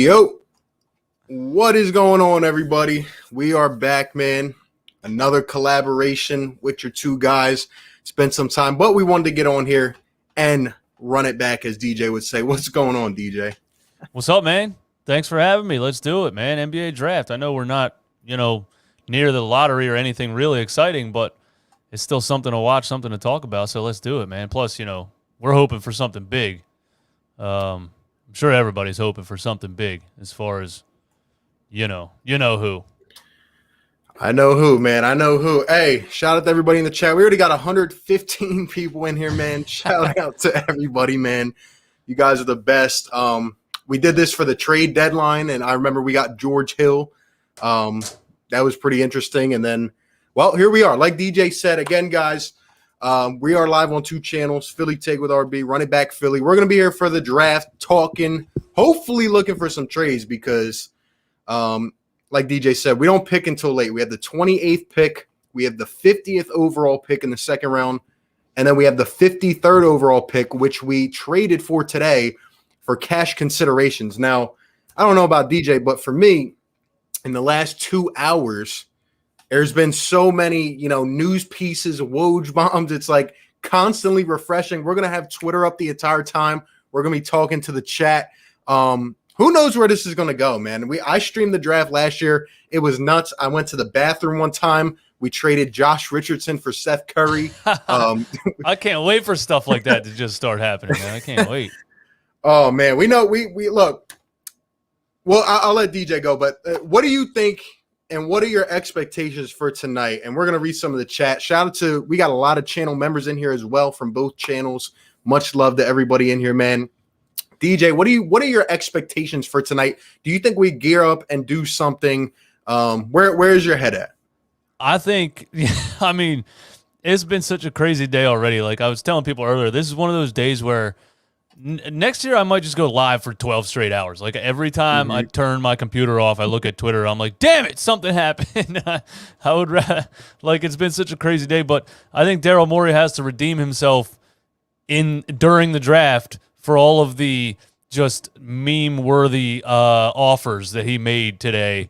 Yo, what is going on, everybody? We are back, man. Another collaboration with your two guys. It's been some time, but we wanted to get on here and run it back, as DJ would say. What's going on, DJ? What's up, man? Thanks for having me. Let's do it, man. NBA draft. I know we're not, near the lottery or anything really exciting, but it's still something to watch, something to talk about. So let's do it, man. Plus, we're hoping for something big. I'm sure everybody's hoping for something big as far as, you know who. I know who, man. I know who. Hey, shout out to everybody in the chat. We already got 115 people in here, man. Shout out to everybody, man. You guys are the best. We did this for the trade deadline, and I remember we got George Hill. That was pretty interesting. And then, well, here we are. Like DJ said, again, guys, we are live on two channels, Philly Take with RB, Run It Back Philly. We're going to be here for the draft, talking, hopefully looking for some trades because, like DJ said, we don't pick until late. We have the 28th pick. We have the 50th overall pick in the second round. And then we have the 53rd overall pick, which we traded for today for cash considerations. Now, I don't know about DJ, but for me, in the last 2 hours, there's been so many, news pieces, Woj bombs. It's like constantly refreshing. We're going to have Twitter up the entire time. We're going to be talking to the chat. Who knows where this is going to go, man? I streamed the draft last year. It was nuts. I went to the bathroom one time. We traded Josh Richardson for Seth Curry. I can't wait for stuff like that to just start happening, man. I can't wait. Oh, man. We know we look. Well, I'll let DJ go, but what do you think and what are your expectations for tonight? And we're going to read some of the chat. Shout out to, we got a lot of channel members in here as well from both channels. Much love to everybody in here, man. DJ, what are your expectations for tonight? Do you think we gear up and do something? Where is your head at? I think, it's been such a crazy day already. Like I was telling people earlier, this is one of those days where next year I might just go live for 12 straight hours. Like every time I turn my computer off, I look at Twitter, I'm like, damn it, something happened. I would rather, it's been such a crazy day, but I think Daryl Morey has to redeem himself during the draft for all of the just meme-worthy offers that he made today.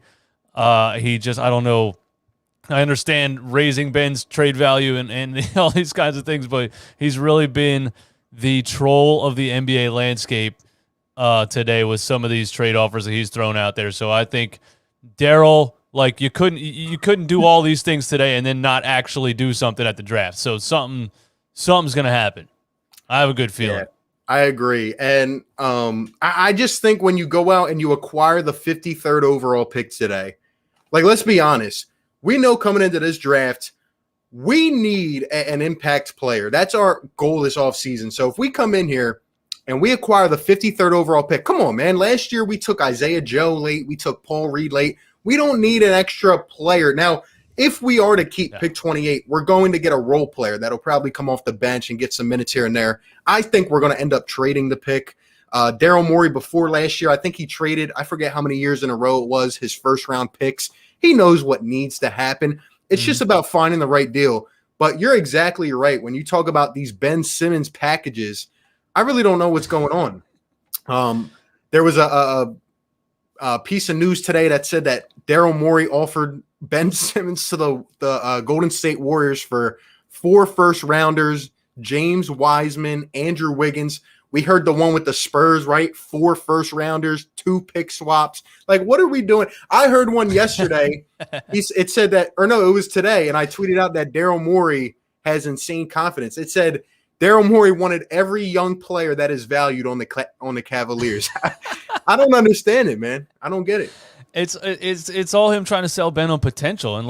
I don't know. I understand raising Ben's trade value and all these kinds of things, but he's really been the troll of the NBA landscape today with some of these trade offers that he's thrown out there. So I think Daryl, you couldn't do all these things today and then not actually do something at the draft. So something's going to happen. I have a good feeling. Yeah. I agree. And I just think when you go out and you acquire the 53rd overall pick today, let's be honest, we know coming into this draft, we need an impact player. That's our goal this offseason. So if we come in here and we acquire the 53rd overall pick, come on, man. Last year we took Isaiah Joe late. We took Paul Reed late. We don't need an extra player. Now, if we are to keep pick 28, we're going to get a role player that'll probably come off the bench and get some minutes here and there. I think we're going to end up trading the pick. Daryl Morey before last year, I think he traded, I forget how many years in a row it was, his first-round picks. He knows what needs to happen. It's just about finding the right deal. But you're exactly right. When you talk about these Ben Simmons packages, I really don't know what's going on. There was a piece of news today that said that Daryl Morey offered Ben Simmons to the Golden State Warriors for 4 first-rounders, James Wiseman, Andrew Wiggins. We heard the one with the Spurs, right? 4 first-rounders, 2 pick swaps. What are we doing? I heard one yesterday. It said that – or no, it was today, and I tweeted out that Daryl Morey has insane confidence. It said Daryl Morey wanted every young player that is valued on the Cavaliers. I don't understand it, man. I don't get it. It's all him trying to sell Ben on potential, and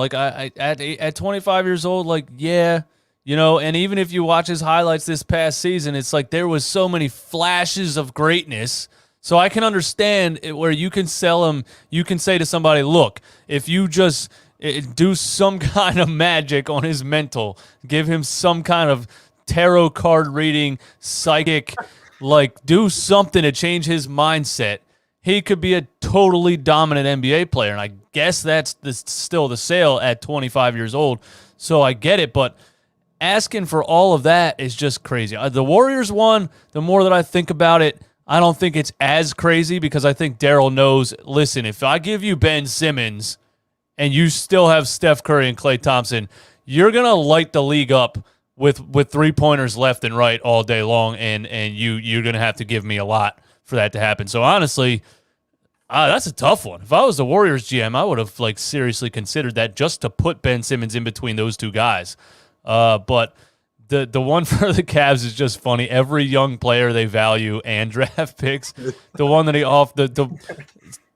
at 25 years old, and even if you watch his highlights this past season, it's there was so many flashes of greatness. So I can understand where you can sell him. You can say to somebody, look, if you just do some kind of magic on his mental, give him some kind of tarot card reading, psychic, do something to change his mindset, he could be a totally dominant NBA player. And I guess that's still the sale at 25 years old. So I get it, but asking for all of that is just crazy. The Warriors one, the more that I think about it, I don't think it's as crazy because I think Daryl knows, listen, if I give you Ben Simmons and you still have Steph Curry and Klay Thompson, you're going to light the league up with three-pointers left and right all day long, and you're going to have to give me a lot for that to happen. So honestly, that's a tough one. If I was the Warriors GM, I would have seriously considered that just to put Ben Simmons in between those two guys. But the one for the Cavs is just funny. Every young player they value and draft picks. The one that he off the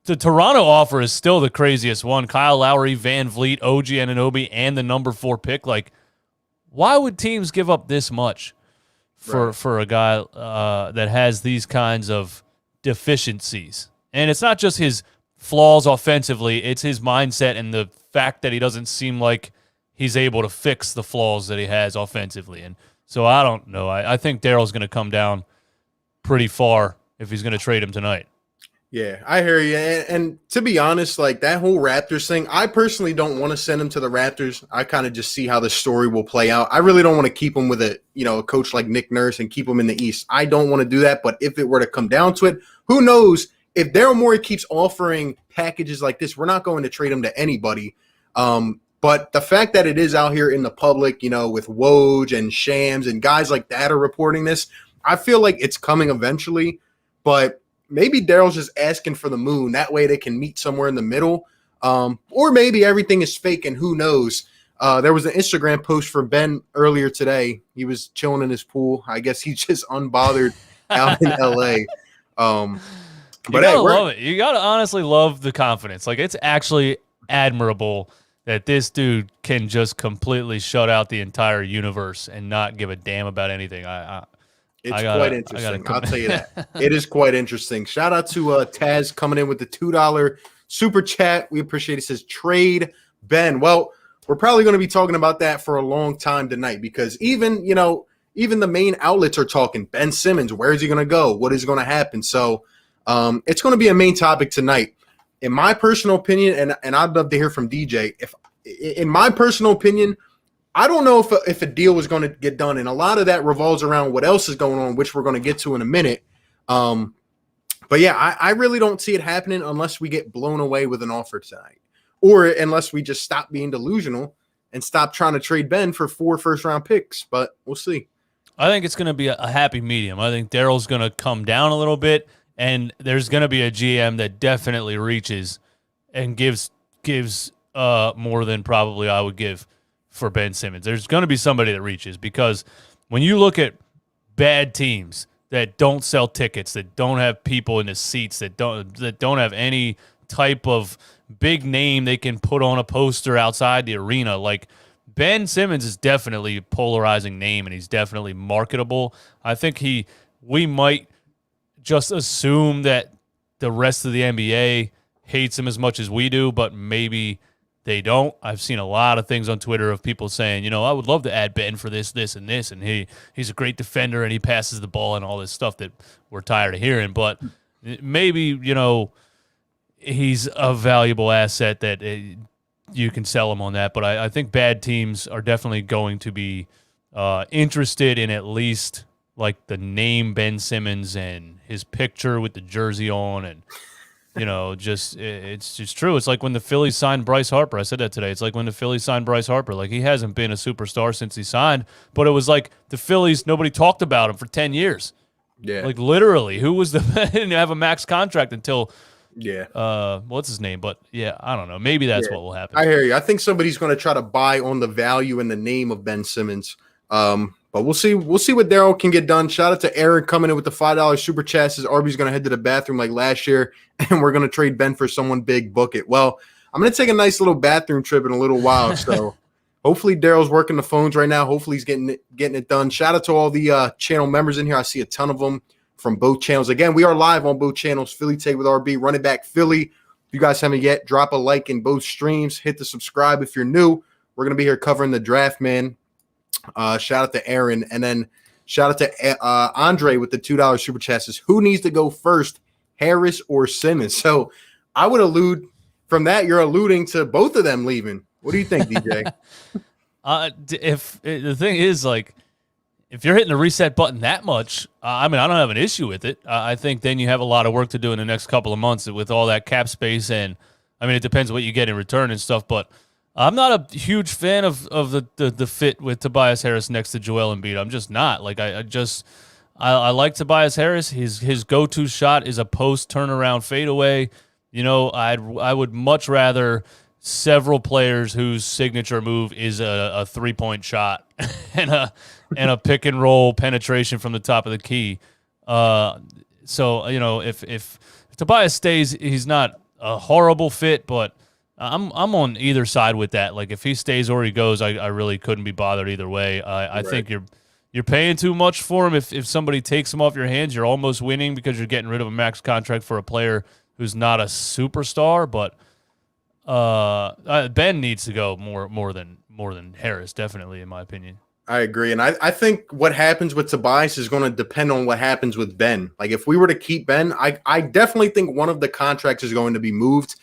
Toronto offer is still the craziest one. Kyle Lowry, Van Vliet, OG Anunoby, and the number 4 pick. Why would teams give up this much for a guy that has these kinds of deficiencies? And it's not just his flaws offensively, it's his mindset and the fact that he doesn't seem like he's able to fix the flaws that he has offensively. And so I don't know. I think Daryl's going to come down pretty far if he's going to trade him tonight. Yeah, I hear you. And to be honest, that whole Raptors thing, I personally don't want to send him to the Raptors. I kind of just see how the story will play out. I really don't want to keep him with a coach like Nick Nurse and keep him in the East. I don't want to do that. But if it were to come down to it, who knows? If Daryl Morey keeps offering packages like this, we're not going to trade him to anybody. But the fact that it is out here in the public, with Woj and Shams and guys like that are reporting this, I feel like it's coming eventually. But maybe Daryl's just asking for the moon. That way they can meet somewhere in the middle. Or maybe everything is fake and who knows. There was an Instagram post for Ben earlier today. He was chilling in his pool. I guess he's just unbothered out in L.A. But you gotta love it. You gotta honestly love the confidence. It's actually admirable that this dude can just completely shut out the entire universe and not give a damn about anything. It's quite interesting. I'll tell you that. It is quite interesting. Shout out to Taz coming in with the $2 super chat. We appreciate it. It says trade Ben. Well, we're probably going to be talking about that for a long time tonight because even the main outlets are talking Ben Simmons. Where is he going to go? What is going to happen? So it's going to be a main topic tonight. In my personal opinion, and I'd love to hear from DJ, in my personal opinion, I don't know if a deal was going to get done, and a lot of that revolves around what else is going on, which we're going to get to in a minute. But yeah, I really don't see it happening unless we get blown away with an offer tonight, or unless we just stop being delusional and stop trying to trade Ben for 4 first-round picks. But we'll see. I think it's going to be a happy medium. I think Daryl's going to come down a little bit. And there's going to be a GM that definitely reaches and gives more than probably I would give for Ben Simmons. There's going to be somebody that reaches because when you look at bad teams that don't sell tickets, that don't have people in the seats, that don't have any type of big name they can put on a poster outside the arena, Ben Simmons is definitely a polarizing name and he's definitely marketable. I think we might just assume that the rest of the NBA hates him as much as we do, but maybe they don't. I've seen a lot of things on Twitter of people saying, I would love to add Ben for this, and this, and he's a great defender and he passes the ball and all this stuff that we're tired of hearing. But maybe, he's a valuable asset that you can sell him on that. But I think bad teams are definitely going to be interested in at least the name Ben Simmons and his picture with the jersey on and, it's just true. It's like when the Phillies signed Bryce Harper. I said that today. It's like when the Phillies signed Bryce Harper. He hasn't been a superstar since he signed, but it was like the Phillies, nobody talked about him for 10 years. Yeah. Literally, who was didn't have a max contract until what's his name? But yeah, I don't know. Maybe that's what will happen. I hear you. I think somebody's going to try to buy on the value and the name of Ben Simmons. But we'll see. We'll see what Daryl can get done. Shout out to Aaron coming in with the $5 super chat. Says RB's going to head to the bathroom like last year, and we're going to trade Ben for someone big. Book it. Well, I'm going to take a nice little bathroom trip in a little while. So hopefully Daryl's working the phones right now. Hopefully he's getting it done. Shout out to all the channel members in here. I see a ton of them from both channels. Again, we are live on both channels. Philly Take with RB, running back Philly. If you guys haven't yet, drop a like in both streams. Hit the subscribe if you're new. We're going to be here covering the draft, man. Shout out to Aaron, and then shout out to Andre with the $2 super chat. Says, who needs to go first, Harris or Simmons? So I would allude from that. You're alluding to both of them leaving. What do you think, DJ? If the thing is, if you're hitting the reset button that much, I mean, I don't have an issue with it. I think then you have a lot of work to do in the next couple of months with all that cap space, and I mean, it depends what you get in return and stuff. But I'm not a huge fan of the fit with Tobias Harris next to Joel Embiid. I'm just not. Like I like Tobias Harris. His go-to shot is a post turnaround fadeaway. You know, I would much rather several players whose signature move is a 3-point shot and a pick and roll penetration from the top of the key. So you know, if Tobias stays, he's not a horrible fit, but I'm on either side with that. Like if he stays or he goes, I really couldn't be bothered either way. I think you're paying too much for him. If somebody takes him off your hands, you're almost winning because you're getting rid of a max contract for a player who's not a superstar. But Ben needs to go more than Harris, definitely, in my opinion. I agree. And I think what happens with Tobias is going to depend on what happens with Ben. Like if we were to keep Ben, I definitely think one of the contracts is going to be moved.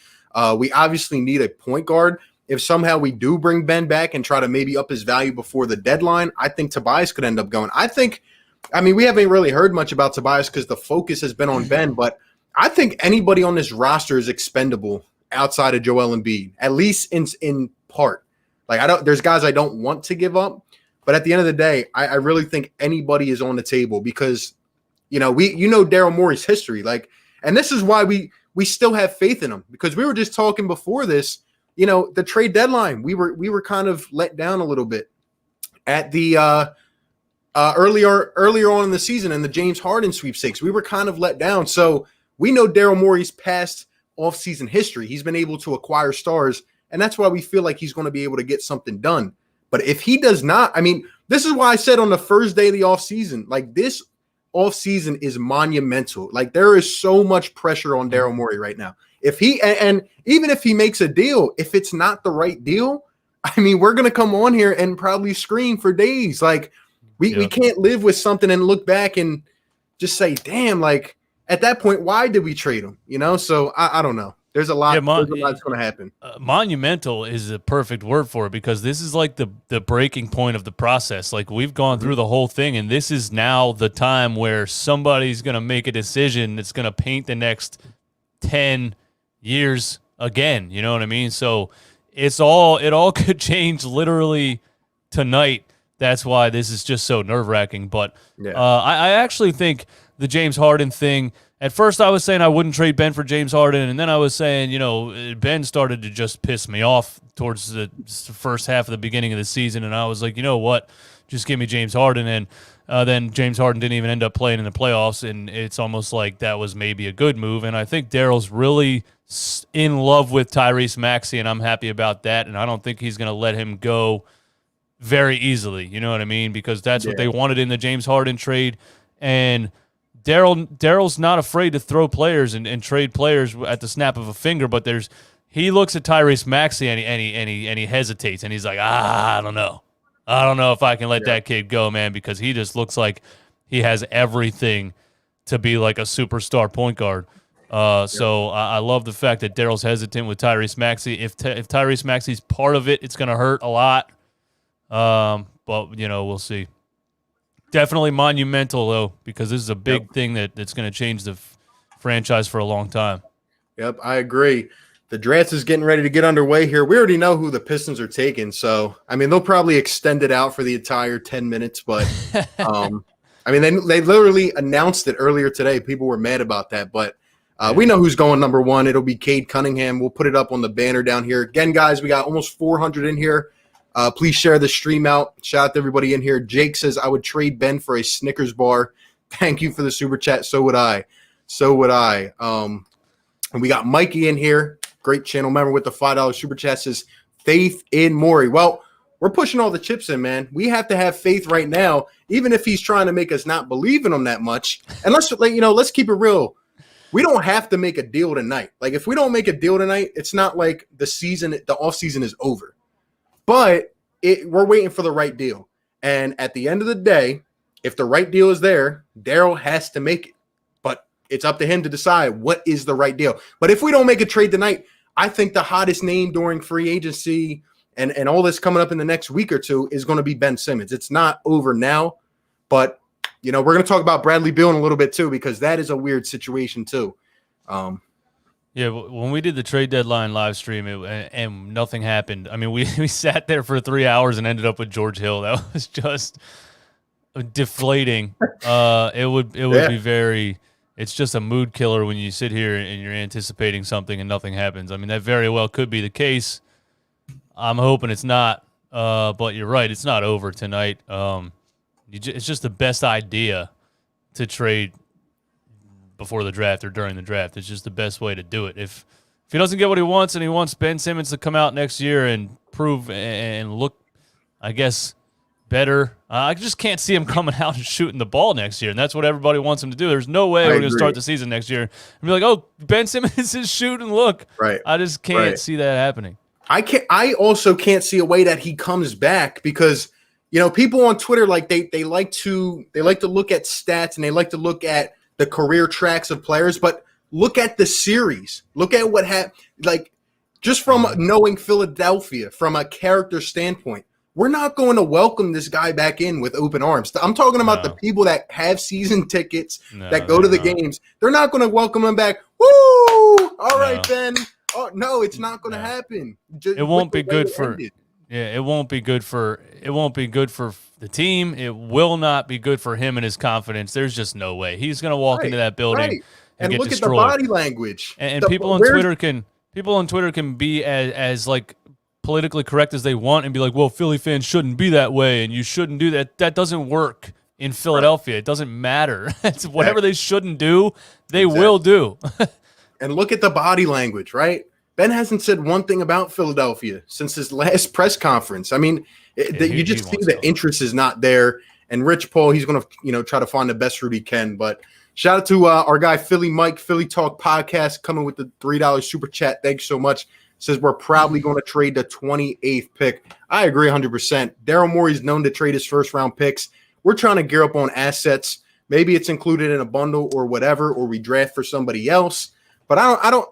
We obviously need a point guard. If somehow we do bring Ben back and try to maybe up his value before the deadline, I think Tobias could end up going. I mean, we haven't really heard much about Tobias because the focus has been on Ben, but I think anybody on this roster is expendable outside of Joel Embiid, at least in part. Like there's guys I don't want to give up, but at the end of the day, I really think anybody is on the table because, you know, Daryl Morey's history, and this is why we still have faith in him because we were just talking before this. You know, the trade deadline, we were kind of let down a little bit at the earlier on in the season in the James Harden sweepstakes. We were kind of let down. So we know Daryl Morey's past offseason history. He's been able to acquire stars, and that's why we feel like he's going to be able to get something done. But if he does not, I mean, this is why I said on the first day of the offseason, like this offseason is monumental. Like there is so much pressure on Daryl Morey right now. If he and even if he makes a deal, if it's not the right deal, I mean, we're gonna come on here and probably scream for days. Like we can't live with something and look back and just say, "Damn!" Like at that point, why did we trade him? You know, so I don't know. There's a lot. There's a lot that's going to happen. Monumental is a perfect word for it because this is like the breaking point of the process. Like we've gone through the whole thing, and this is now the time where somebody's going to make a decision that's going to paint the next 10 years again. You know what I mean? So it all could change literally tonight. That's why this is just so nerve-wracking. But I actually think the James Harden thing, at first I was saying I wouldn't trade Ben for James Harden, and then I was saying, you know, Ben started to just piss me off towards the first half of the beginning of the season, and I was like, you know what, just give me James Harden. And then James Harden didn't even end up playing in the playoffs, and it's almost like that was maybe a good move. And I think Daryl's really in love with Tyrese Maxey, and I'm happy about that, and I don't think he's going to let him go very easily, you know what I mean? Because that's what they wanted in the James Harden trade, and Daryl's not afraid to throw players and trade players at the snap of a finger, but he looks at Tyrese Maxey and he hesitates, and he's like, I don't know if I can let that kid go, man, because he just looks like he has everything to be like a superstar point guard. So I love the fact that Daryl's hesitant with Tyrese Maxey. If Tyrese Maxey's part of it, it's going to hurt a lot. But you know, we'll see. Definitely monumental, though, because this is a big thing that's going to change the franchise for a long time. Yep, I agree. The draft is getting ready to get underway here. We already know who the Pistons are taking, so I mean they'll probably extend it out for the entire 10 minutes. But I mean they literally announced it earlier today. People were mad about that, but we know who's going number one. It'll be Cade Cunningham. We'll put it up on the banner down here. Again, guys, we got almost 400 in here. Please share the stream out. Shout out to everybody in here. Jake says, I would trade Ben for a Snickers bar. Thank you for the super chat. So would I. And we got Mikey in here. Great channel member with the $5 super chat says, faith in Morey. Well, we're pushing all the chips in, man. We have to have faith right now, even if he's trying to make us not believe in him that much. And let's keep it real. We don't have to make a deal tonight. Like if we don't make a deal tonight, it's not like the offseason is over. But we're waiting for the right deal. And at the end of the day, if the right deal is there, Daryl has to make it. But it's up to him to decide what is the right deal. But if we don't make a trade tonight, I think the hottest name during free agency and all this coming up in the next week or two is going to be Ben Simmons. It's not over now, But, we're going to talk about Bradley Beal in a little bit too, because that is a weird situation too. Yeah, when we did the trade deadline live stream and nothing happened, I mean, we sat there for 3 hours and ended up with George Hill. That was just deflating. It would be very – it's just a mood killer when you sit here and you're anticipating something and nothing happens. I mean, that very well could be the case. I'm hoping it's not, but you're right. It's not over tonight. It's just the best idea to trade before the draft or during the draft. It's just the best way to do it. If he doesn't get what he wants and he wants Ben Simmons to come out next year and prove and look, I guess, better, I just can't see him coming out and shooting the ball next year, and that's what everybody wants him to do. There's no way we're going to start the season next year and be like, oh, Ben Simmons is shooting. Look, right. I just can't see that happening. I also can't see a way that he comes back because people on Twitter, like they like to look at stats and they like to look at the career tracks of players, but look at the series. Look at what happened. Like, just from knowing Philadelphia, from a character standpoint, we're not going to welcome this guy back in with open arms. I'm talking about the people that have season tickets, that go to the games. They're not going to welcome him back. Woo! All right, Ben. Oh, no, it's not going to happen. It won't be good for – yeah, it won't be good for the team. It will not be good for him and his confidence. There's just no way he's going to walk into that building and get look destroyed. At the body language. And people on Twitter can be as like politically correct as they want and be like, well, Philly fans shouldn't be that way and you shouldn't do that. That doesn't work in Philadelphia. It doesn't matter. It's whatever they shouldn't do, they will do. And look at the body language, right? Ben hasn't said one thing about Philadelphia since his last press conference. I mean, you just see the interest is not there. And Rich Paul, he's going to, try to find the best route he can. But shout out to our guy, Philly Mike, Philly Talk Podcast, coming with the $3 super chat. Thanks so much. Says we're probably going to trade the 28th pick. I agree 100%. Daryl Morey is known to trade his first-round picks. We're trying to gear up on assets. Maybe it's included in a bundle or whatever, or we draft for somebody else. But I don't,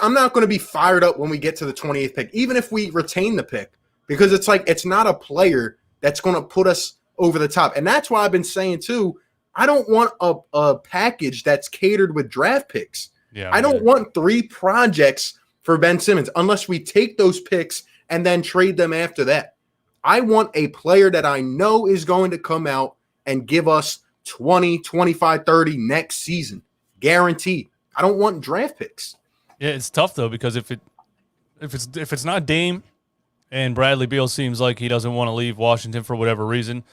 I'm not going to be fired up when we get to the 28th pick, even if we retain the pick, because it's not a player that's going to put us over the top. And that's why I've been saying too, I don't want a package that's catered with draft picks. Yeah, I don't want 3 projects for Ben Simmons unless we take those picks and then trade them after that. I want a player that I know is going to come out and give us 20, 25, 30 next season. Guaranteed. I don't want draft picks. Yeah, it's tough though, because if it's not Dame and Bradley Beal seems like he doesn't want to leave Washington for whatever reason,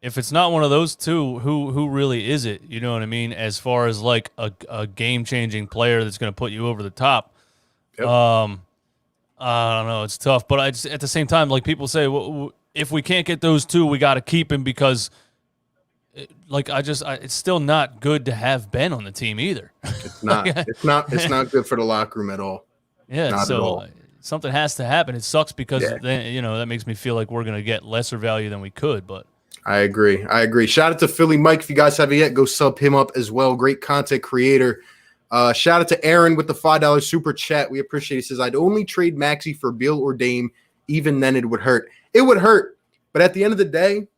if it's not one of those two, who really is it? You know what I mean? As far as like a game-changing player that's going to put you over the top. Yep. I don't know. It's tough, but at the same time, like people say, well, if we can't get those two, we got to keep him because, it's still not good to have Ben on the team either. It's not. It's not good for the locker room at all. Yeah. Not at all. Something has to happen. It sucks because then that makes me feel like we're going to get lesser value than we could. But I agree. Shout out to Philly Mike. If you guys haven't yet, go sub him up as well. Great content creator. Shout out to Aaron with the $5 super chat. We appreciate it. He says, I'd only trade Maxey for Beal or Dame. Even then it would hurt. It would hurt. But at the end of the day,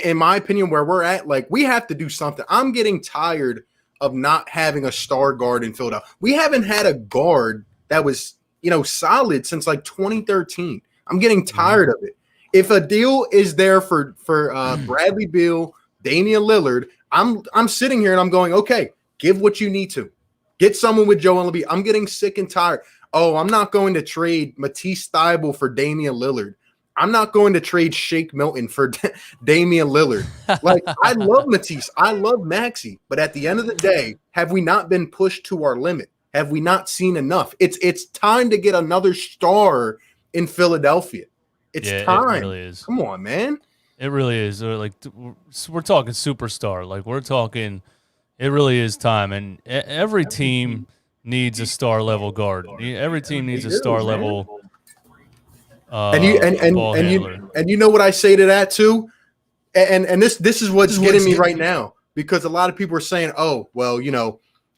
in my opinion, where we're at, we have to do something. I'm getting tired of not having a star guard in Philadelphia. We haven't had a guard that was, solid since 2013. I'm getting tired of it. If a deal is there for Bradley Beal, Damian Lillard, I'm sitting here and I'm going, okay, give what you need to. Get someone with Joel Embiid. I'm getting sick and tired. Oh, I'm not going to trade Matisse Thybulle for Damian Lillard. I'm not going to trade Shake Milton for Damian Lillard. I love Matisse. I love Maxey. But at the end of the day, have we not been pushed to our limit? Have we not seen enough? It's time to get another star in Philadelphia. It's time. It really is. Come on, man. It really is. We're talking superstar. We're talking – it really is time. And every team needs a star-level guard. Every team needs a star-level – and you know what I say to that too, and this is what's getting me right now, because a lot of people are saying, oh well,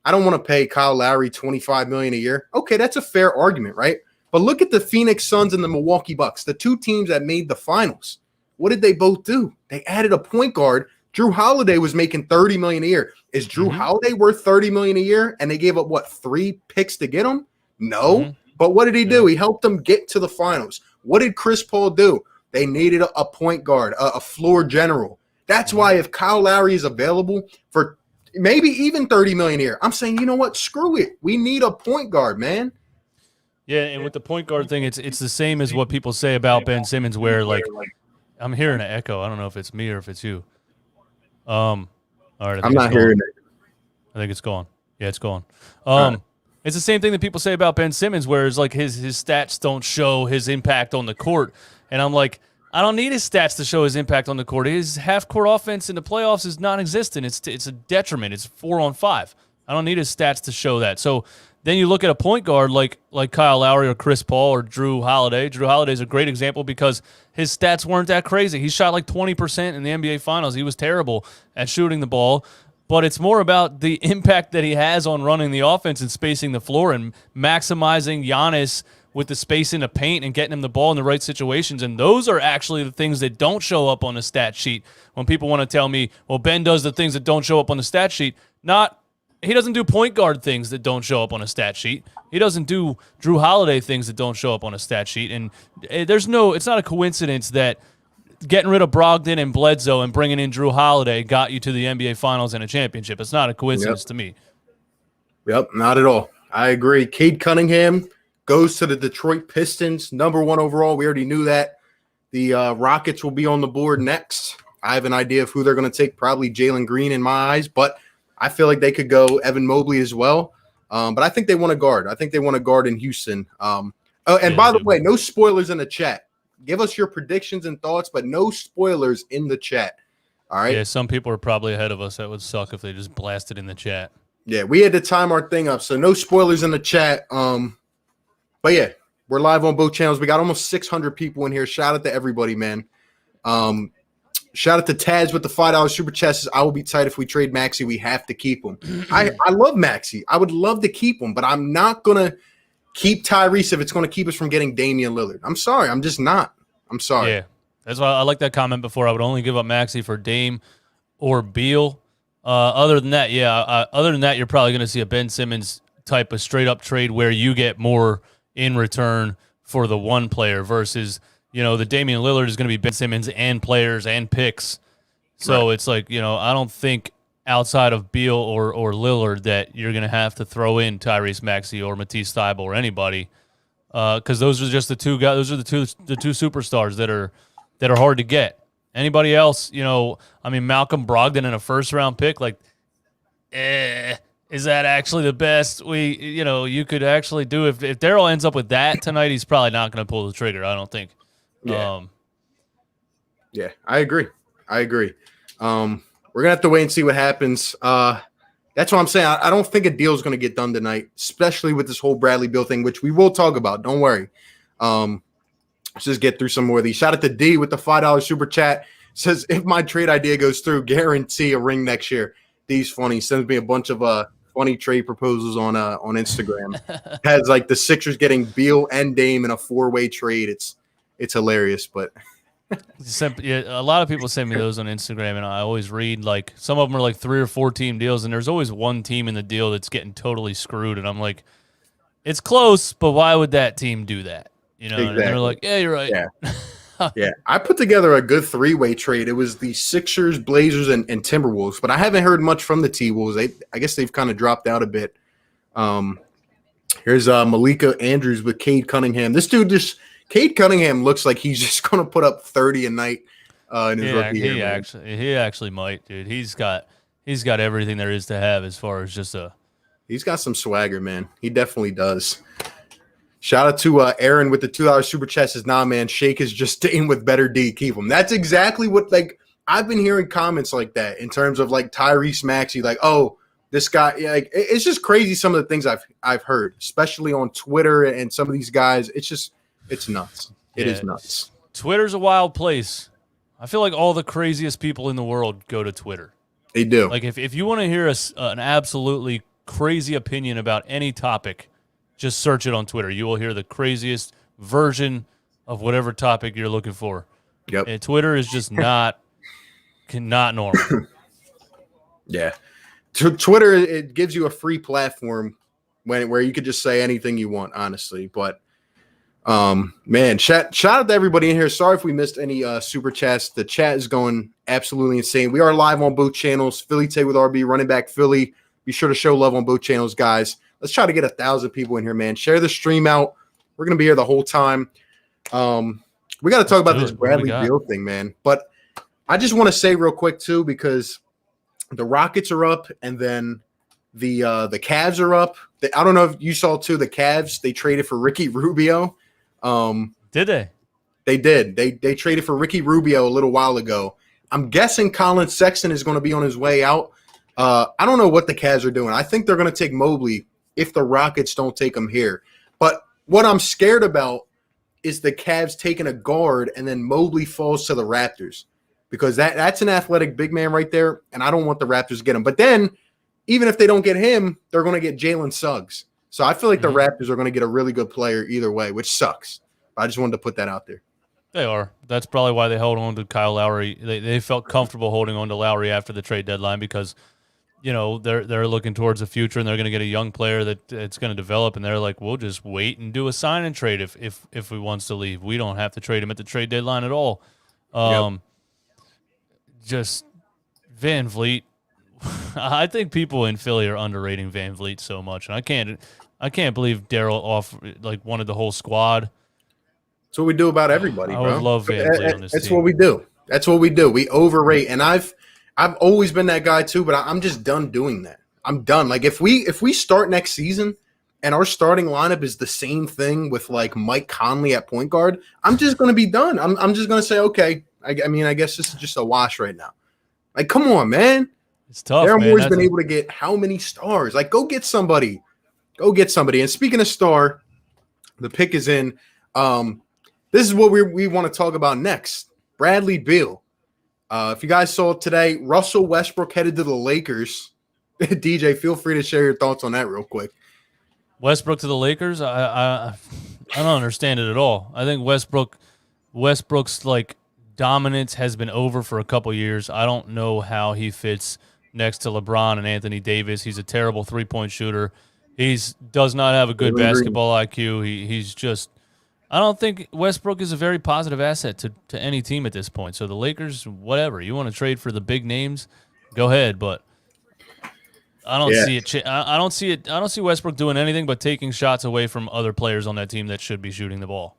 I don't want to pay Kyle Lowry $25 million a year. Okay, that's a fair argument, right? But look at the Phoenix Suns and the Milwaukee Bucks, the 2 teams that made the finals. what did they both do? They added a point guard. Drew Holiday was making $30 million a year. Is Drew Holiday worth $30 million a year? And they gave up what, 3 picks to get him? No. But what did he do? He helped them get to the finals. What did Chris Paul do? They needed a point guard, a floor general. That's why if Kyle Lowry is available for maybe even $30 million a year, I'm saying, you know what? Screw it. We need a point guard, man. Yeah, and with the point guard thing, it's the same as what people say about Ben Simmons, where like I'm hearing an echo. I don't know if it's me or if it's you. All right, I'm not hearing it. I think it's gone. Yeah, it's gone. It's the same thing that people say about Ben Simmons, where it's like his stats don't show his impact on the court, and I'm like, I don't need his stats to show his impact on the court. His half-court offense in the playoffs is non-existent. It's a detriment. It's 4-on-5. I don't need his stats to show that. So then you look at a point guard like Kyle Lowry or Chris Paul or Drew Holiday. Drew Holiday is a great example because his stats weren't that crazy. He shot like 20% in the NBA Finals. He was terrible at shooting the ball. But it's more about the impact that he has on running the offense and spacing the floor and maximizing Giannis with the space in the paint and getting him the ball in the right situations. And those are actually the things that don't show up on the stat sheet. When people want to tell me, well, Ben does the things that don't show up on the stat sheet. He doesn't do point guard things that don't show up on a stat sheet. He doesn't do Drew Holiday things that don't show up on a stat sheet. And it's not a coincidence that getting rid of Brogdon and Bledsoe and bringing in Drew Holiday got you to the NBA Finals and a championship. It's not a coincidence to me. Yep, not at all. I agree. Cade Cunningham goes to the Detroit Pistons, #1 overall. We already knew that. The Rockets will be on the board next. I have an idea of who they're going to take, probably Jalen Green in my eyes, but I feel like they could go Evan Mobley as well. But I think they want a guard. I think they want a guard in Houston. By the way, no spoilers in the chat. Give us your predictions and thoughts, but no spoilers in the chat. All right? Yeah, some people are probably ahead of us. That would suck if they just blasted in the chat. Yeah, we had to time our thing up, so no spoilers in the chat. But yeah, we're live on both channels. We got almost 600 people in here. Shout out to everybody, man. Shout out to Taz with the $5 super chat. Says, I will be tight if we trade Maxey. We have to keep him. I love Maxey. I would love to keep him, but I'm not going to keep Tyrese if it's going to keep us from getting Damian Lillard. I'm sorry. I'm just not. I'm sorry. Yeah, that's why I like that comment before. I would only give up Maxey for Dame or Beal. Other than that, you're probably going to see a Ben Simmons type of straight-up trade where you get more in return for the one player versus, the Damian Lillard is going to be Ben Simmons and players and picks. So It's like, I don't think outside of Beal or Lillard that you're going to have to throw in Tyrese Maxey or Matisse Thybulle or anybody because those are just the two guys. Those are the two superstars that are hard to get. Anybody else, Malcolm Brogdon in a first-round pick, is that actually the best you could actually do? If Daryl ends up with that tonight, he's probably not going to pull the trigger, I don't think. Yeah. I agree. We're going to have to wait and see what happens. That's what I'm saying. I don't think a deal is going to get done tonight, especially with this whole Bradley Beal thing, which we will talk about. Don't worry. Let's just get through some more of these. Shout out to D with the $5 super chat. Says, if my trade idea goes through, guarantee a ring next year. D's funny. Sends me a bunch of funny trade proposals on Instagram. Has like the Sixers getting Beal and Dame in a 4-way trade. It's hilarious, but a lot of people send me those on Instagram, and I always read some of them are 3 or 4 team deals, and there's always one team in the deal that's getting totally screwed, and I'm like, it's close, but why would that team do that? Exactly. And they're like, yeah, you're right. Yeah. I put together a good 3-way trade. It was the Sixers, Blazers, and Timberwolves, but I haven't heard much from the T-Wolves. I guess they've kind of dropped out a bit. Here's Malika Andrews with Cade Cunningham. This dude Cade Cunningham looks like he's just going to put up 30 a night in his rookie year. He actually might, dude. He's got everything there is to have as far as just a. He's got some swagger, man. He definitely does. Shout out to Aaron with the $2 super chat. Says, nah, man, Shake is just staying with better D. Keep him. That's exactly what I've been hearing comments like that in terms of Tyrese Maxey, this guy. It's just crazy some of the things I've heard, especially on Twitter and some of these guys. It's nuts. It is nuts. Twitter's a wild place. I feel like all the craziest people in the world go to Twitter. They do. If you want to hear an absolutely crazy opinion about any topic, just search it on Twitter. You will hear the craziest version of whatever topic you're looking for. Yep. And Twitter is just not normal. Yeah. Twitter, it gives you a free platform where you could just say anything you want, honestly. But man, shout out to everybody in here. Sorry if we missed any super chats. The chat is going absolutely insane. We are live on both channels. Philly Tay with RB, running back Philly. Be sure to show love on both channels, guys. Let's try to get 1,000 people in here, man. Share the stream out. We're gonna be here the whole time. We got to talk about this Bradley Beal thing, man. But I just want to say real quick too, because the Rockets are up, and then the Cavs are up. I don't know if you saw too. The Cavs, they traded for Ricky Rubio. Did they? They did. They traded for Ricky Rubio a little while ago. I'm guessing Colin Sexton is going to be on his way out. I don't know what the Cavs are doing. I think they're going to take Mobley if the Rockets don't take him here. But what I'm scared about is the Cavs taking a guard and then Mobley falls to the Raptors, because that's an athletic big man right there, and I don't want the Raptors to get him. But then, even if they don't get him, they're going to get Jalen Suggs. So I feel like the Raptors are going to get a really good player either way, which sucks. I just wanted to put that out there. They are. That's probably why they held on to Kyle Lowry. They felt comfortable holding on to Lowry after the trade deadline because, you know, they're looking towards the future and they're going to get a young player that it's going to develop, and they're like, we'll just wait and do a sign and trade if he wants to leave. We don't have to trade him at the trade deadline at all. Just Van Vliet. I think people in Philly are underrating Van Vliet so much, and I can't believe Daryl wanted the whole squad. That's what we do about everybody, bro. I would love Van Vliet on this team. That's what we do. That's what we do. We overrate, and I've always been that guy too, but I'm just done doing that. I'm done. Like if we start next season and our starting lineup is the same thing with like Mike Conley at point guard, I'm just going to be done. I'm just going to say, okay. I mean, I guess this is just a wash right now. Like, come on, man. It's tough, Daryl man. Morey's been able to get how many stars? Like, go get somebody. Go get somebody. And speaking of star, the pick is in. This is what we want to talk about next. Bradley Beal. If you guys saw it today, Russell Westbrook headed to the Lakers. DJ, feel free to share your thoughts on that real quick. Westbrook to the Lakers? I don't understand it at all. I think Westbrook's like dominance has been over for a couple years. I don't know how he fits next to LeBron and Anthony Davis. He's a terrible three-point shooter. He does not have a good basketball IQ. He's just – I don't think Westbrook is a very positive asset to any team at this point. So the Lakers, whatever. You want to trade for the big names, go ahead. But I don't see it. I don't see it. I don't see Westbrook doing anything but taking shots away from other players on that team that should be shooting the ball.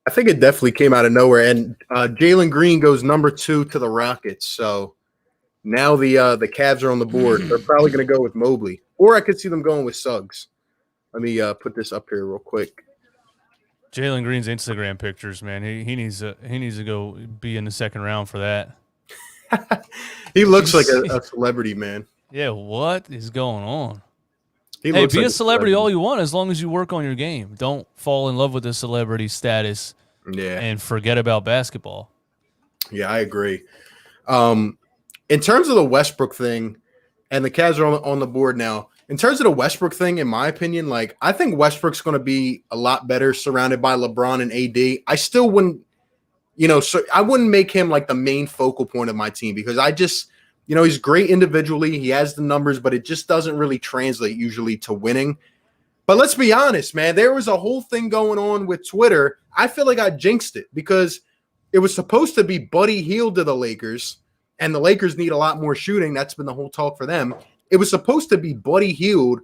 I think it definitely came out of nowhere. And Jalen Green goes number 2 to the Rockets. So now the Cavs are on the board. They're probably going to go with Mobley. Or I could see them going with Suggs. Let me put this up here real quick. Jalen Green's Instagram pictures, man. He needs to go be in the second round for that. He looks like a celebrity, man. Yeah, what is going on? Be like a celebrity all you want as long as you work on your game. Don't fall in love with the celebrity status and forget about basketball. Yeah, I agree. In terms of the Westbrook thing, and the Cavs are on the board now, in terms of the Westbrook thing, in my opinion, like I think Westbrook's going to be a lot better surrounded by LeBron and AD. I still wouldn't, I wouldn't make him like the main focal point of my team because I just, he's great individually. He has the numbers, but it just doesn't really translate usually to winning. But let's be honest, man, there was a whole thing going on with Twitter. I feel like I jinxed it because it was supposed to be Buddy Hield to the Lakers, and the Lakers need a lot more shooting. That's been the whole talk for them. It was supposed to be Buddy Hield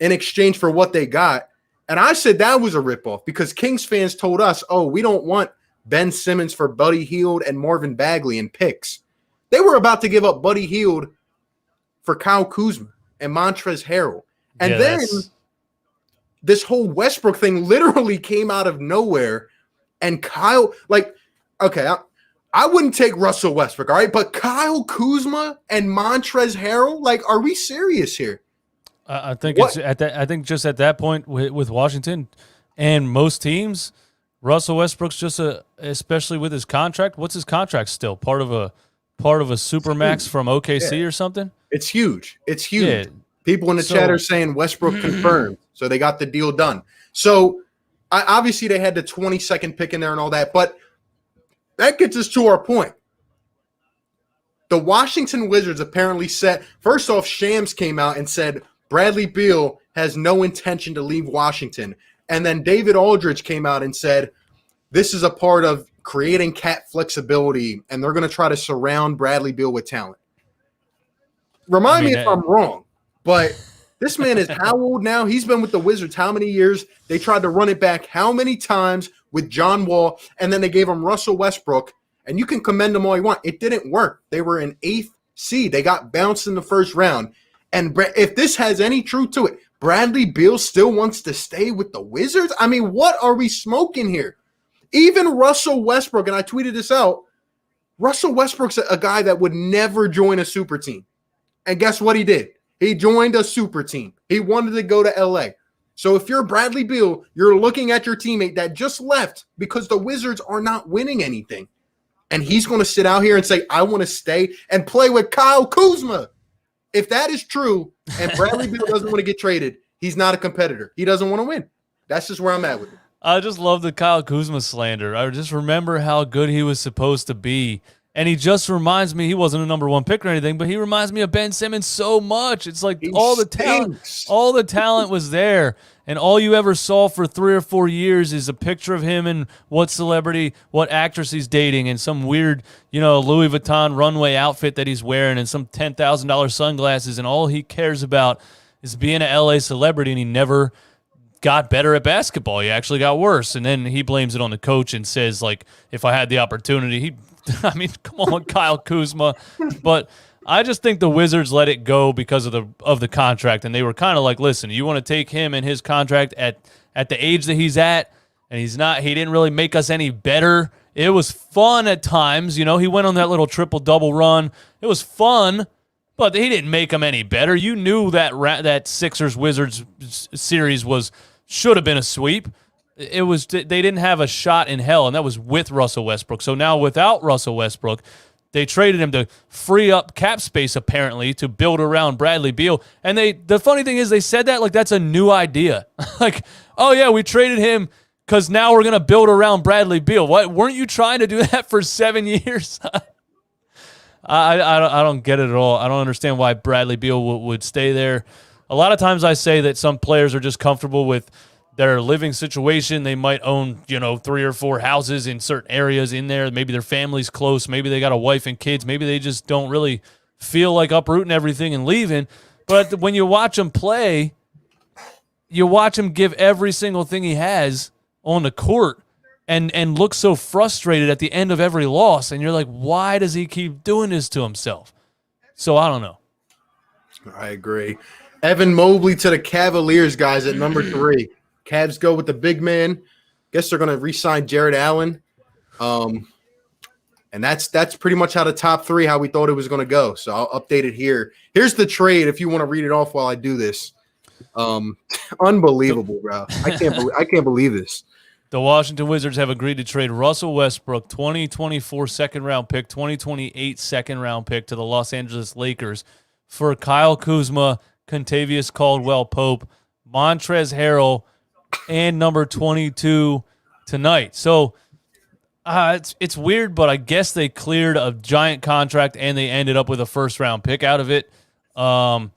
in exchange for what they got. And I said that was a ripoff because Kings fans told us, we don't want Ben Simmons for Buddy Hield and Marvin Bagley in picks. They were about to give up Buddy Hield for Kyle Kuzma and Montrezl Harrell. And then this whole Westbrook thing literally came out of nowhere. And Kyle, I wouldn't take Russell Westbrook, all right? But Kyle Kuzma and Montrezl Harrell, are we serious here? I think it's at that. I think just at that point with Washington and most teams, Russell Westbrook's just especially with his contract. What's his contract still? Part of a supermax from OKC or something? It's huge. It's huge. Yeah. People in the chat are saying Westbrook confirmed, so they got the deal done. So obviously they had the 22nd pick in there and all that, but that gets us to our point. The Washington Wizards apparently said, first off, Shams came out and said Bradley Beal has no intention to leave Washington. And then David Aldridge came out and said, this is a part of creating cap flexibility, and they're going to try to surround Bradley Beal with talent. Remind me if I'm wrong, but this man is how old now? He's been with the Wizards how many years? They tried to run it back how many times with John Wall, and then they gave him Russell Westbrook, and you can commend them all you want. It didn't work. They were an 8th seed. They got bounced in the first round. And if this has any truth to it, Bradley Beal still wants to stay with the Wizards? I mean, what are we smoking here? Even Russell Westbrook, and I tweeted this out, Russell Westbrook's a guy that would never join a super team. And guess what he did? He joined a super team. He wanted to go to LA. So if you're Bradley Beal, you're looking at your teammate that just left because the Wizards are not winning anything. And he's going to sit out here and say, I want to stay and play with Kyle Kuzma. If that is true and Bradley Beal doesn't want to get traded, he's not a competitor. He doesn't want to win. That's just where I'm at with it. I just love the Kyle Kuzma slander. I just remember how good he was supposed to be. And he just reminds me, he wasn't a number 1 pick or anything, but he reminds me of Ben Simmons so much. It's like all the talent was there. And all you ever saw for 3 or 4 years is a picture of him and what celebrity, what actress he's dating, and some weird, Louis Vuitton runway outfit that he's wearing and some $10,000 sunglasses. And all he cares about is being an LA celebrity, and he never got better at basketball. He actually got worse. And then he blames it on the coach and says, like, if I had the opportunity, come on, Kyle Kuzma. But I just think the Wizards let it go because of the contract, and they were kind of like, listen, you want to take him and his contract at the age that he's at, and he didn't really make us any better. It was fun at times. He went on that little triple-double run. It was fun, but he didn't make them any better. You knew that Sixers-Wizards series should have been a sweep. They didn't have a shot in hell, and that was with Russell Westbrook. So now without Russell Westbrook, they traded him to free up cap space, apparently, to build around Bradley Beal. And the funny thing is they said that like that's a new idea. Like, oh, yeah, we traded him because now we're going to build around Bradley Beal. What? Weren't you trying to do that for 7 years? I don't get it at all. I don't understand why Bradley Beal would stay there. A lot of times I say that some players are just comfortable with their living situation. They might own, 3 or 4 houses in certain areas in there. Maybe their family's close. Maybe they got a wife and kids. Maybe they just don't really feel like uprooting everything and leaving. But when you watch him play, you watch him give every single thing he has on the court and look so frustrated at the end of every loss. And you're like, why does he keep doing this to himself? So I don't know. I agree. Evan Mobley to the Cavaliers, guys, at number 3. Cavs go with the big man. Guess they're going to re-sign Jared Allen. And that's pretty much how the top 3, how we thought it was going to go. So I'll update it here. Here's the trade if you want to read it off while I do this. Unbelievable, bro. I can't believe this. The Washington Wizards have agreed to trade Russell Westbrook, 2024 second-round pick, 2028 second-round pick to the Los Angeles Lakers for Kyle Kuzma, Kentavious Caldwell-Pope, Montrezl Harrell, and number 22 tonight. So it's weird, but I guess they cleared a giant contract and they ended up with a first-round pick out of it. Kyle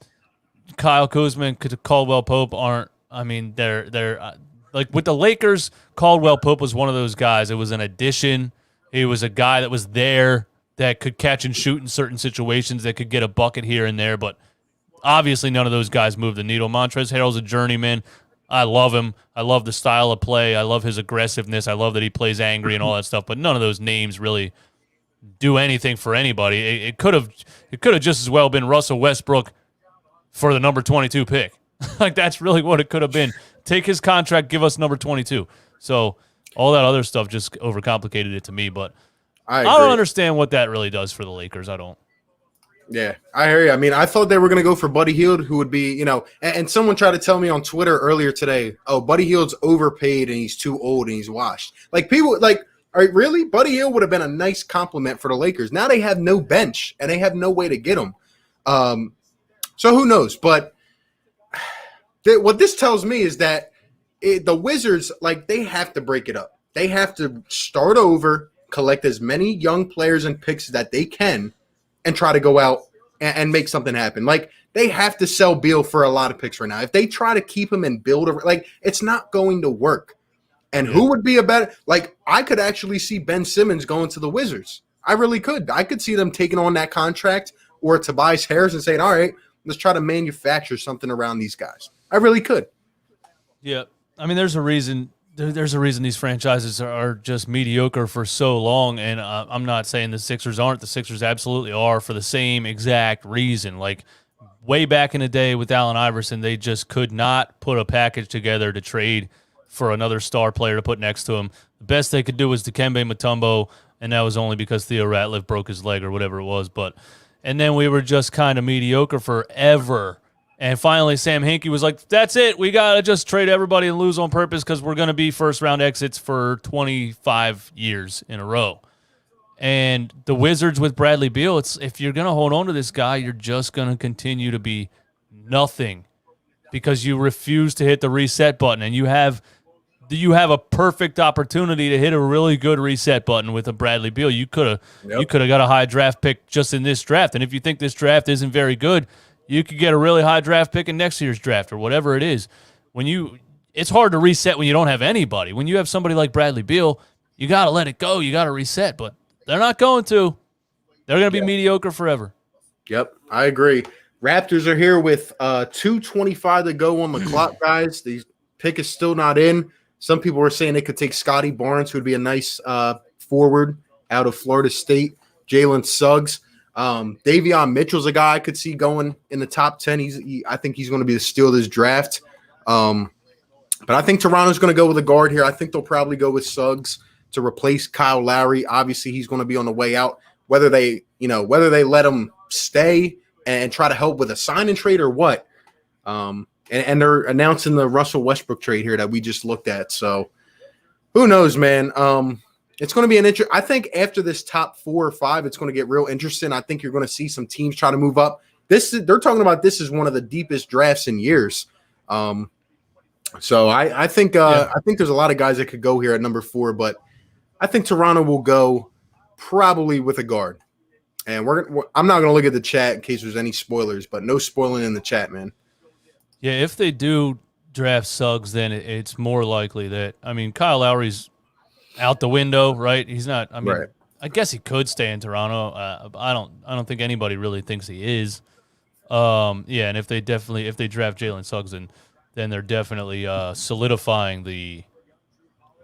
Kuzma and Caldwell-Pope aren't. I mean, they're like with the Lakers. Caldwell-Pope was one of those guys. It was an addition. He was a guy that was there that could catch and shoot in certain situations, that could get a bucket here and there. But obviously, none of those guys move the needle. Montrezl Harrell's a journeyman. I love him. I love the style of play. I love his aggressiveness. I love that he plays angry and all that stuff. But none of those names really do anything for anybody. It could have just as well been Russell Westbrook for the number 22 pick. Like, that's really what it could have been. Take his contract, give us number 22. So all that other stuff just overcomplicated it to me. But I don't understand what that really does for the Lakers. I don't. Yeah, I hear you. I mean, I thought they were going to go for Buddy Hield, who would be, and someone tried to tell me on Twitter earlier today, oh, Buddy Hield's overpaid and he's too old and he's washed. Like, people, like, all right, really? Buddy Hield would have been a nice compliment for the Lakers. Now they have no bench and they have no way to get him. So who knows? But what this tells me is that the Wizards, like, they have to break it up. They have to start over collect as many young players and picks that they can and try to go out and make something happen. Like, they have to sell Beal for a lot of picks right now. If they try to keep him and build, it's not going to work. And who would be a better – like, I could actually see Ben Simmons going to the Wizards. I really could. I could see them taking on that contract or Tobias Harris and saying, all right, let's try to manufacture something around these guys. I really could. Yeah. I mean, there's a reason these franchises are just mediocre for so long, and I'm not saying the Sixers aren't. The Sixers absolutely are for the same exact reason. Like, way back in the day with Allen Iverson, they just could not put a package together to trade for another star player to put next to him. The best they could do was Dikembe Mutombo, and that was only because Theo Ratliff broke his leg or whatever it was. And then we were just kind of mediocre forever. And finally, Sam Hinkie was like, that's it. We got to just trade everybody and lose on purpose because we're going to be first-round exits for 25 years in a row. And the Wizards with Bradley Beal, if you're going to hold on to this guy, you're just going to continue to be nothing because you refuse to hit the reset button. And you have a perfect opportunity to hit a really good reset button with a Bradley Beal. You could have got a high draft pick just in this draft. And if you think this draft isn't very good, you could get a really high draft pick in next year's draft or whatever it is. It's hard to reset when you don't have anybody. When you have somebody like Bradley Beal, you got to let it go. You got to reset, but they're not going to. They're going to be mediocre forever. Yep, I agree. Raptors are here with 2:25 to go on the clock, guys. The pick is still not in. Some people were saying they could take Scotty Barnes, who would be a nice forward out of Florida State. Jalen Suggs. Davion Mitchell's a guy I could see going in the top 10. I think he's going to be the steal of this draft. But I think Toronto's going to go with a guard here. I think they'll probably go with Suggs to replace Kyle Lowry. Obviously, he's going to be on the way out. Whether they let him stay and try to help with a sign and trade or what. And they're announcing the Russell Westbrook trade here that we just looked at. So who knows, man? It's going to be an interesting. I think after this top 4 or 5, it's going to get real interesting. I think you're going to see some teams try to move up. They're talking about this is one of the deepest drafts in years. So I think there's a lot of guys that could go here at number 4, but I think Toronto will go probably with a guard. And I'm not going to look at the chat in case there's any spoilers, but no spoiling in the chat, man. Yeah, if they do draft Suggs, then it's more likely that Kyle Lowry's out the window, right? He's not. Right. I guess he could stay in Toronto. I don't think anybody really thinks he is. And if they draft Jalen Suggs, then they're definitely solidifying the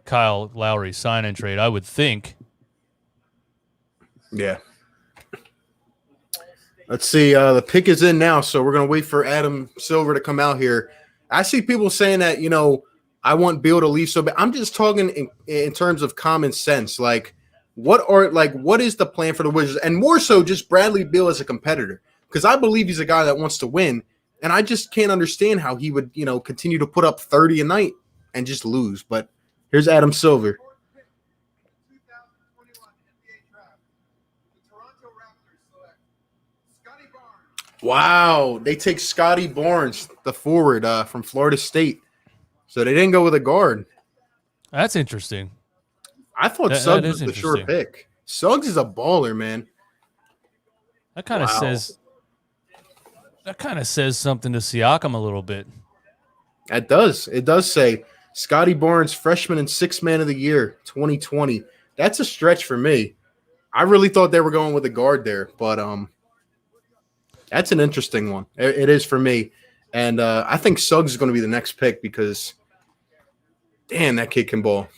Kyle Lowry sign and trade, I would think. Yeah. Let's see. The pick is in now, so we're going to wait for Adam Silver to come out here. I see people saying that, I want Beal to leave so bad. I'm just talking in terms of common sense. Like, what is the plan for the Wizards? And more so just Bradley Beal as a competitor, because I believe he's a guy that wants to win, and I just can't understand how he would, continue to put up 30 a night and just lose. But here's Adam Silver. Wow, they take Scotty Barnes, the forward from Florida State. So they didn't go with a guard. That's interesting. I thought Suggs was the sure pick. Suggs is a baller, man. That kind of says something to Siakam a little bit. It does. It does say Scotty Barnes, freshman and 6th man of the year, 2020. That's a stretch for me. I really thought they were going with a guard there, but that's an interesting one. It is for me. And I think Suggs is going to be the next pick because, damn, that kid can ball.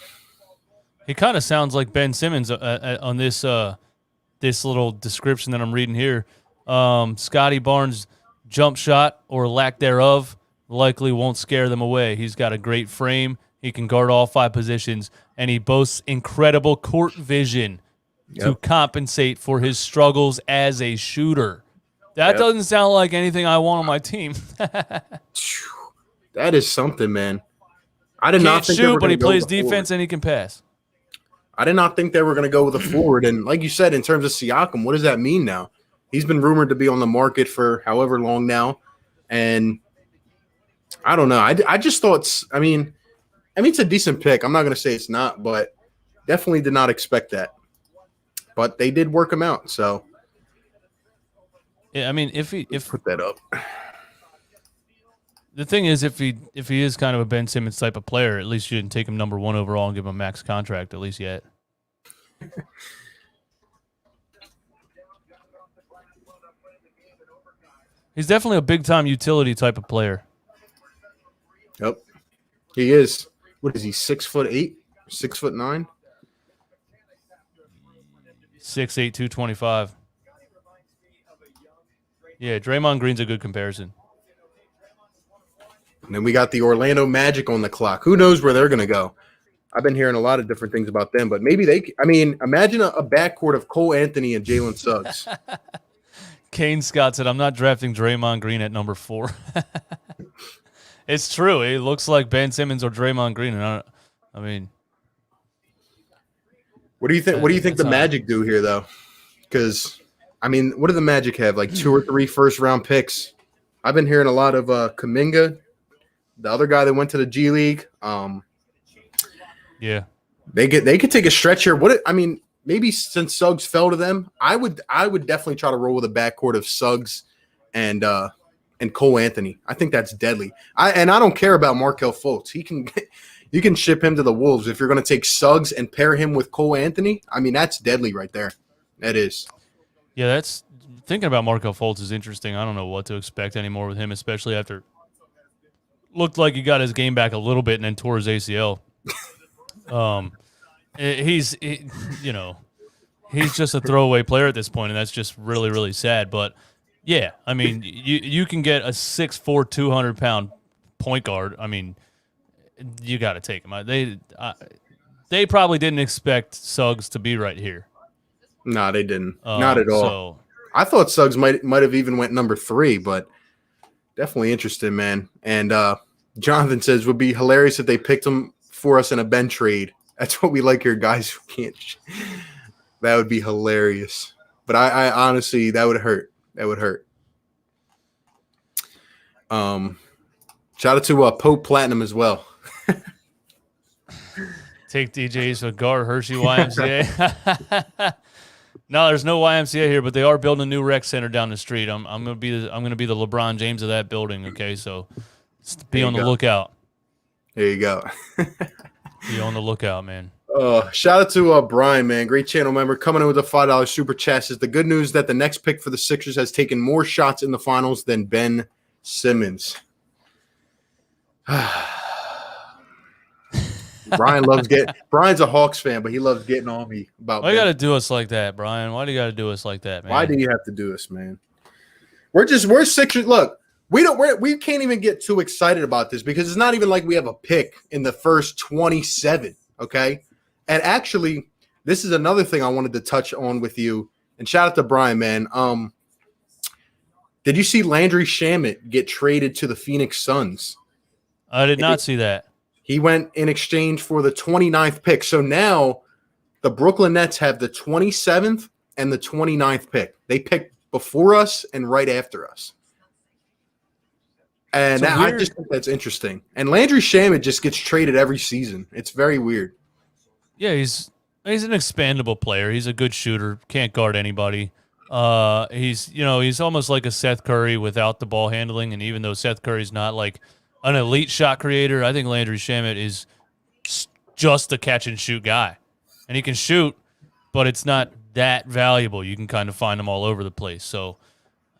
He kind of sounds like Ben Simmons on this little description that I'm reading here. Scotty Barnes' jump shot or lack thereof likely won't scare them away. He's got a great frame. He can guard all 5 positions, and he boasts incredible court vision to compensate for his struggles as a shooter. That doesn't sound like anything I want on my team. That is something, man. I did not think shoot, but he plays defense and he can pass. I did not think they were going to go with a forward. And like you said, in terms of Siakam, what does that mean now? He's been rumored to be on the market for however long now. And I don't know. I just thought, it's a decent pick. I'm not going to say it's not, but definitely did not expect that. but they did work him out. So, yeah, I mean, if put that up. The thing is, if he is kind of a Ben Simmons type of player, at least you didn't take him number 1 overall and give him a max contract, at least yet. He's definitely a big-time utility type of player. Yep, he is. What is he, 6'8", 6'9"? 6'8", 225. Yeah, Draymond Green's a good comparison. And then we got the Orlando Magic on the clock. Who knows where they're going to go? I've been hearing a lot of different things about them, but maybe imagine a backcourt of Cole Anthony and Jalen Suggs. Kane Scott said, I'm not drafting Draymond Green at number 4. It's true. It looks like Ben Simmons or Draymond Green. And I mean, what do you think? What do you think the Magic do here, though? Because, I mean, what do the Magic have? Like 2 or 3 first-round picks? I've been hearing a lot of Kuminga, the other guy that went to the G League. Yeah, they could take a stretch here. Maybe since Suggs fell to them, I would definitely try to roll with a backcourt of Suggs and Cole Anthony. I think that's deadly. I don't care about Markelle Fultz. You can ship him to the Wolves if you're going to take Suggs and pair him with Cole Anthony. I mean, that's deadly right there. That is. Yeah, that's thinking about Markelle Fultz is interesting. I don't know what to expect anymore with him, especially after looked like he got his game back a little bit and then tore his ACL. He's just a throwaway player at this point, and that's just really, really sad. But yeah, I mean, you can get a 6'4", 200-pound point guard. I mean, you got to take him. They probably didn't expect Suggs to be right here. No, they didn't. Not at all. So, I thought Suggs might have even went number 3, but definitely interesting, man. And Jonathan says would be hilarious if they picked him for us in a Ben trade. That's what we like here, guys. Who can't. That would be hilarious. But I honestly, that would hurt. That would hurt. Shout out to Pope Platinum as well. Take DJs with guard Hershey YMCA. No, there's no YMCA here, but they are building a new rec center down the street. I'm gonna be the LeBron James of that building. Okay, so be on the lookout. There you go. Be on the lookout, man. Shout out to Brian, man. Great channel member. Coming in with a $5 super chat. Says the good news that the next pick for the Sixers has taken more shots in the finals than Ben Simmons. Brian's a Hawks fan, but he loves getting on me about. Why you got to do us like that, Brian? Why do you got to do us like that, man? Why do you have to do us, man? We're Sixers. Look, we can't even get too excited about this because it's not even like we have a pick in the first 27. Okay, and actually, this is another thing I wanted to touch on with you. And shout out to Brian, man. Did you see Landry Shamet get traded to the Phoenix Suns? I did not see that. He went in exchange for the 29th pick. So now the Brooklyn Nets have the 27th and the 29th pick. They picked before us and right after us. And I just think that's interesting. And Landry Shamet just gets traded every season. It's very weird. Yeah, he's an expandable player. He's a good shooter. Can't guard anybody. He's almost like a Seth Curry without the ball handling. And even though Seth Curry's not like an elite shot creator, I think Landry Shamet is just a catch and shoot guy. And he can shoot, but it's not that valuable. You can kind of find him all over the place. So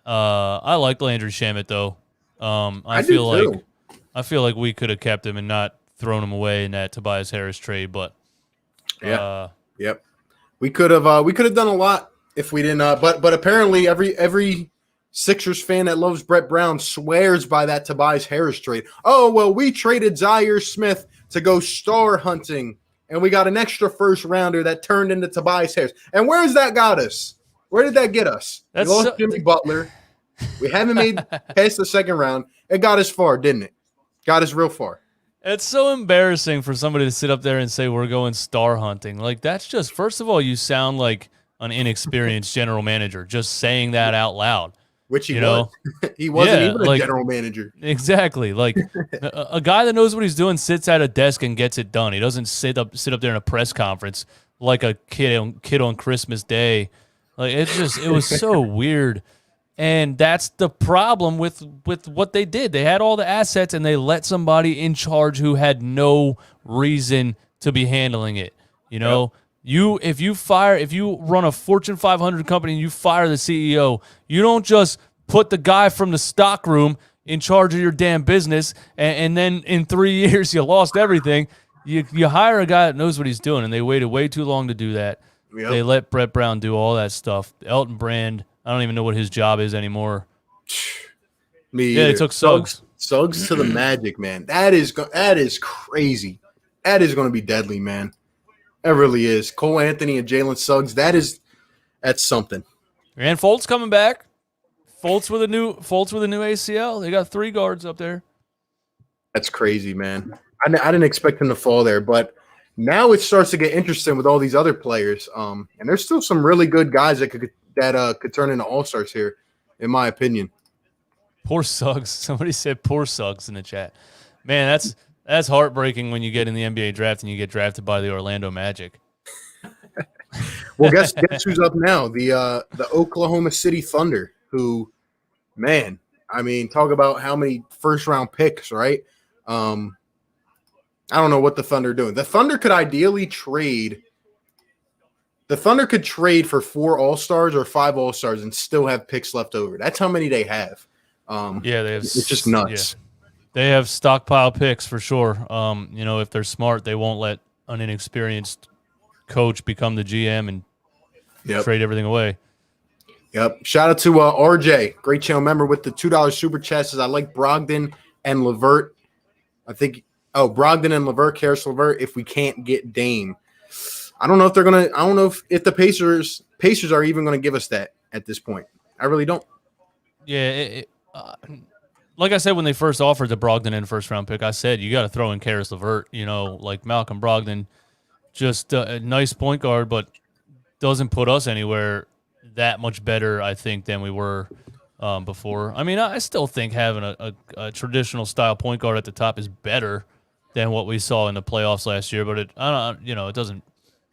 I like Landry Shamet though. I feel like we could have kept him and not thrown him away in that Tobias Harris trade, but yep. We could have done a lot if we didn't but apparently every Sixers fan that loves Brett Brown swears by that Tobias Harris trade. Oh, well, we traded Zaire Smith to go star hunting, and we got an extra first rounder that turned into Tobias Harris. And where's that got us? Where did that get us? We lost Jimmy Butler. We haven't made past the second round. It got us far, didn't it? Got us real far. It's so embarrassing for somebody to sit up there and say we're going star hunting. Like, that's just, first of all, you sound like an inexperienced general manager just saying that out loud. Which he was. He wasn't even a general manager. Exactly. Like a guy that knows what he's doing sits at a desk and gets it done. He doesn't sit up there in a press conference like a kid on Christmas Day. Like it was so weird. And that's the problem with what they did. They had all the assets and they let somebody in charge who had no reason to be handling it. You know, if you run a Fortune 500 company and you fire the CEO, you don't just put the guy from the stock room in charge of your damn business and then in 3 years you lost everything. You hire a guy that knows what he's doing, and they waited way too long to do that. Yep. They let Brett Brown do all that stuff. Elton Brand, I don't even know what his job is anymore. Me yeah, either. They took Suggs. Suggs to the Magic, man. That is crazy. That is going to be deadly, man. That really is. Cole Anthony and Jalen Suggs. That's something. And Fultz coming back. Fultz with a new ACL. They got 3 guards up there. That's crazy, man. I didn't expect him to fall there, but now it starts to get interesting with all these other players. And there's still some really good guys that could turn into all-stars here, in my opinion. Poor Suggs. Somebody said poor Suggs in the chat. Man, that's heartbreaking when you get in the NBA draft and you get drafted by the Orlando Magic. Well, guess who's up now? The Oklahoma City Thunder, who, man, I mean, talk about how many first-round picks, right? I don't know what the Thunder are doing. The Thunder could ideally trade. The Thunder could trade for 4 All-Stars or 5 All-Stars and still have picks left over. That's how many they have. They have. It's just nuts. Yeah. They have stockpile picks for sure. If they're smart, they won't let an inexperienced coach become the GM and trade everything away. Yep. Shout out to RJ, great channel member with the $2 super chat. Says I like Brogdon and LeVert. I think. Oh, Brogdon and LeVert, Karis LeVert. If we can't get Dame, I don't know if they're gonna. I don't know if the Pacers are even gonna give us that at this point. I really don't. Yeah. Like I said, when they first offered the Brogdon in first round pick, I said you got to throw in Karis LeVert. Like Malcolm Brogdon, just a nice point guard, but doesn't put us anywhere that much better, I think, than we were before. I mean, I still think having a traditional style point guard at the top is better than what we saw in the playoffs last year, but it doesn't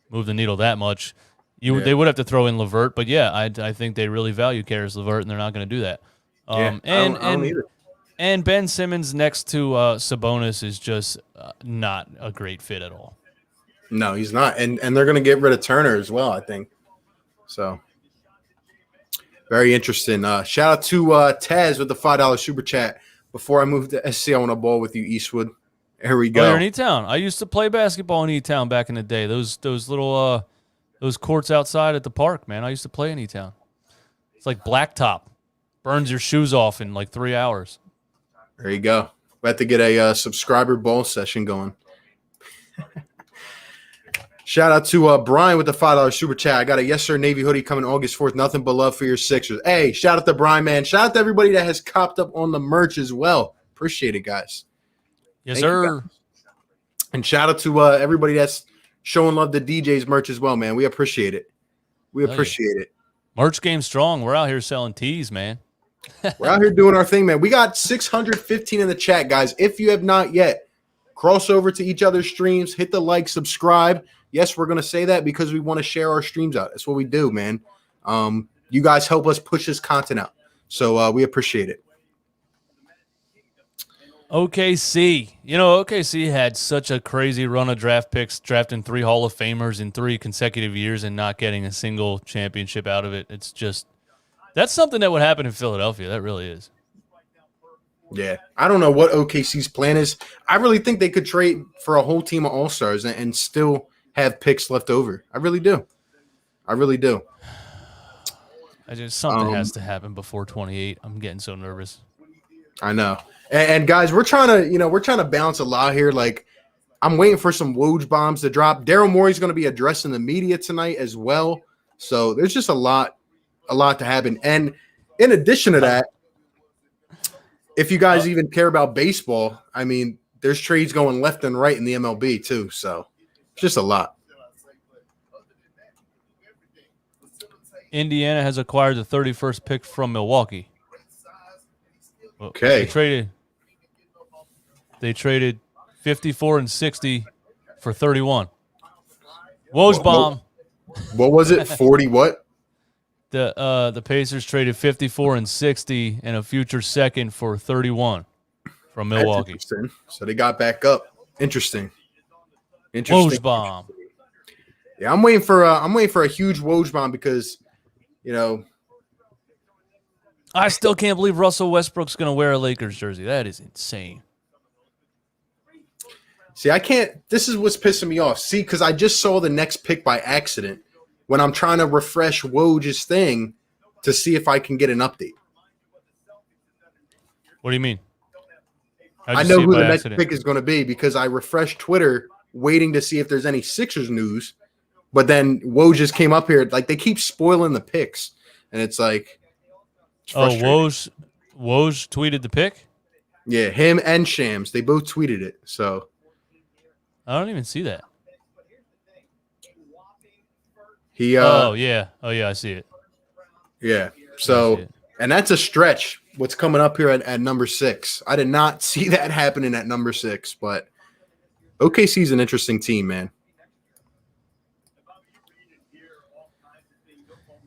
move the needle that much. They would have to throw in LeVert, but I think they really value Karis LeVert, and they're not going to do that. I don't either. And Ben Simmons next to Sabonis is just not a great fit at all. No, he's not, and they're going to get rid of Turner as well, I think. So very interesting. Shout out to Taz with the $5 super chat. Before I move to SC, I want to ball with you, Eastwood. Here we go. You're in E-Town. I used to play basketball in E-Town back in the day. Those little those courts outside at the park, man. I used to play in E-Town. It's like blacktop. Burns your shoes off in like 3 hours. There you go. About to get a subscriber ball session going. Shout out to Brian with the $5 super chat. I got a Yes Sir Navy hoodie coming August 4th. Nothing but love for your Sixers. Hey, shout out to Brian, man. Shout out to everybody that has copped up on the merch as well. Appreciate it, guys. Yes, sir. And shout out to everybody that's showing love to DJ's merch as well, man. We appreciate it. We appreciate it. Merch game strong. We're out here selling tees, man. We're out here doing our thing, man. We got 615 in the chat, guys. If you have not yet, cross over to each other's streams, hit the like, subscribe. Yes, we're going to say that because we want to share our streams out. That's what we do, man. You guys help us push this content out. So we appreciate it. OKC. OKC had such a crazy run of draft picks, drafting 3 Hall of Famers in 3 consecutive years and not getting a single championship out of it. It's just – that's something that would happen in Philadelphia. That really is. Yeah. I don't know what OKC's plan is. I really think they could trade for a whole team of all-stars and still have picks left over. I really do. Something has to happen before 28. I'm getting so nervous. I know. And guys, we're trying to balance a lot here. Like, I'm waiting for some Woj bombs to drop. Daryl Morey's going to be addressing the media tonight as well. So there's just a lot to happen. And in addition to that, if you guys even care about baseball, I mean, there's trades going left and right in the MLB too. So it's just a lot. Indiana has acquired the 31st pick from Milwaukee. Okay. They traded 54 and 60 for 31. Woj bomb. What was it? 40 what? The Pacers traded 54 and 60 and a future second for 31 from Milwaukee. That's interesting. So they got back up. Interesting. Woj bomb. Yeah, I'm waiting for a huge Woj bomb because, I still can't believe Russell Westbrook's going to wear a Lakers jersey. That is insane. See, I can't. This is what's pissing me off. See, because I just saw the next pick by accident when I'm trying to refresh Woj's thing to see if I can get an update. What do you mean? I know who the next pick is going to be because I refreshed Twitter waiting to see if there's any Sixers news. But then Woj just came up here. Like, they keep spoiling the picks. And it's like, Woj tweeted the pick? Yeah, him and Shams. They both tweeted it. So I don't even see that. Yeah, I see it. Yeah. So, and that's a stretch. What's coming up here at number 6? I did not see that happening at number 6, but OKC's an interesting team, man.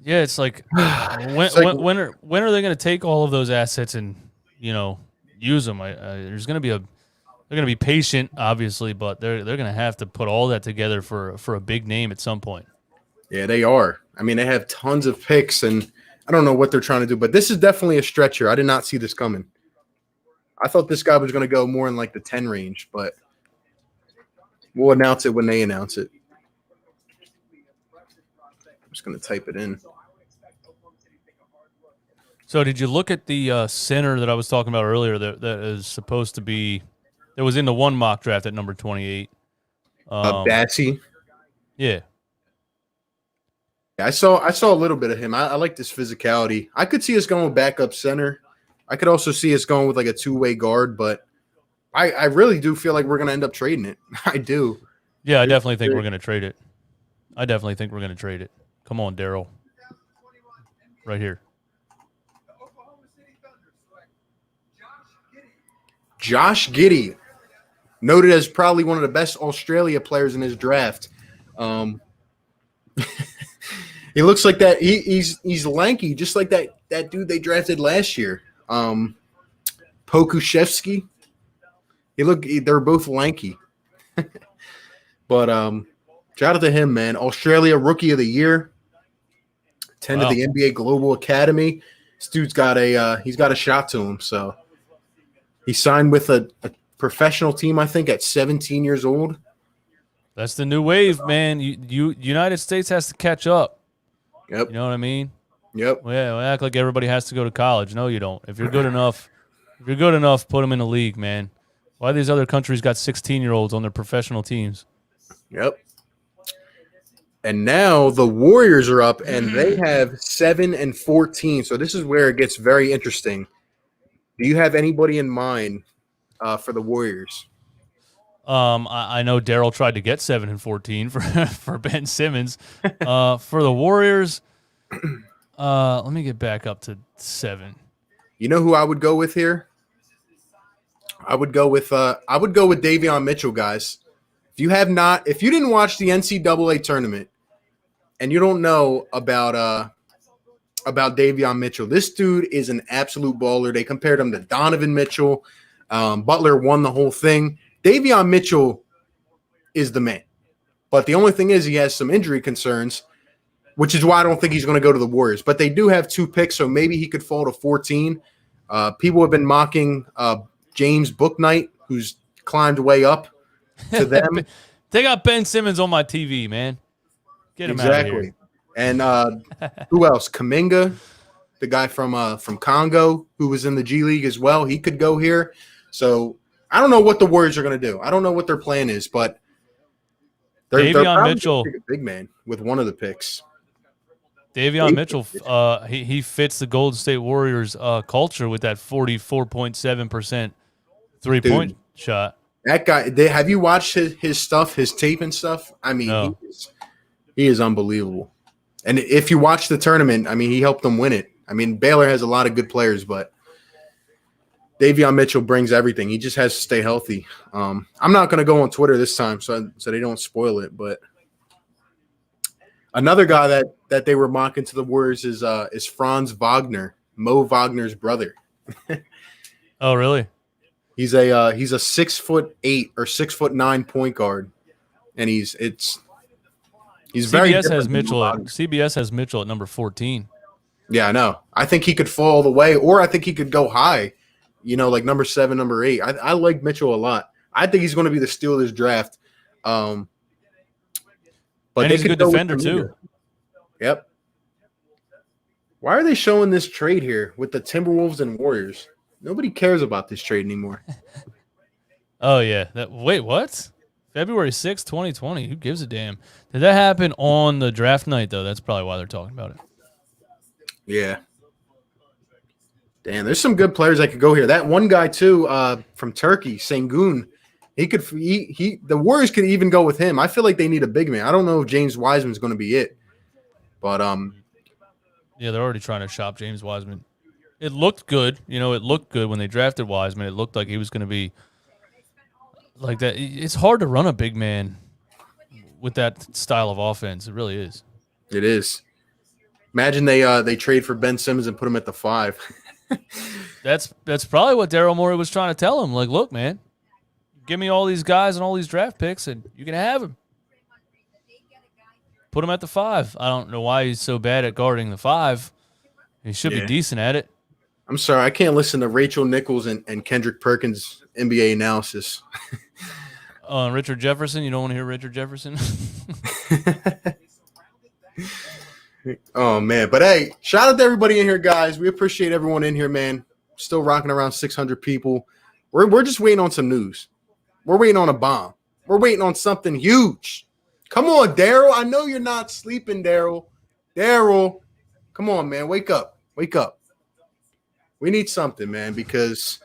Yeah, it's like when are they going to take all of those assets and use them? They're going to be patient, obviously, but they're going to have to put all that together for a big name at some point. Yeah, they are. I mean, they have tons of picks, and I don't know what they're trying to do, but this is definitely a stretch here. I did not see this coming. I thought this guy was going to go more in like the 10 range, but we'll announce it when they announce it. I'm just going to type it in. So did you look at the center that I was talking about earlier that is supposed to be – that was in the one mock draft at number 28? Batsy? Yeah. I saw a little bit of him. I like this physicality. I could see us going with backup center. I could also see us going with like a two-way guard, but I really do feel like we're going to end up trading it. I do. Yeah, I definitely think we're going to trade it. Come on, Daryl. Right here. Josh Giddey, noted as probably one of the best Australia players in his draft. He looks like that. He's lanky, just like that dude they drafted last year. Pokuševski. They're both lanky. But shout out to him, man. Australia Rookie of the Year. Attended the NBA Global Academy. This dude's got a shot to him. So he signed with a professional team, I think, at 17 years old. That's the new wave, man. United States has to catch up. Yep. You know what I mean? Yep. Yeah, we act like everybody has to go to college. No, you don't. If you're good enough, put them in the league, man. Why these other countries got 16-year-olds on their professional teams? Yep. And now the Warriors are up, and they have 7 and 14. So this is where it gets very interesting. Do you have anybody in mind for the Warriors? I know Daryl tried to get 7 and 14 for Ben Simmons. For the Warriors, let me get back up to 7. You know who I would go with here? I would go with Davion Mitchell, guys. If you didn't watch the NCAA tournament and you don't know about Davion Mitchell, this dude is an absolute baller. They compared him to Donovan Mitchell. Butler won the whole thing. Davion Mitchell is the man. But the only thing is he has some injury concerns, which is why I don't think he's going to go to the Warriors. But they do have 2 picks, so maybe he could fall to 14. People have been mocking James Bouknight, who's climbed way up to them. They got Ben Simmons on my TV, man. Get him out of here. And who else? Kuminga, the guy from Congo, who was in the G League as well. He could go here. So I don't know what the Warriors are going to do. I don't know what their plan is, but they're probably Mitchell, a big man with one of the picks. Davion Mitchell, he fits the Golden State Warriors culture with that 44.7% three-point shot. That guy, have you watched his stuff, his tape and stuff? I mean, no. He is unbelievable. And if you watch the tournament, I mean, he helped them win it. I mean, Baylor has a lot of good players, but Davion Mitchell brings everything. He just has to stay healthy. I'm not going to go on Twitter this time so they don't spoil it, but Another guy that they were mocking to the Warriors is Franz Wagner, Mo Wagner's brother. Oh, really? He's a 6'8" or 6'9" point guard, and he's very CBS different has than Mitchell. Mo At, Wagner. CBS has Mitchell at number 14. Yeah, I know. I think he could fall all the way, or I think he could go high. Like number 7, number 8. I like Mitchell a lot. I think he's going to be the steal of this draft. But And he's a good go with defender too. Yep. Why are they showing this trade here with the Timberwolves and Warriors? Nobody cares about this trade anymore. Oh yeah. Wait, what? February 6th, 2020. Who gives a damn? Did that happen on the draft night though? That's probably why they're talking about it. Yeah. Damn, there's some good players that could go here. That one guy too, from Turkey, Sengun. The Warriors could even go with him. I feel like they need a big man. I don't know if James Wiseman's going to be it, but yeah, they're already trying to shop James Wiseman. It looked good, it looked good when they drafted Wiseman. It looked like he was going to be like that. It's hard to run a big man with that style of offense. It really is. It is. Imagine they trade for Ben Simmons and put him at the 5. That's probably what Daryl Morey was trying to tell him. Like, look, man, give me all these guys and all these draft picks, and you can have him. Put him at the 5. I don't know why he's so bad at guarding the 5. He should be decent at it. I'm sorry, I can't listen to Rachel Nichols and Kendrick Perkins' NBA analysis. Richard Jefferson, you don't want to hear Richard Jefferson? Oh, man. But, hey, shout out to everybody in here, guys. We appreciate everyone in here, man. Still rocking around 600 people. We're just waiting on some news. We're waiting on a bomb. We're waiting on something huge. Come on, Daryl. I know you're not sleeping, Daryl. Daryl, come on, man. Wake up. Wake up. We need something, man, because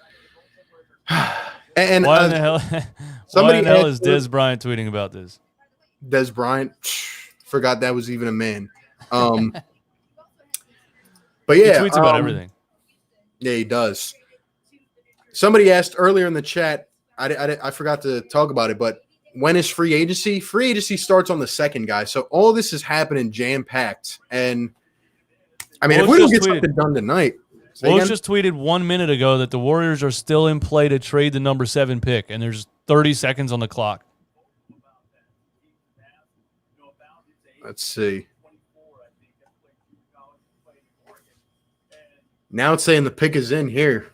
and why in the hell? Somebody why in the hell is Des Bryant tweeting about this? Des Bryant, forgot that was even a man. But yeah, he tweets about everything. Yeah, he does. Somebody asked earlier in the chat. I forgot to talk about it, but when is free agency? Free agency starts on the 2nd, guys. So all this is happening jam packed, and I mean, if we don't get something done tonight. Woj just tweeted 1 minute ago that the Warriors are still in play to trade the number 7 pick, and there's 30 seconds on the clock. Let's see. Now it's saying the pick is in here.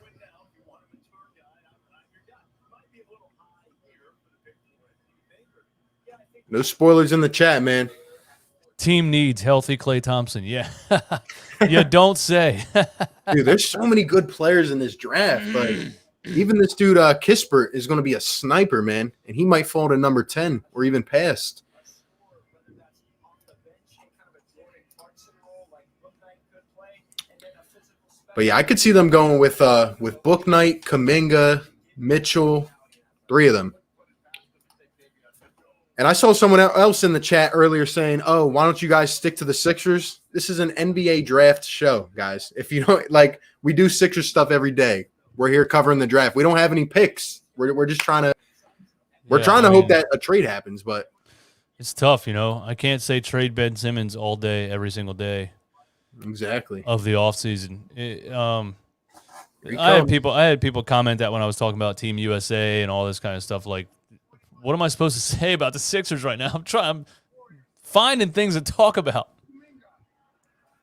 No spoilers in the chat, man. Team needs healthy Klay Thompson. Yeah. You don't say. Dude, there's so many good players in this draft. Like, even this dude, Kispert, is going to be a sniper, man. And he might fall to number 10 or even past. But, yeah, I could see them going with Bouknight, Kuminga, Mitchell, 3 of them. And I saw someone else in the chat earlier saying, oh, why don't you guys stick to the Sixers? This is an NBA draft show, guys. If you don't, like, we do Sixers stuff every day. We're here covering the draft. We don't have any picks. We're just trying to hope that a trade happens, but it's tough, I can't say trade Ben Simmons all day, every single day. Exactly. Of the offseason. I had people comment that when I was talking about Team USA and all this kind of stuff, like, what am I supposed to say about the Sixers right now? I'm finding things to talk about.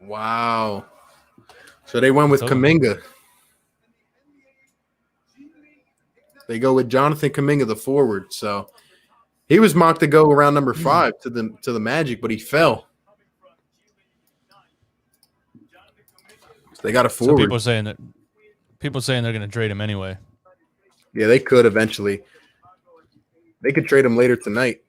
Wow. So they went with Kuminga. They go with Jonathan Kuminga, the forward. So he was mocked to go around number 5 to the Magic, but he fell. So they got a forward. So people saying they're going to trade him anyway. Yeah, they could eventually. They could trade him later tonight.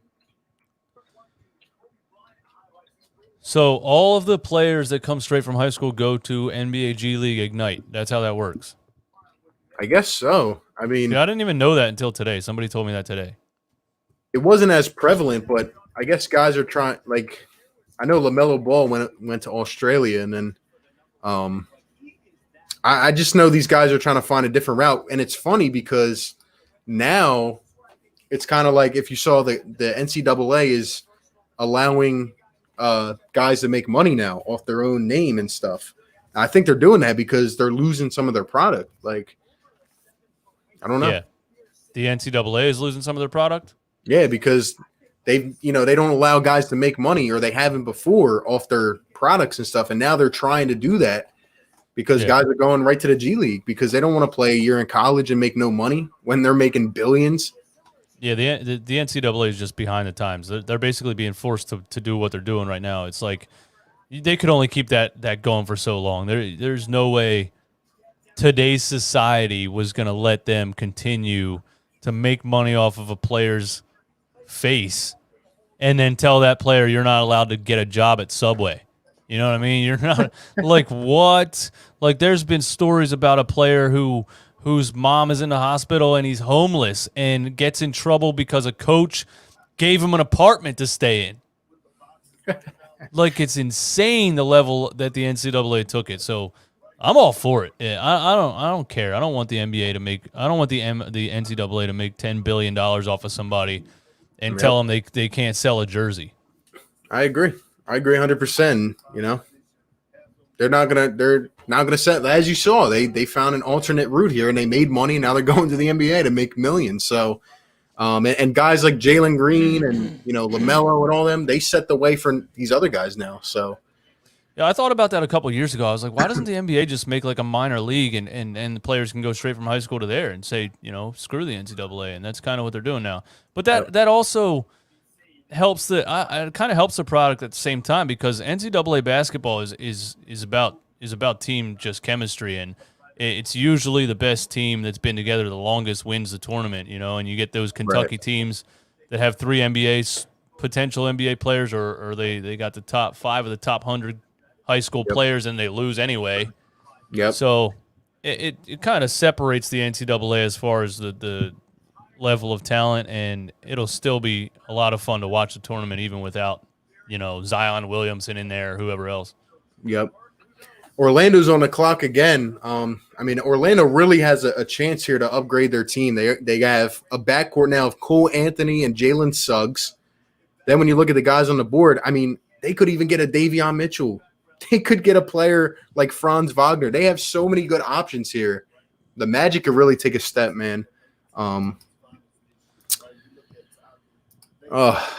So all of the players that come straight from high school go to NBA G League Ignite. That's how that works. I guess so. I mean, I didn't even know that until today. Somebody told me that today. It wasn't as prevalent, but I guess guys are trying. Like, I know LaMelo Ball went to Australia, and then I just know these guys are trying to find a different route. And it's funny because now it's kind of like if you saw the NCAA is allowing guys that make money now off their own name and stuff. I think they're doing that because they're losing some of their product. Like, I don't know. Yeah. The NCAA is losing some of their product? Yeah, because they don't allow guys to make money, or they haven't before, off their products and stuff. And now they're trying to do that because guys are going right to the G League because they don't want to play a year in college and make no money when they're making billions. Yeah, the NCAA is just behind the times. They're basically being forced to do what they're doing right now. It's like they could only keep that going for so long. There's no way today's society was going to let them continue to make money off of a player's face and then tell that player you're not allowed to get a job at Subway. You know what I mean? You're not like, what? Like, there's been stories about a player whose mom is in the hospital and he's homeless and gets in trouble because a coach gave him an apartment to stay in. Like, it's insane the level that the NCAA took it. So I'm all for it. Yeah, I don't care. I don't want the NBA to make. I don't want the NCAA to make $10 billion off of somebody and tell them they can't sell a jersey. I agree 100%. You know, they're not gonna set, as you saw, they found an alternate route here and they made money. Now they're going to the NBA to make millions. So, and guys like Jalen Green and LaMelo and all them, they set the way for these other guys now. So. Yeah, I thought about that a couple of years ago. I was like, why doesn't the NBA just make like a minor league and the players can go straight from high school to there and say, screw the NCAA, and that's kind of what they're doing now. But that also helps it kind of helps the product at the same time, because NCAA basketball is about team just chemistry, and it's usually the best team that's been together the longest wins the tournament, and you get those Kentucky teams that have 3 potential NBA players, or they got the top 5 of the top 100 high school players, and they lose anyway. Yep. So it kind of separates the NCAA as far as the level of talent, and it'll still be a lot of fun to watch the tournament even without, Zion Williamson in there or whoever else. Yep. Orlando's on the clock again. Orlando really has a chance here to upgrade their team. They have a backcourt now of Cole Anthony and Jalen Suggs. Then when you look at the guys on the board, they could even get a Davion Mitchell. They could get a player like Franz Wagner. They have so many good options here. The Magic could really take a step, man.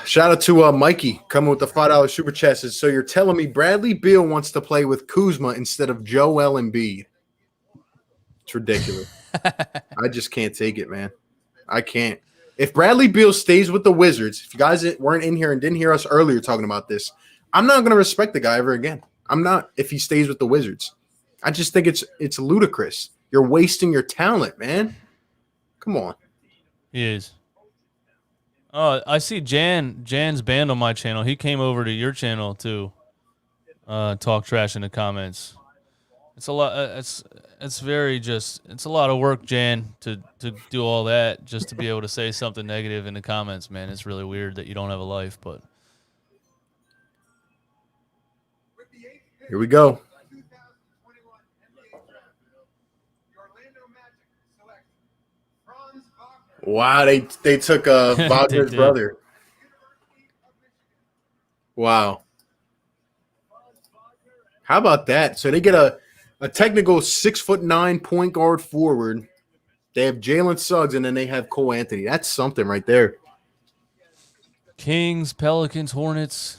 Shout out to Mikey coming with the $5 super chat. Says, so you're telling me Bradley Beal wants to play with Kuzma instead of Joel Embiid? It's ridiculous. I just can't take it, man. I can't. If Bradley Beal stays with the Wizards, if you guys weren't in here and didn't hear us earlier talking about this, I'm not going to respect the guy ever again. I'm not, if he stays with the Wizards. I just think it's ludicrous. You're wasting your talent, man. Come on. He is. Oh, I see Jan's banned on my channel. He came over to your channel to talk trash in the comments. It's a lot. It's a lot of work, Jan, to do all that just to be able to say something negative in the comments, man. It's really weird that you don't have a life, but here we go. Wow, they took Wagner's brother. Wow. How about that? So they get a technical 6'9" point guard forward. They have Jalen Suggs, and then they have Cole Anthony. That's something right there. Kings, Pelicans, Hornets.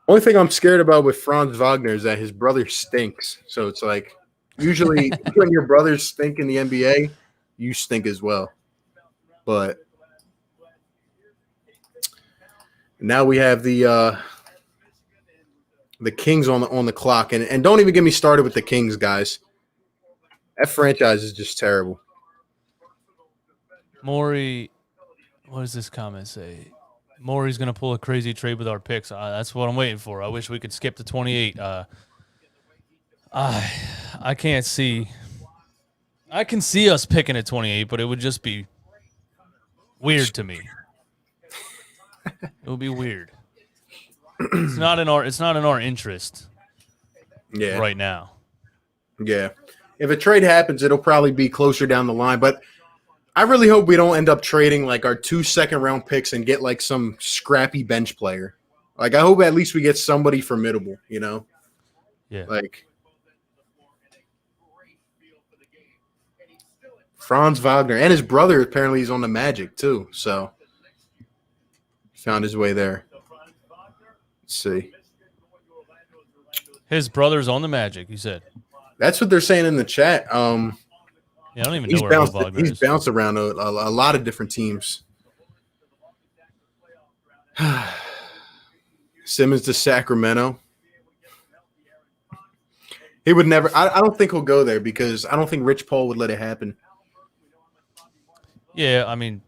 Only thing I'm scared about with Franz Wagner is that his brother stinks. So it's like, usually when your brothers stink in the NBA, you stink as well. But now we have the Kings on the clock, and don't even get me started with the Kings, guys. That franchise is just terrible. Morey, what does this comment say? Morey's going to pull a crazy trade with our picks. That's what I'm waiting for. I wish we could skip to 28. I can't see. I can see us picking at 28, but it would just be weird to me. It would be weird. It's not in our interest. Yeah. Right now. Yeah. If a trade happens, it'll probably be closer down the line. But I really hope we don't end up trading like our 2 second-round picks and get like some scrappy bench player. Like I hope at least we get somebody formidable, you know? Yeah. Like Franz Wagner and his brother apparently he's on the Magic too, so found his way there. Let's see. His brother's on the Magic, you said. That's what they're saying in the chat. Yeah, I don't even know where Wagner is. He's bounced around a lot of different teams. Simmons to Sacramento. He would never. I don't think he'll go there because I don't think Rich Paul would let it happen. Yeah, I mean,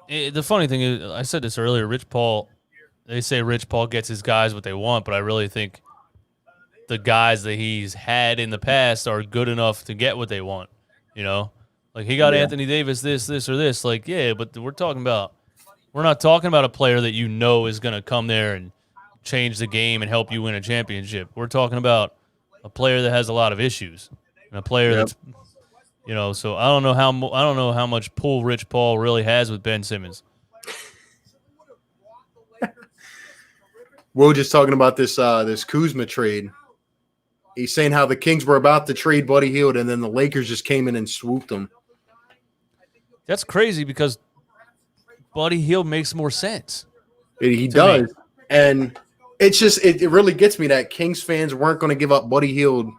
the funny thing is, I said this earlier, Rich Paul, they say Rich Paul gets his guys what they want, but I really think the guys that he's had in the past are good enough to get what they want, you know? Like, he got Anthony Davis this, or this. Like, yeah, but we're not talking about a player that you know is going to come there and change the game and help you win a championship. We're talking about a player that has a lot of issues and a player that's, you know, so I don't know how much pull Rich Paul really has with Ben Simmons. We're just talking about this Kuzma trade. He's saying how the Kings were about to trade Buddy Hield, and then the Lakers just came in and swooped him. That's crazy because Buddy Hield makes more sense. He does, and it's just it really gets me that Kings fans weren't going to give up Buddy Hield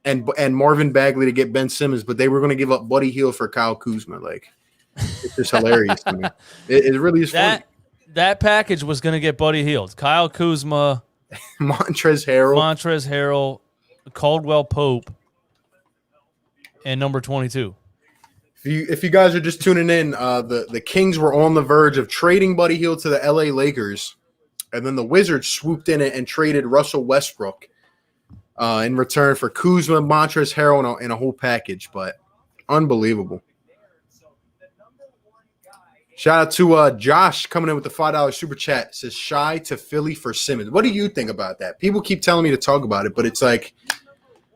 and Marvin Bagley to get Ben Simmons, but they were going to give up Buddy Hield for Kyle Kuzma. Like, it's just hilarious to me. It really is funny. That package was going to get Buddy Hield, Kyle Kuzma, Montrezl Harrell, Caldwell Pope, and number 22. If you guys are just tuning in, the Kings were on the verge of trading Buddy Hield to the LA Lakers, and then the Wizards swooped in and traded Russell Westbrook in return for Kuzma, Montrezl Harrell, and a whole package. But unbelievable. Shout out to Josh coming in with the $5 super chat. It says Shy to Philly for Simmons. What do you think about that? People keep telling me to talk about it, but it's like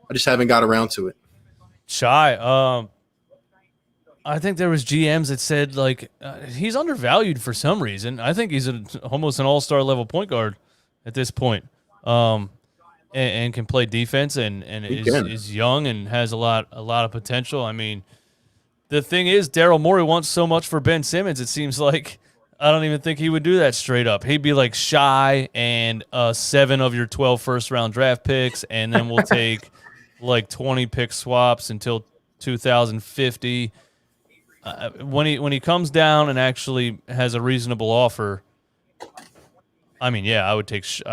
I just haven't got around to it. Shy, I think there was GMs that said like he's undervalued for some reason. I think he's almost an all-star level point guard at this point, and can play defense and is young and has a lot of potential. I mean. The thing is, Daryl Morey wants so much for Ben Simmons, it seems like I don't even think he would do that straight up. He'd be like Shy and 7 of your 12 first-round draft picks, and then we'll take like 20 pick swaps until 2050. When he comes down and actually has a reasonable offer, I mean, yeah, I would take him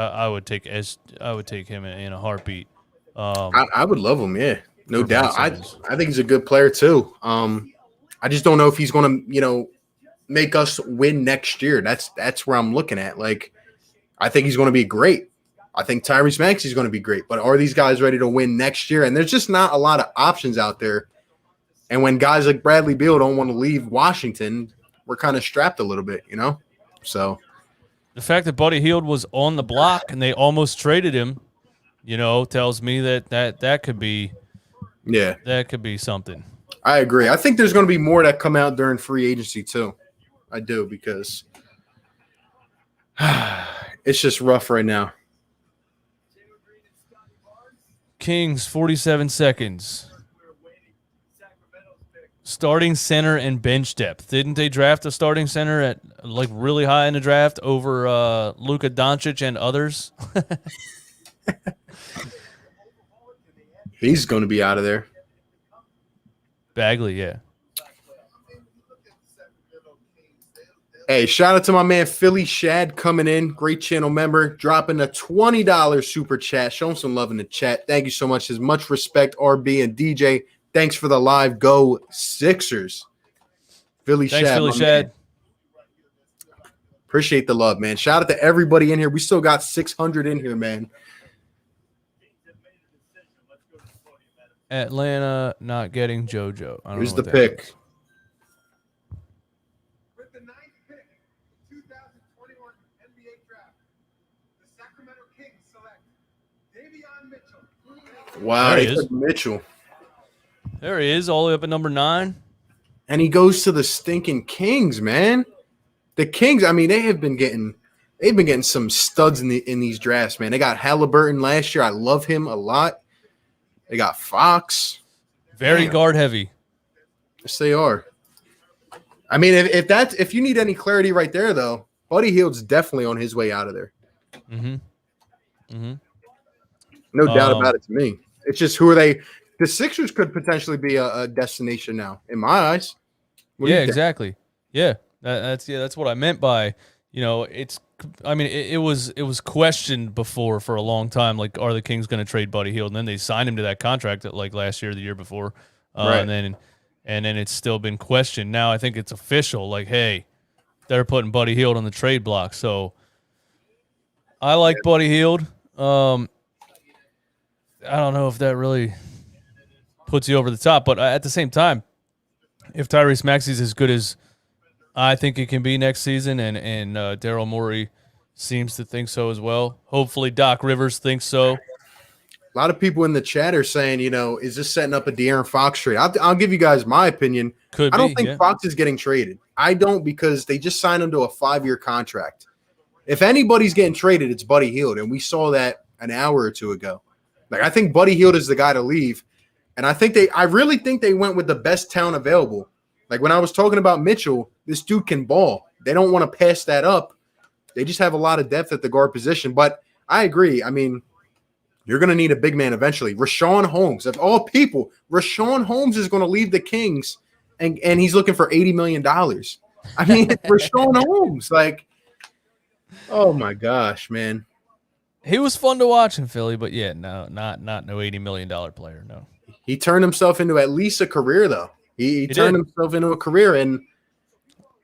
in a heartbeat. I would love him, yeah. No doubt. I think he's a good player too. I just don't know if he's going to, make us win next year. That's where I'm looking at. Like, I think he's going to be great. I think Tyrese Maxey's going to be great. But are these guys ready to win next year? And there's just not a lot of options out there. And when guys like Bradley Beal don't want to leave Washington, we're kind of strapped a little bit, So the fact that Buddy Hield was on the block and they almost traded him, tells me that could be. Yeah, that could be something. I agree. I think there's going to be more that come out during free agency too. I do because it's just rough right now. Kings, 47 seconds. Starting center and bench depth. Didn't they draft a starting center at like really high in the draft over Luka Doncic and others? He's going to be out of there. Bagley, yeah. Hey, shout out to my man Philly Shad coming in. Great channel member. Dropping a $20 super chat. Show him some love in the chat. Thank you so much. As much respect, RB and DJ. Thanks for the live. Go Sixers. Philly Thanks, Shad. Philly Shad. Appreciate the love, man. Shout out to everybody in here. We still got 600 in here, man. Atlanta not getting JoJo. Here's the pick. With the 9th pick, 2021 NBA draft, the Sacramento Kings select Davion Mitchell. Wow, they took Mitchell. There he is, all the way up at number 9. and he goes to the stinking Kings, man. The Kings, I mean, they've been getting some studs in these drafts, man. They got Halliburton last year. I love him a lot. They got Fox. Very Damn. guard heavy. Yes, they are. I mean, if you need any clarity right there, though, Buddy Hield's definitely on his way out of there. No doubt about it to me. It's just who are they? The Sixers could potentially be a destination now, in my eyes. Yeah, exactly. Yeah, that's what I meant by, it's. I mean, it was questioned before for a long time. Like, are the Kings going to trade Buddy Hield? And then they signed him to that contract like last year, or the year before, right. and then it's still been questioned. Now I think it's official. Like, hey, they're putting Buddy Hield on the trade block. So I like Buddy Hield. I don't know if that really puts you over the top, but at the same time, if Tyrese Maxey's as good as I think it can be next season, and Daryl Morey seems to think so as well. Hopefully Doc Rivers thinks so. A lot of people in the chat are saying, is this setting up a De'Aaron Fox trade? I'll give you guys my opinion. I don't think Fox is getting traded. I don't, because they just signed him to a 5-year contract. If anybody's getting traded, it's Buddy Hield, and we saw that an hour or two ago. Like, I think Buddy Hield is the guy to leave, and I really think they went with the best talent available. Like, when I was talking about Mitchell, this dude can ball. They don't want to pass that up. They just have a lot of depth at the guard position. But I agree. I mean, you're going to need a big man eventually. Rashawn Holmes, of all people, Rashawn Holmes is going to leave the Kings, and he's looking for $80 million. I mean, Rashawn Holmes, like, oh my gosh, man. He was fun to watch in Philly, but yeah, no, not no $80 million player, no. He turned himself into at least a career, though. He turned himself into a career, and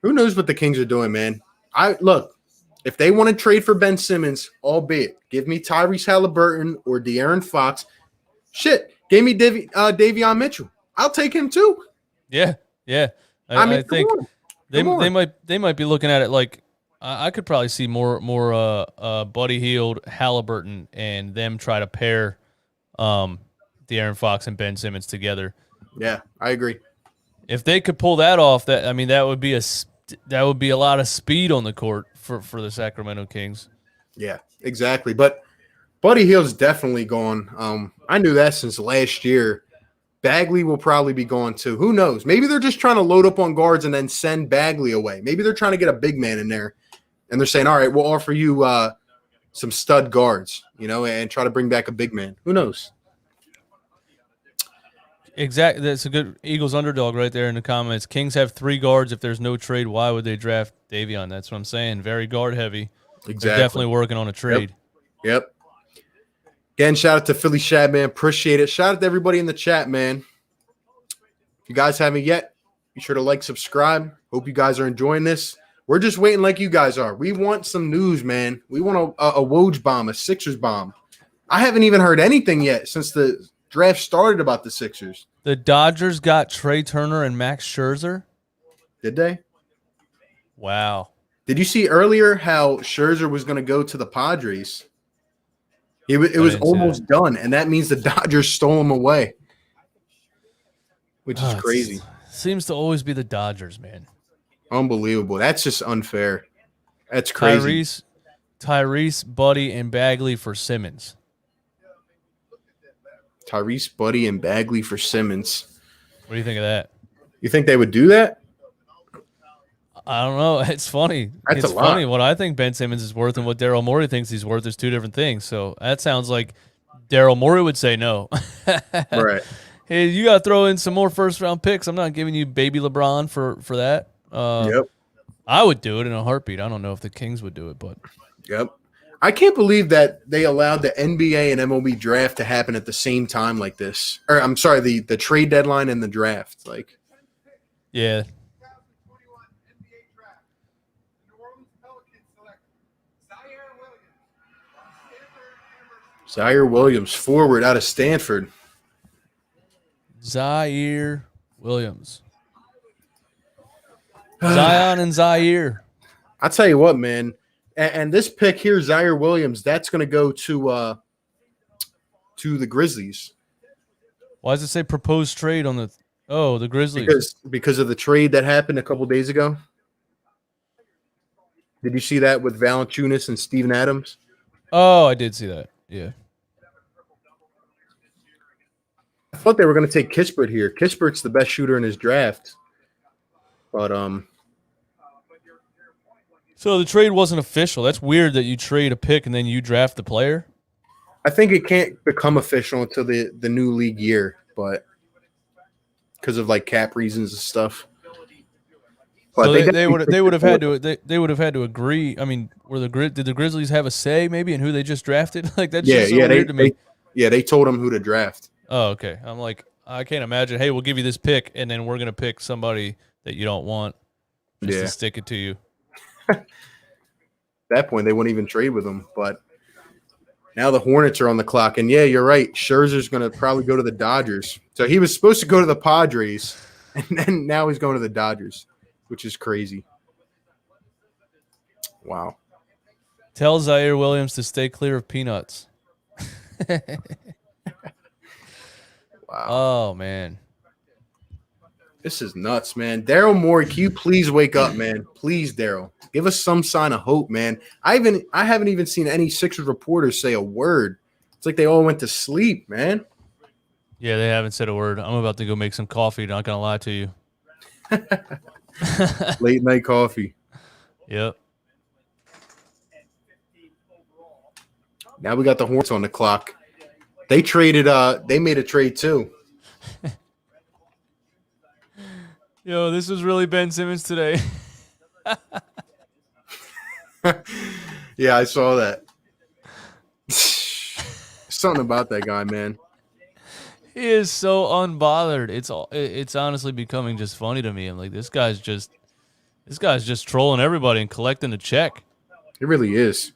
who knows what the Kings are doing, man. Look, if they want to trade for Ben Simmons, albeit, give me Tyrese Halliburton or De'Aaron Fox. Shit, give me Davion Mitchell. I'll take him too. Yeah. I think they might be looking at it like I could probably see more Buddy Hield, Halliburton, and them try to pair De'Aaron Fox and Ben Simmons together. Yeah, I agree. If they could pull that off, that would be a lot of speed on the court for the Sacramento Kings. Yeah, exactly. But Buddy Hield's definitely gone. I knew that since last year. Bagley will probably be gone too. Who knows? Maybe they're just trying to load up on guards and then send Bagley away. Maybe they're trying to get a big man in there, and they're saying, all right, we'll offer you some stud guards, and try to bring back a big man. Who knows? Exactly. That's a good Eagles underdog right there in the comments. Kings have 3 guards. If there's no trade, why would they draft Davion? That's what I'm saying. Very guard heavy. Exactly. They're definitely working on a trade. Yep. Again, shout out to Philly Shad, man. Appreciate it. Shout out to everybody in the chat, man. If you guys haven't yet, be sure to like, subscribe. Hope you guys are enjoying this. We're just waiting like you guys are. We want some news, man. We want a Woj bomb, a Sixers bomb. I haven't even heard anything yet since the draft started about the Sixers. The Dodgers got Trey Turner and Max Scherzer. Did they? Wow. Did you see earlier how Scherzer was going to go to the Padres? It was almost done, and that means the Dodgers stole him away, which is crazy. Seems to always be the Dodgers, man. Unbelievable. That's just unfair. That's crazy. Tyrese, Buddy, and Bagley for Simmons. Tyrese, Buddy, and Bagley for Simmons. What do you think of that? You think they would do that? I don't know. It's funny. That's it's a lot. funny. What I think Ben Simmons is worth and what Daryl Morey thinks he's worth is 2 different things. So that sounds like Daryl Morey would say no. Right. Hey, you got to throw in some more first-round picks. I'm not giving you baby LeBron for that. Yep. I would do it in a heartbeat. I don't know if the Kings would do it, but. Yep. I can't believe that they allowed the NBA and MLB draft to happen at the same time like this. Or I'm sorry, the trade deadline and the draft. Like, yeah. 2021 NBA Draft. The New Orleans Pelicans select Zaire Williams, Stanford University. Zaire Williams, forward out of Stanford. Zaire Williams. Zion and Zaire. I'll tell you what, man. And this pick here, Zaire Williams, that's going to go to the Grizzlies. Why does it say proposed trade on the Oh, the Grizzlies. because of the trade that happened a couple days ago. Did you see that with Valanciunas and Steven Adams? Oh, I did see that. Yeah. I thought they were going to take Kispert here. Kispert's the best shooter in his draft. But So the trade wasn't official. That's weird that you trade a pick and then you draft the player. I think it can't become official until the new league year, but because of like cap reasons and stuff. But So they would have had to agree. I mean, did the Grizzlies have a say maybe in who they just drafted? Like that's just so weird to me. They told them who to draft. Oh, okay. I'm like, I can't imagine. Hey, we'll give you this pick, and then we're gonna pick somebody that you don't want just to stick it to you. At that point, they wouldn't even trade with them. But now the Hornets are on the clock, and yeah, you're right. Scherzer's gonna probably go to the Dodgers. So he was supposed to go to the Padres, and then now he's going to the Dodgers, which is crazy. Wow. Tell Zaire Williams to stay clear of peanuts. Wow. Oh man. This is nuts, man. Daryl Morey, can you please wake up, man? Please, Daryl. Give us some sign of hope, man. I haven't even seen any Sixers reporters say a word. It's like they all went to sleep, man. Yeah, they haven't said a word. I'm about to go make some coffee, not gonna lie to you. Late night coffee. Yep. Now we got the Hornets on the clock. They traded they made a trade too. Yo, this was really Ben Simmons today. Yeah, I saw that. Something about that guy, man. He is so unbothered. It's honestly becoming just funny to me. I'm like, this guy's just trolling everybody and collecting a check. It really is.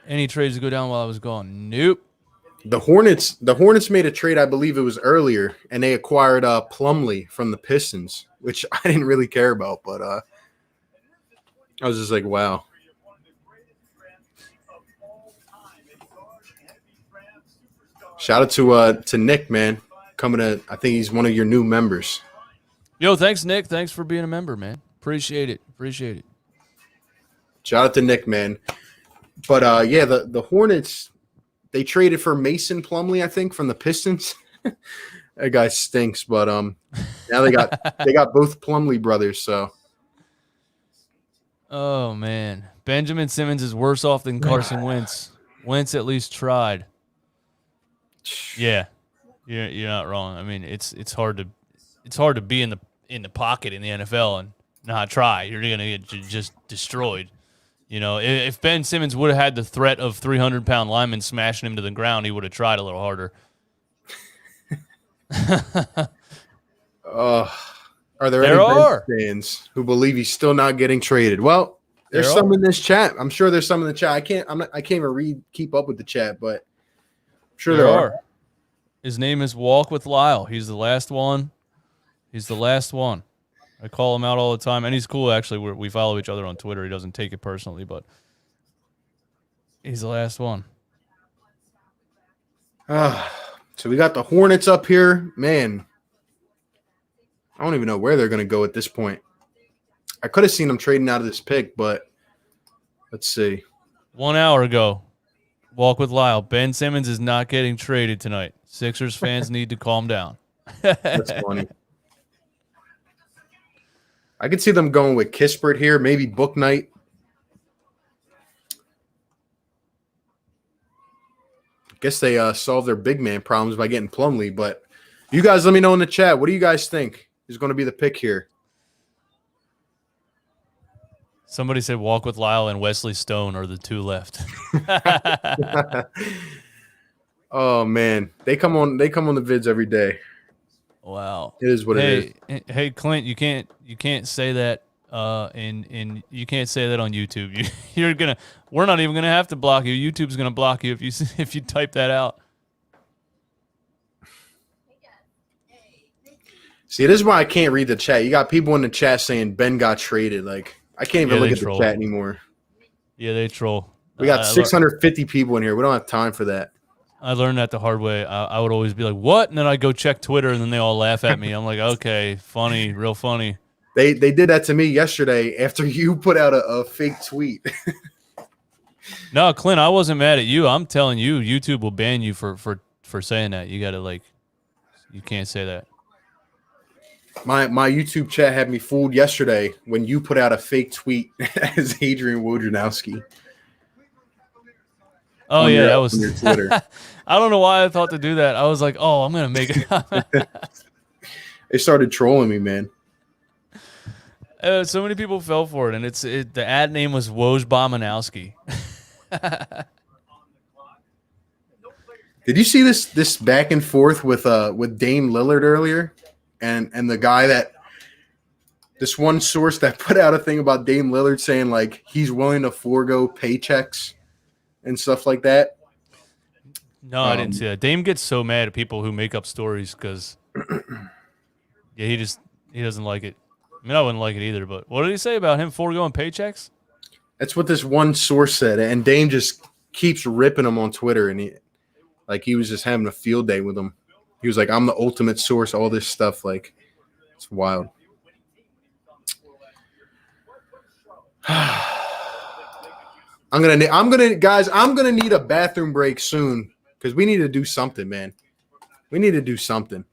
Any trades to go down while I was gone? Nope. The Hornets made a trade, I believe it was earlier, and they acquired Plumlee from the Pistons, which I didn't really care about, but I was just like, wow. Shout out to Nick, man. Coming to, I think he's one of your new members. Yo, thanks, Nick. Thanks for being a member, man. Appreciate it. Shout out to Nick, man. But yeah, the Hornets, they traded for Mason Plumlee, I think, from the Pistons. That guy stinks, but now they got both Plumlee brothers, so. Oh man. Benjamin Simmons is worse off than Carson Wentz. Wentz at least tried. Yeah. You're not wrong. I mean, it's hard to be in the pocket in the NFL and not try. You're going to get just destroyed. You know, if Ben Simmons would have had the threat of 300-pound linemen smashing him to the ground, he would have tried a little harder. Are there any Bench fans who believe he's still not getting traded? Well, there's some in this chat. I'm sure there's some in the chat. I can't even keep up with the chat, but I'm sure there are. His name is Walk with Lyle. He's the last one. I call him out all the time, and he's cool, actually. We follow each other on Twitter. He doesn't take it personally, but he's the last one. So we got the Hornets up here. Man, I don't even know where they're going to go at this point. I could have seen them trading out of this pick, but let's see. 1 hour ago, Walk with Lyle. Ben Simmons is not getting traded tonight. Sixers fans need to calm down. That's funny. I could see them going with Kispert here, maybe Book Night. Guess they solved their big man problems by getting Plumlee. But you guys let me know in the chat. What do you guys think is going to be the pick here? Somebody said Walk with Lyle and Wesley Stone are the two left. Oh man, they come on the vids every day. Wow, it is what it is. Hey, Clint, you can't say that. And you can't say that on YouTube. We're not even gonna have to block you. YouTube's gonna block you if you type that out. See, this is why I can't read the chat. You got people in the chat saying Ben got traded. Like I can't even look at the chat anymore. Yeah, they troll. We got 650 people in here. We don't have time for that. I learned that the hard way. I would always be like, "What?" And then I go check Twitter, and then they all laugh at me. I'm like, "Okay, funny, real funny." They did that to me yesterday after you put out a fake tweet. No, Clint, I wasn't mad at you. I'm telling you, YouTube will ban you for saying that. You got to you can't say that. My YouTube chat had me fooled yesterday when you put out a fake tweet as Adrian Wojnarowski. Oh yeah, that was on your Twitter. I don't know why I thought to do that. I was like, "Oh, I'm gonna make it." They started trolling me, man. So many people fell for it, and the ad name was Woj Bomanowski. Did you see this back and forth with Dame Lillard earlier, and the guy that this one source that put out a thing about Dame Lillard saying like he's willing to forego paychecks and stuff like that? No, I didn't see that. Dame gets so mad at people who make up stories because he doesn't like it. I mean, I wouldn't like it either. But what did he say about him foregoing paychecks? That's what this one source said, and Dame just keeps ripping him on Twitter, and he was just having a field day with him. He was like, "I'm the ultimate source." All this stuff, like, it's wild. I'm gonna need a bathroom break soon because we need to do something, man. We need to do something.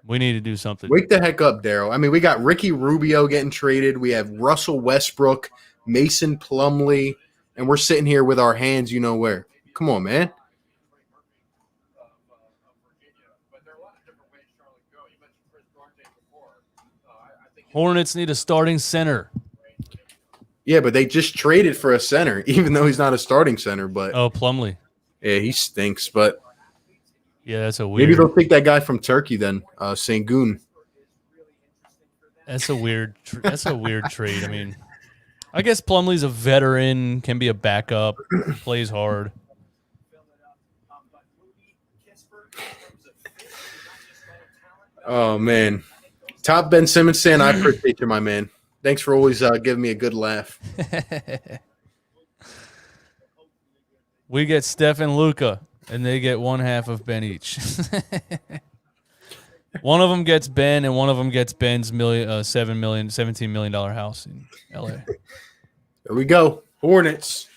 Wake the heck up, Daryl. I mean, we got Ricky Rubio getting traded. We have Russell Westbrook, Mason Plumlee, and we're sitting here with our hands you know where. Come on, man. Hornets need a starting center. Yeah, but they just traded for a center, even though he's not a starting center. But Plumlee. Yeah, he stinks. But yeah, that's a weird. Maybe they'll take that guy from Turkey then, Sengun. That's a weird. That's a weird trade. I mean, I guess Plumlee's a veteran, can be a backup, plays hard. Oh man, top Ben Simmons saying, "I appreciate you, my man. Thanks for always giving me a good laugh." We get Steph and Luka, and they get one half of Ben each. One of them gets Ben, and one of them gets Ben's $17 million house in LA. There we go. Hornets.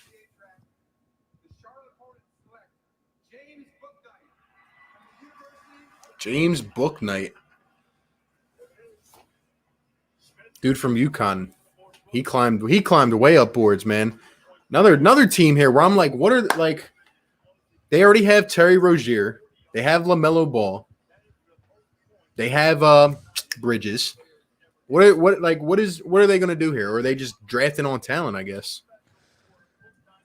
James Bouknight. Dude from UConn. He climbed way up boards, man. Another team here where I'm like, what are they already have Terry Rozier. They have LaMelo Ball. They have Bridges. What are they gonna do here? Or are they just drafting on talent, I guess?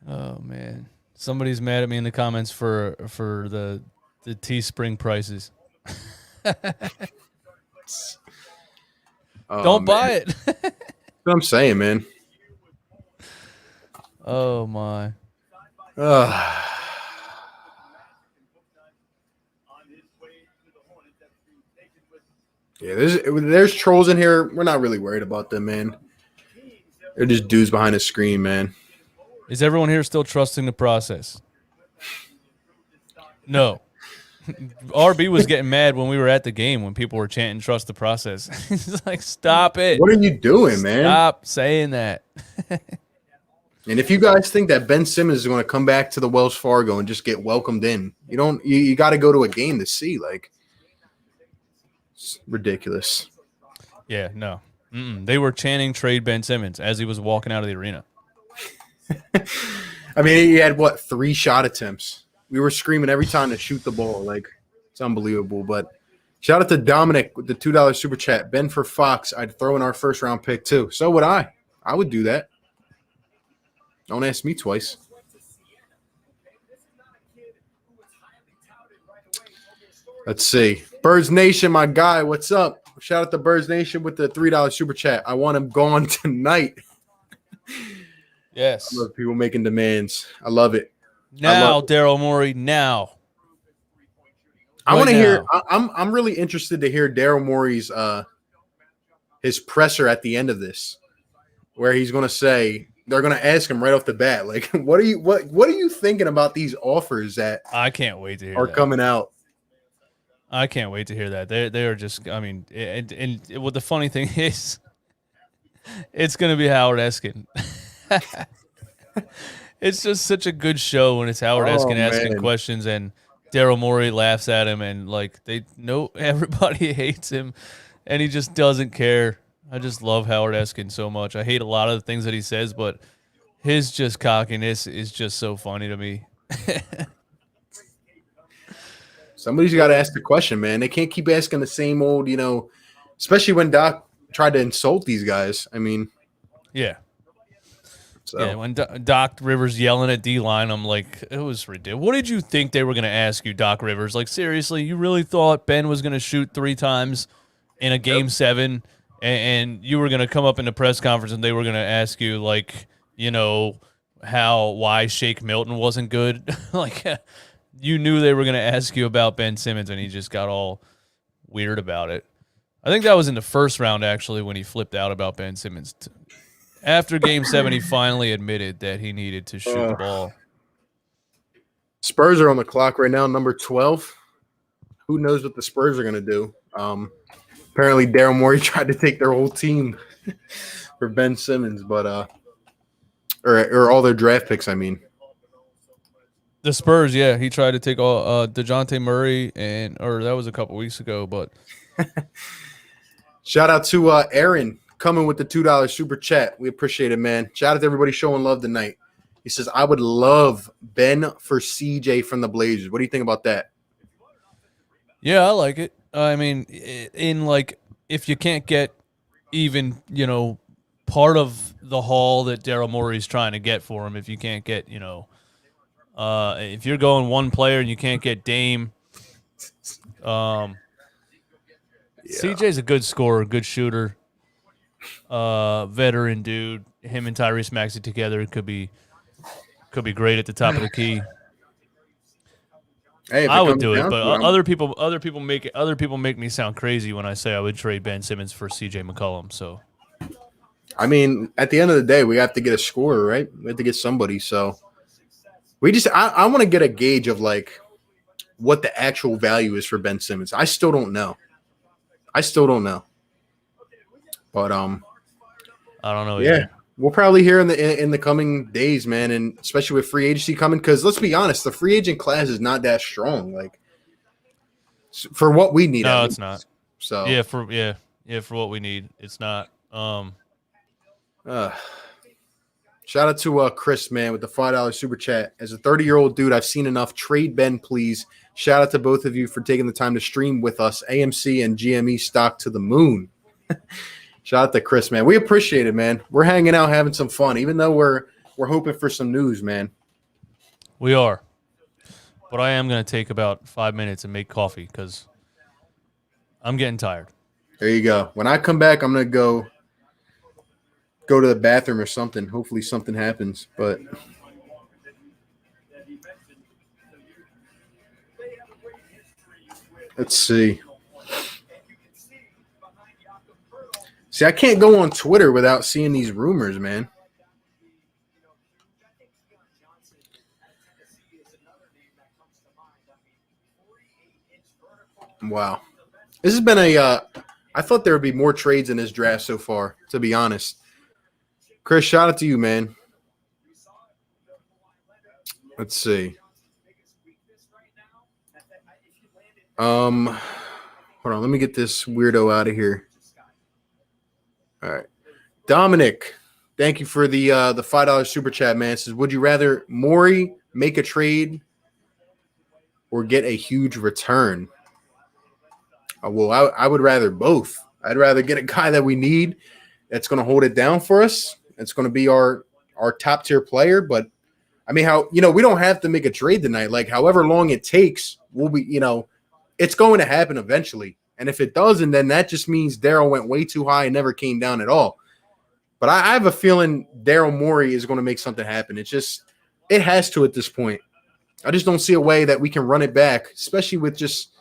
Oh man. Somebody's mad at me in the comments for the Teespring prices. Don't buy it. That's what I'm saying, man. Oh my. Yeah, there's trolls in here. We're not really worried about them, man. They're just dudes behind a screen, man. Is everyone here still trusting the process? No. RB was getting mad when we were at the game when people were chanting "Trust the process." He's like, "Stop it! What are you doing, man? Stop saying that." And if you guys think that Ben Simmons is going to come back to the Wells Fargo and just get welcomed in, you got to go to a game to see. Like, it's ridiculous. Yeah, no. They were chanting "Trade Ben Simmons" as he was walking out of the arena. I mean, he had 3 shot attempts. We were screaming every time to shoot the ball. Like, it's unbelievable. But shout out to Dominic with the $2 super chat. Ben for Fox. I'd throw in our first round pick too. So would I. I would do that. Don't ask me twice. Let's see. Birds Nation, my guy. What's up? Shout out to Birds Nation with the $3 super chat. I want him gone tonight. Yes. I love people making demands. I love it. Now, Daryl Morey, now. I want to hear. I'm really interested to hear Daryl Morey's his presser at the end of this, where he's going to say they're gonna ask him right off the bat. Like, what are you thinking about these offers that I can't wait to hear are that. coming out? I can't wait to hear that. They are just. I mean, and what the funny thing is, it's gonna be Howard Eskin. It's just such a good show when it's Howard Oh, Eskin asking man. questions and Daryl Morey laughs at him and like they know everybody hates him and he just doesn't care. I just love Howard Eskin so much. I hate a lot of the things that he says, but his just cockiness is just so funny to me. Somebody's got to ask the question, man. They can't keep asking the same old, especially when Doc tried to insult these guys. I mean, Yeah. so Yeah, when Doc Rivers yelling at D-line, I'm like, it was ridiculous. What did you think they were going to ask you, Doc Rivers? Like, seriously, you really thought Ben was going to shoot 3 times in a Game 7 and you were going to come up in the press conference and they were going to ask you, like, why Shake Milton wasn't good? Like, you knew they were going to ask you about Ben Simmons and he just got all weird about it. I think that was in the first round, actually, when he flipped out about Ben Simmons. After Game 7, he finally admitted that he needed to shoot the ball. Spurs are on the clock right now, number 12. Who knows what the Spurs are going to do? Apparently, Daryl Morey tried to take their whole team for Ben Simmons, but or all their draft picks, I mean. The Spurs, yeah, he tried to take all DeJounte Murray, or that was a couple weeks ago, but shout out to Aaron coming with the $2 super chat. We appreciate it, man. Shout out to everybody showing love tonight. He says, I would love Ben for CJ from the Blazers. What do you think about that? Yeah, I like it. I mean, if you can't get even, part of the haul that Daryl Morey's trying to get for him, if you can't get, if you're going one player and you can't get Dame, CJ's a good scorer, good shooter, veteran dude. Him and Tyrese Maxey together could be great at the top of the key. Hey, I would do it, but other people make me sound crazy when I say I would trade Ben Simmons for CJ McCollum. So, I mean, at the end of the day, we have to get a scorer, right? We have to get somebody. So, I want to get a gauge of like what the actual value is for Ben Simmons. I still don't know. But I don't know. Yeah, Either. we'll probably hear in the coming days, man, and especially with free agency coming. Because let's be honest, the free agent class is not that strong. Like for what we need. No, it's not. So for what we need, it's not. Shout out to Chris, man, with the $5 super chat. As a 30-year-old dude, I've seen enough. Trade Ben, please. Shout out to both of you for taking the time to stream with us. AMC and GME stock to the moon. Shout out to Chris, man. We appreciate it, man. We're hanging out, having some fun, even though we're hoping for some news, man. We are. But I am going to take about 5 minutes and make coffee because I'm getting tired. There you go. When I come back, I'm going to go to the bathroom or something. Hopefully something happens, but let's see. See, I can't go on Twitter without seeing these rumors, man. Wow. This has been I thought there would be more trades in this draft so far, to be honest. Chris, shout out to you, man. Let's see. Hold on, let me get this weirdo out of here. All right. Dominic, thank you for the $5 super chat, man. It says, would you rather Morey make a trade or get a huge return? Well, I would rather both. I'd rather get a guy that we need that's going to hold it down for us. It's going to be our top tier player. But I mean, we don't have to make a trade tonight. Like however long it takes, we'll be, it's going to happen eventually. And if it doesn't, then that just means Daryl went way too high and never came down at all. But I have a feeling Daryl Morey is going to make something happen. It has to at this point. I just don't see a way that we can run it back, especially with just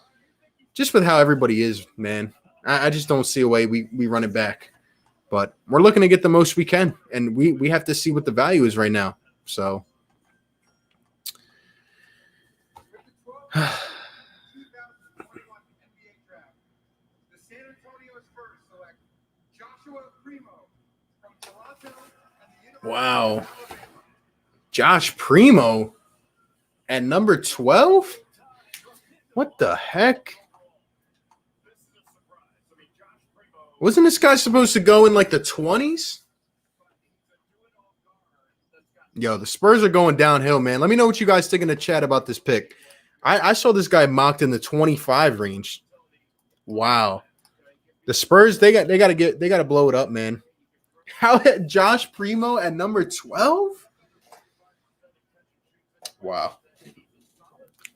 with how everybody is, man. I just don't see a way we run it back. but we're looking to get the most we can, and we have to see what the value is right now. So 2021 NBA draft. The San Antonio Spurs select Joshua Primo from Toronto and the University wow, of Alabama. Josh Primo at number 12. What the heck? Wasn't this guy supposed to go in like the 20s? Yo, the Spurs are going downhill, man. Let me know what you guys think in the chat about this pick. I saw this guy mocked in the 25 range. Wow. The Spurs, they got to blow it up, man. How Josh Primo at number 12? Wow.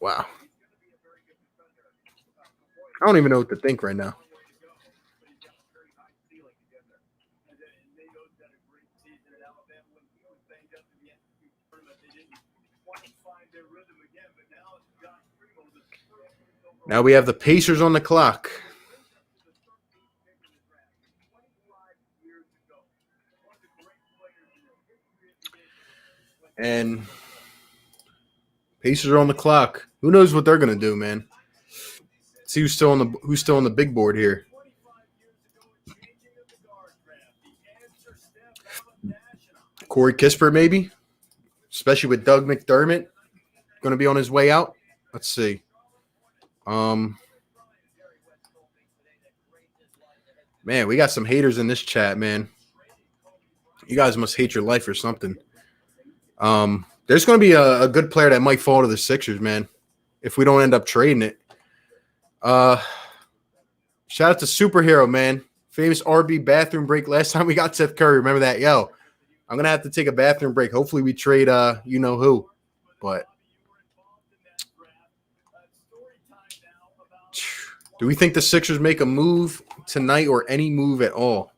Wow. I don't even know what to think right now. Now we have the Pacers on the clock. And Pacers are on the clock. Who knows what they're gonna do, man? See who's still on the big board here. Corey Kispert, maybe, especially with Doug McDermott going to be on his way out. Let's see. Man, we got some haters in this chat, man. You guys must hate your life or something. There's going to be a good player that might fall to the Sixers, man, if we don't end up trading it. Shout out to Superhero, man. Famous RB bathroom break last time we got Seth Curry. Remember that? Yo, I'm going to have to take a bathroom break. Hopefully we trade you know who. But do we think the Sixers make a move tonight or any move at all?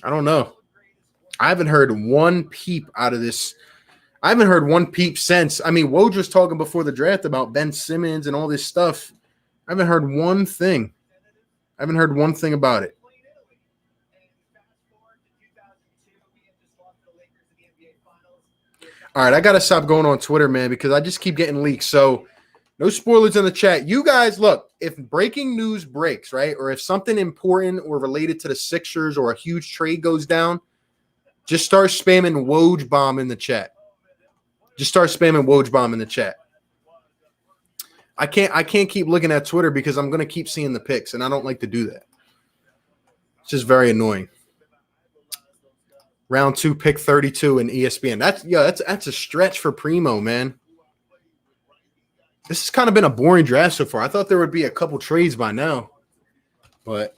I don't know. I haven't heard one peep out of this. I haven't heard one peep since. I mean, Woj was talking before the draft about Ben Simmons and all this stuff. I haven't heard one thing. I haven't heard one thing about it. All right, I got to stop going on Twitter, man, because I just keep getting leaks. So no spoilers in the chat. You guys, look, if breaking news breaks, right, or if something important or related to the Sixers or a huge trade goes down, just start spamming Woj bomb in the chat. Just start spamming Woj bomb in the chat. I can't keep looking at Twitter because I'm going to keep seeing the picks, and I don't like to do that. It's just very annoying. Round 2, pick 32 in ESPN. That's a stretch for Primo, man. This has kind of been a boring draft so far. I thought there would be a couple trades by now, but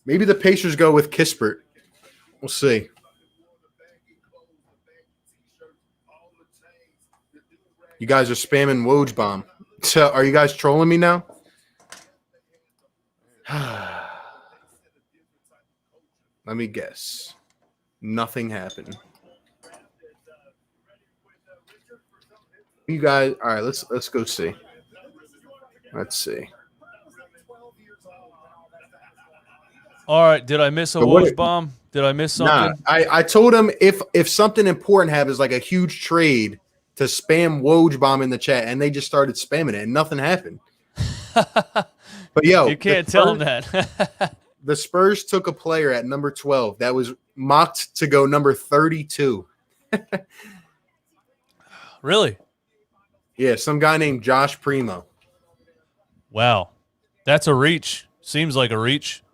maybe the Pacers go with Kispert. We'll see. You guys are spamming Woj bomb. So are you guys trolling me now? Let me guess. Nothing happened. You guys, all right, let's go see. Let's see. All right, did I miss a Woj bomb? Did I miss something? Nah, I told him if something important happens, like a huge trade, to spam Woj bomb in the chat, and they just started spamming it, and nothing happened. But yo, you can't tell them that. The Spurs took a player at number 12 that was mocked to go number 32. Really? Yeah, some guy named Josh Primo. Wow. That's a reach. Seems like a reach.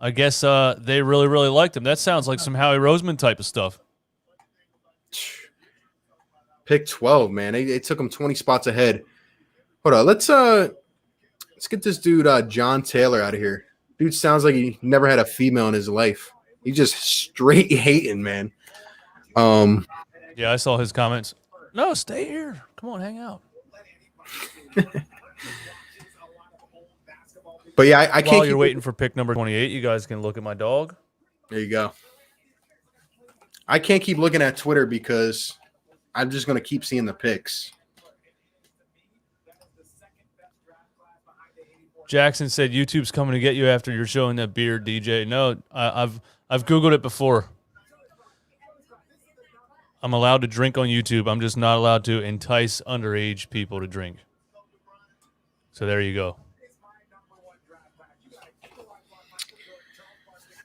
I guess they really, really liked him. That sounds like some Howie Roseman type of stuff. Pick 12, man. They took him 20 spots ahead. Hold on. Let's get this dude John Taylor out of here. Dude sounds like he never had a female in his life. He's just straight hating, man. Yeah, I saw his comments. No, stay here. Come on, hang out. But yeah, I can't. While you're waiting for pick number 28, you guys can look at my dog. There you go. I can't keep looking at Twitter because I'm just going to keep seeing the picks. Jackson said YouTube's coming to get you after you're showing that beard, DJ. No, I've Googled it before. I'm allowed to drink on YouTube. I'm just not allowed to entice underage people to drink. So there you go.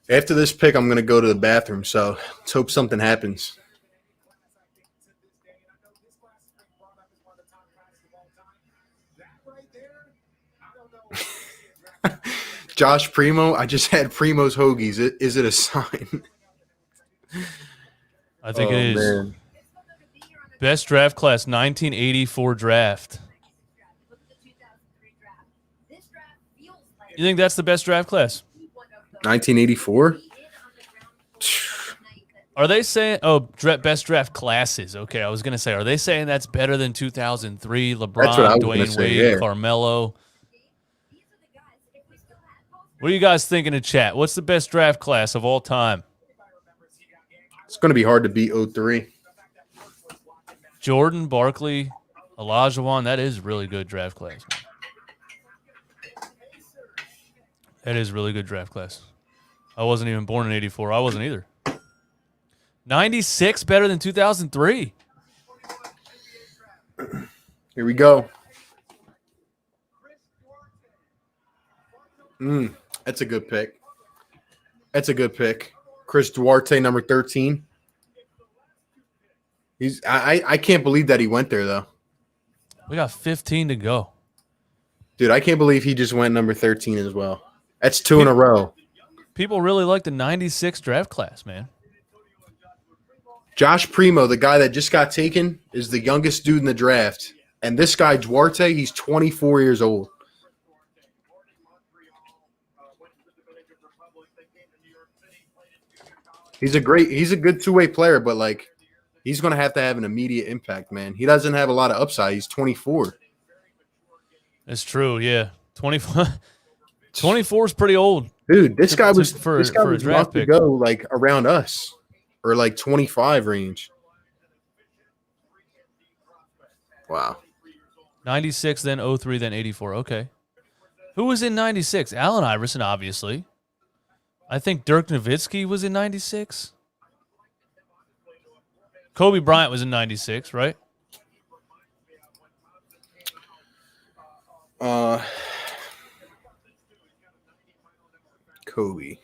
After this pick, I'm going to go to the bathroom, so let's hope something happens. Josh Primo, I just had Primo's Hoagies. Is it a sign? I think it is. Man. Best draft class, 1984 draft. You think that's the best draft class? 1984? Are they saying, best draft classes? Okay, I was going to say, are they saying that's better than 2003? LeBron, Dwayne Wade, yeah. Carmelo. What are you guys thinking in chat? What's the best draft class of all time? It's going to be hard to beat 03. Jordan, Barkley, Olajuwon. That is really good draft class. That is really good draft class. I wasn't even born in 84. I wasn't either. 96 better than 2003. Here we go. That's a good pick. That's a good pick. Chris Duarte, number 13. I can't believe that he went there, though. We got 15 to go. Dude, I can't believe he just went number 13 as well. That's 2 in a row. People really like the 96 draft class, man. Josh Primo, the guy that just got taken, is the youngest dude in the draft. And this guy, Duarte, he's 24 years old. He's a good two-way player, but, like, he's going to have an immediate impact, man. He doesn't have a lot of upside. He's 24. That's true, yeah. 24 is pretty old. Dude, this guy was about to go, like, around us or, like, 25 range. Wow. 96, then 03, then 84. Okay. Who was in 96? Allen Iverson, obviously. I think Dirk Nowitzki was in 96. Kobe Bryant was in 96, right? Kobe.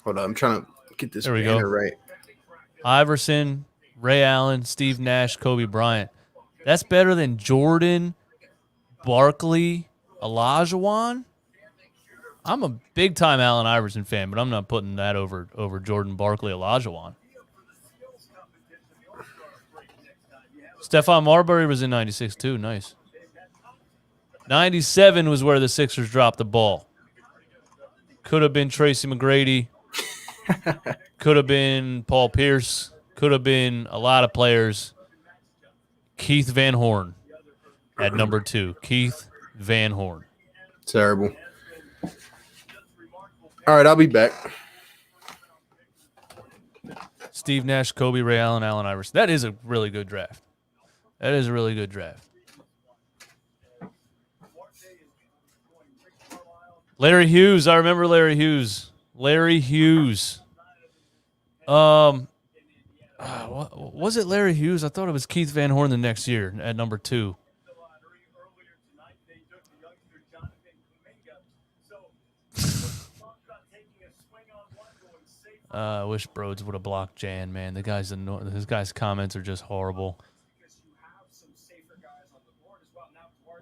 Hold on, I'm trying to get this banner right. Iverson, Ray Allen, Steve Nash, Kobe Bryant. That's better than Jordan, Barkley, Olajuwon. I'm a big-time Allen Iverson fan, but I'm not putting that over Jordan, Barkley, Olajuwon. Stephon Marbury was in 96 too. Nice. 97 was where the Sixers dropped the ball. Could have been Tracy McGrady. Could have been Paul Pierce. Could have been a lot of players. Keith Van Horn at number 2. Keith Van Horn. Terrible. All right, I'll be back. Steve Nash, Kobe, Ray Allen, Allen Iverson. That is a really good draft. That is a really good draft. Larry Hughes. I remember Larry Hughes. Larry Hughes. Was it Larry Hughes? I thought it was Keith Van Horn the next year at number 2. I wish Broads would have blocked Jan, man. His guy's comments are just horrible.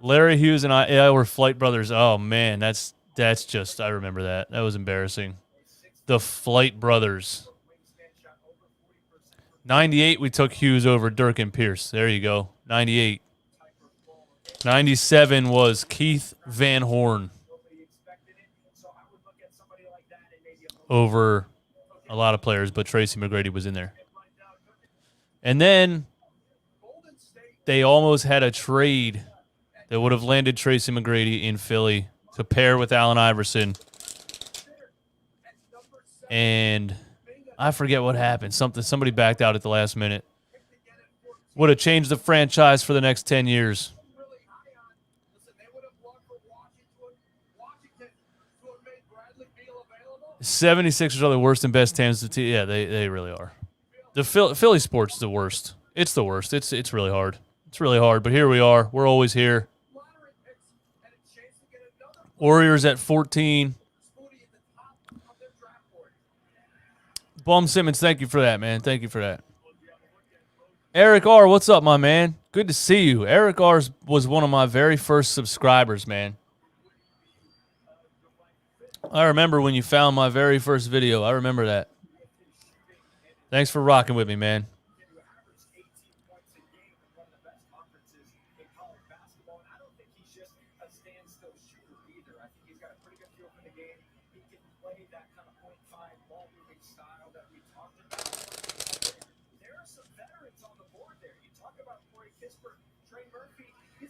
Larry Hughes and I were Flight Brothers. Oh, man, that's just, I remember that. That was embarrassing. The Flight Brothers. 98, we took Hughes over Dirk and Pierce. There you go. 98. 97 was Keith Van Horn over a lot of players, but Tracy McGrady was in there. And then they almost had a trade that would have landed Tracy McGrady in Philly to pair with Allen Iverson. And I forget what happened. Somebody backed out at the last minute. Would have changed the franchise for the next 10 years. 76ers are the worst and best teams to team. Yeah, they really are. The Philly sports is the worst. It's the worst. It's really hard. It's really hard. But here we are. We're always here. Warriors at 14. Ben Simmons, thank you for that, man. Thank you for that. Eric R., what's up, my man? Good to see you. Eric R. was one of my very first subscribers, man. I remember when you found my very first video. I remember that. Thanks for rocking with me, man.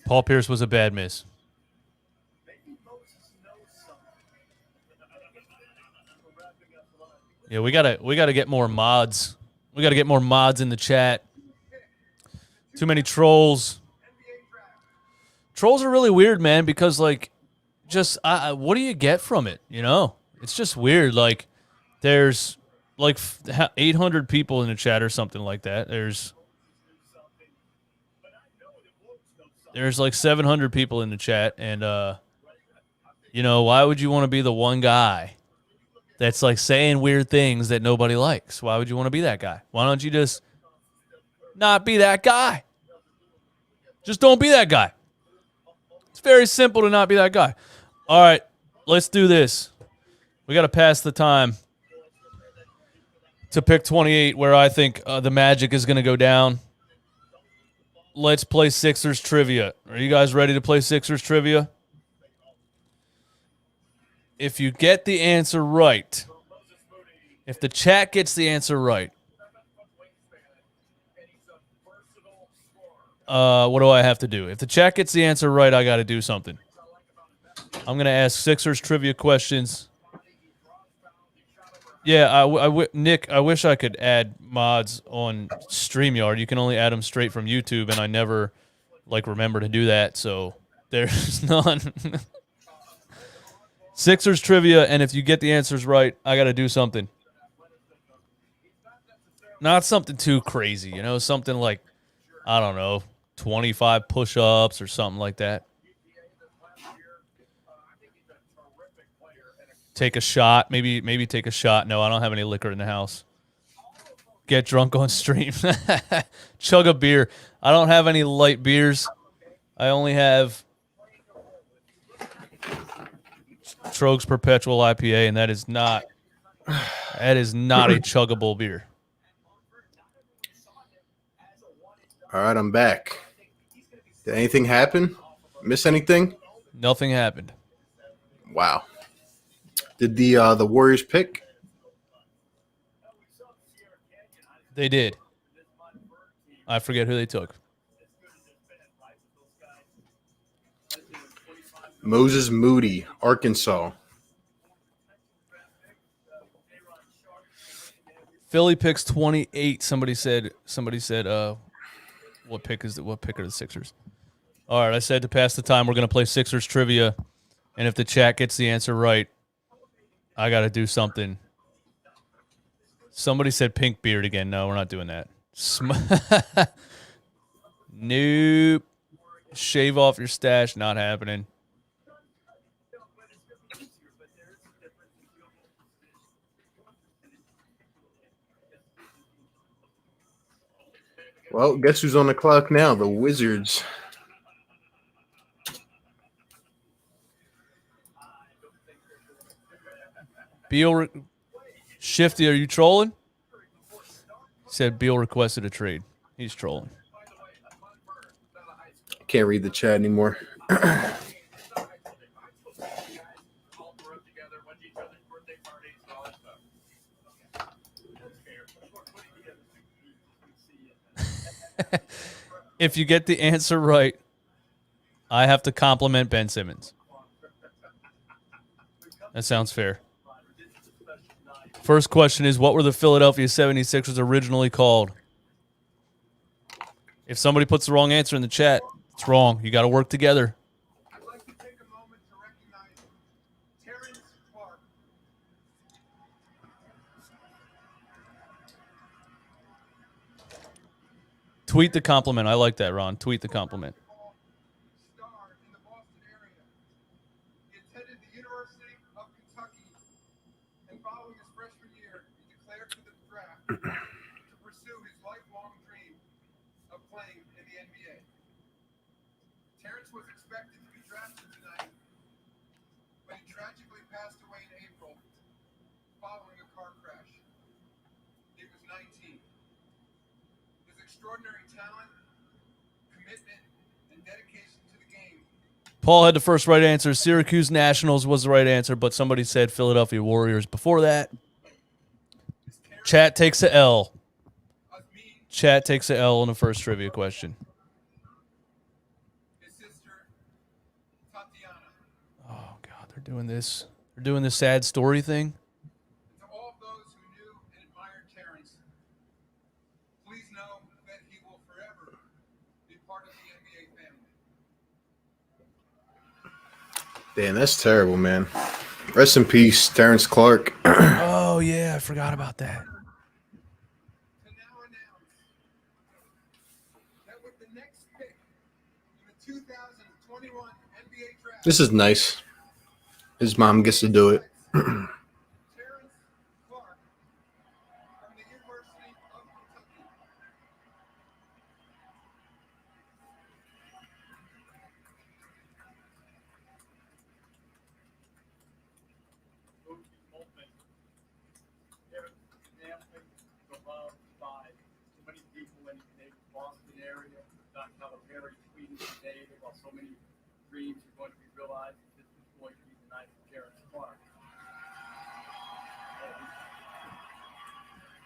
Paul Pierce was a bad miss. Yeah, we gotta get more mods. We gotta get more mods in the chat. Too many trolls. Trolls are really weird, man, because like, just what do you get from it? You know, it's just weird. Like, there's like 800 people in the chat or something like that. There's like 700 people in the chat, and you know, why would you want to be the one guy that's like saying weird things that nobody likes? Why would you want to be that guy? Why don't you just not be that guy? Just don't be that guy. It's very simple to not be that guy. All right, let's do this. We got to pass the time to pick 28, where I think the Magic is going to go down. Let's play Sixers trivia. Are you guys ready to play Sixers trivia? If you get the answer right, if the chat gets the answer right, what do I have to do? If the chat gets the answer right, I got to do something. I'm going to ask Sixers trivia questions. Yeah, Nick, I wish I could add mods on StreamYard. You can only add them straight from YouTube, and I never remember to do that, so there's none. Sixers trivia, and if you get the answers right, I got to do something. Not something too crazy, you know, something like, I don't know, 25 push-ups or something like that. Take a shot. Maybe take a shot. No, I don't have any liquor in the house. Get drunk on stream. Chug a beer. I don't have any light beers. I only have Trogs Perpetual IPA, and that is not a chuggable beer. All right, I'm back. Did anything happen? Miss anything? Nothing happened. Wow. Did the Warriors pick? They did. I forget who they took. Moses Moody, Arkansas. Philly picks 28. Somebody said what pick are the Sixers? All right, I said to pass the time we're going to play Sixers trivia, and if the chat gets the answer right, I got to do something. Somebody said pink beard again. No, we're not doing that. Nope. Shave off your stash. Not happening. Well, guess who's on the clock now? The Wizards. Beal, Shifty, are you trolling? He said Beal requested a trade. He's trolling. Can't read the chat anymore. If you get the answer right, I have to compliment Ben Simmons. That sounds fair. First question is, what were the Philadelphia 76ers originally called? If somebody puts the wrong answer in the chat, it's wrong. You got to work together. I'd like to take a moment to recognize Terrence Clark, Tweet the compliment. I like that, Ron. Tweet the compliment. Star in the Boston area. He attended the University of Kentucky, and following his freshman year, he declared for the draft to pursue his lifelong dream of playing in the NBA. Terrence was expected to be drafted tonight, but he tragically passed away in April following a car crash. He was 19. His extraordinary talent, commitment, and dedication to the game. Paul had the first right answer. Syracuse Nationals was the right answer, but somebody said Philadelphia Warriors before that. Chat takes a L. Chat takes a L on the first trivia question. His sister, Tatiana. Oh, God, they're doing this. They're doing this sad story thing. To all of those who knew and admired Terrence, please know that he will forever be part of the NBA family. Damn, that's terrible, man. Rest in peace, Terrence Clark. Oh, yeah, I forgot about that. To now announce that with the next pick in the 2021 NBA draft, This is nice. His mom gets to do it. Terrence Clark from the University of Kentucky. Beloved by so many people in the Boston area. Dr. Calipari tweeted today about so many dreams are going to be realized. This is going to be the night of Terrence Clark.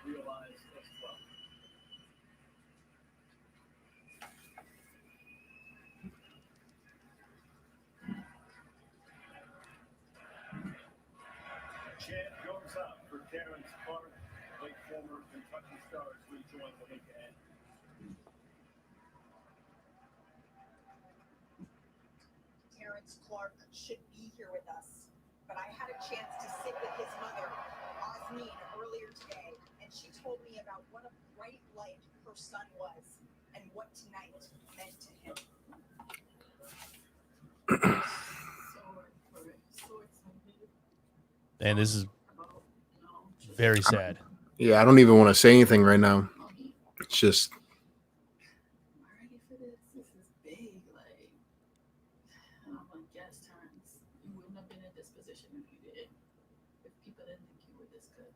Realized as well. Chant goes up for Terrence Clark. Late former Kentucky Stars rejoin the league end. Terrence Clark should be here with us, but I had a chance to sit with his mother, Osmeen, earlier today, and she told me about what a bright light her son was and what tonight meant to him. And this is very sad. Yeah, I don't even want to say anything right now. It's just, Am I ready for this? This is big. Like, and I'm like, yes, Terrence, you wouldn't have been in this position if you did. If people didn't think you were this good.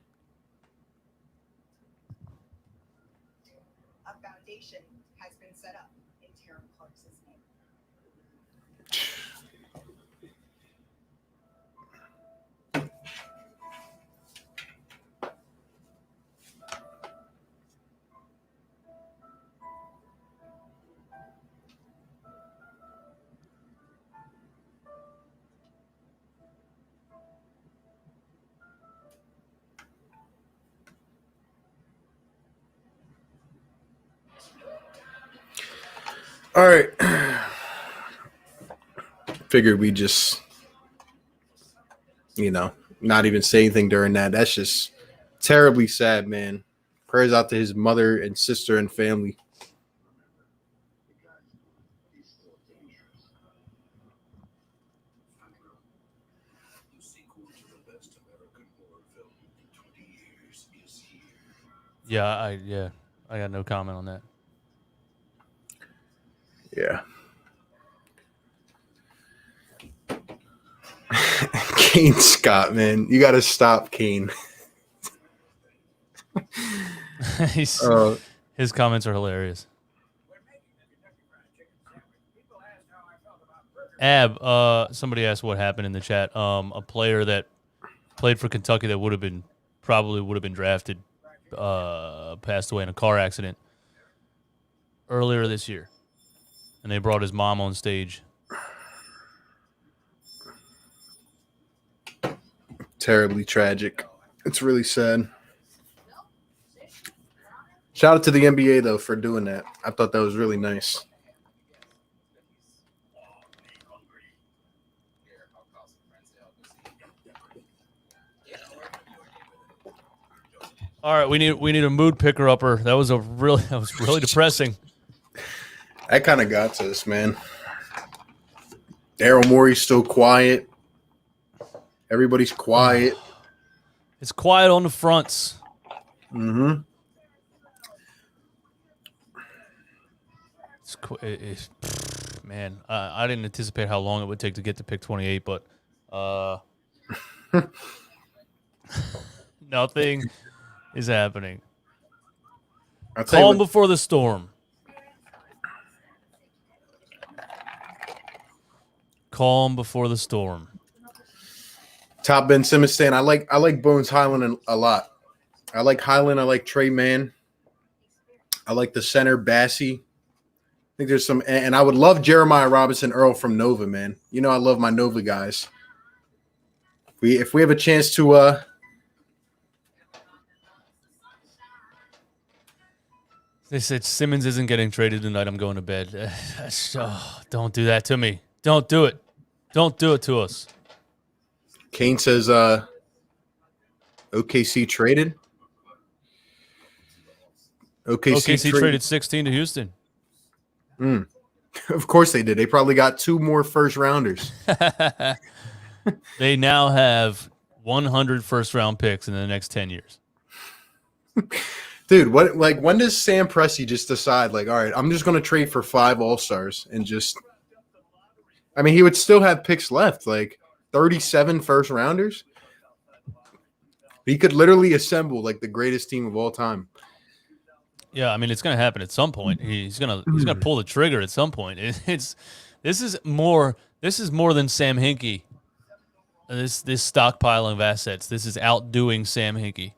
A foundation has been set up in Terrence Clark's name. all right. Figured we just, not even say anything during that. That's just terribly sad, man. Prayers out to his mother and sister and family. Yeah, I got no comment on that. Yeah. Kane Scott, man. You got to stop Kane. His comments are hilarious. Somebody asked what happened in the chat. A player that played for Kentucky that probably would have been drafted passed away in a car accident earlier this year. And they brought his mom on stage. Terribly tragic. It's really sad. Shout out to the NBA, though, for doing that. I thought that was really nice. All right, we need a mood picker upper. That was really depressing. That kind of got to us, man. Daryl Morey's still quiet. Everybody's quiet. It's quiet on the fronts. Mm-hmm. Man, I didn't anticipate how long it would take to get to pick 28, but nothing is happening. Calm before the storm. Calm before the storm. Top Ben Simmons stand. I like Bones Highland a lot. I like Highland. I like Trey Mann. I like the center Bassey. I think there's some, and I would love Jeremiah Robinson Earl from Nova, man. You know I love my Nova guys. If we have a chance to They said Simmons isn't getting traded tonight. I'm going to bed. Don't do that to me. Don't do it. Don't do it to us. Kane says OKC traded. OKC traded 16 to Houston. Of course they did. They probably got 2 more first rounders. They now have 100 first-round picks in the next 10 years. Dude, when does Sam Presti just decide, like, all right, I'm just going to trade for 5 All-Stars and just – I mean, he would still have picks left, like 37 first-rounders. He could literally assemble, like, the greatest team of all time. Yeah, I mean, it's going to happen at some point. He's gonna pull the trigger at some point. This is more than Sam Hinkie. This stockpiling of assets. This is outdoing Sam Hinkie.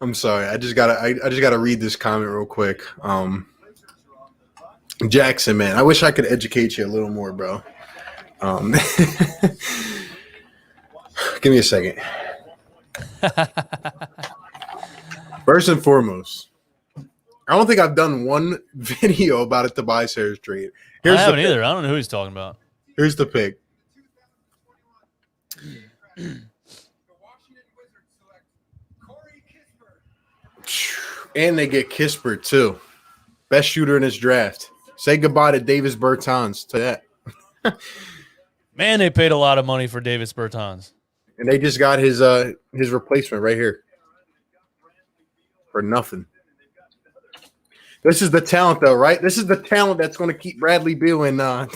I'm sorry. I just gotta read this comment real quick. Jackson, man, I wish I could educate you a little more, bro. Give me a second. First and foremost, I don't think I've done one video about a Tobias Harris trade. I haven't either. I don't know who he's talking about. Here's the pick. And they get Kispert, too. Best shooter in this draft. Say goodbye to Davis Bertans to that. Man, they paid a lot of money for Davis Bertans. And they just got his replacement right here. For nothing. This is the talent, though, right? This is the talent that's going to keep Bradley Beal in DC.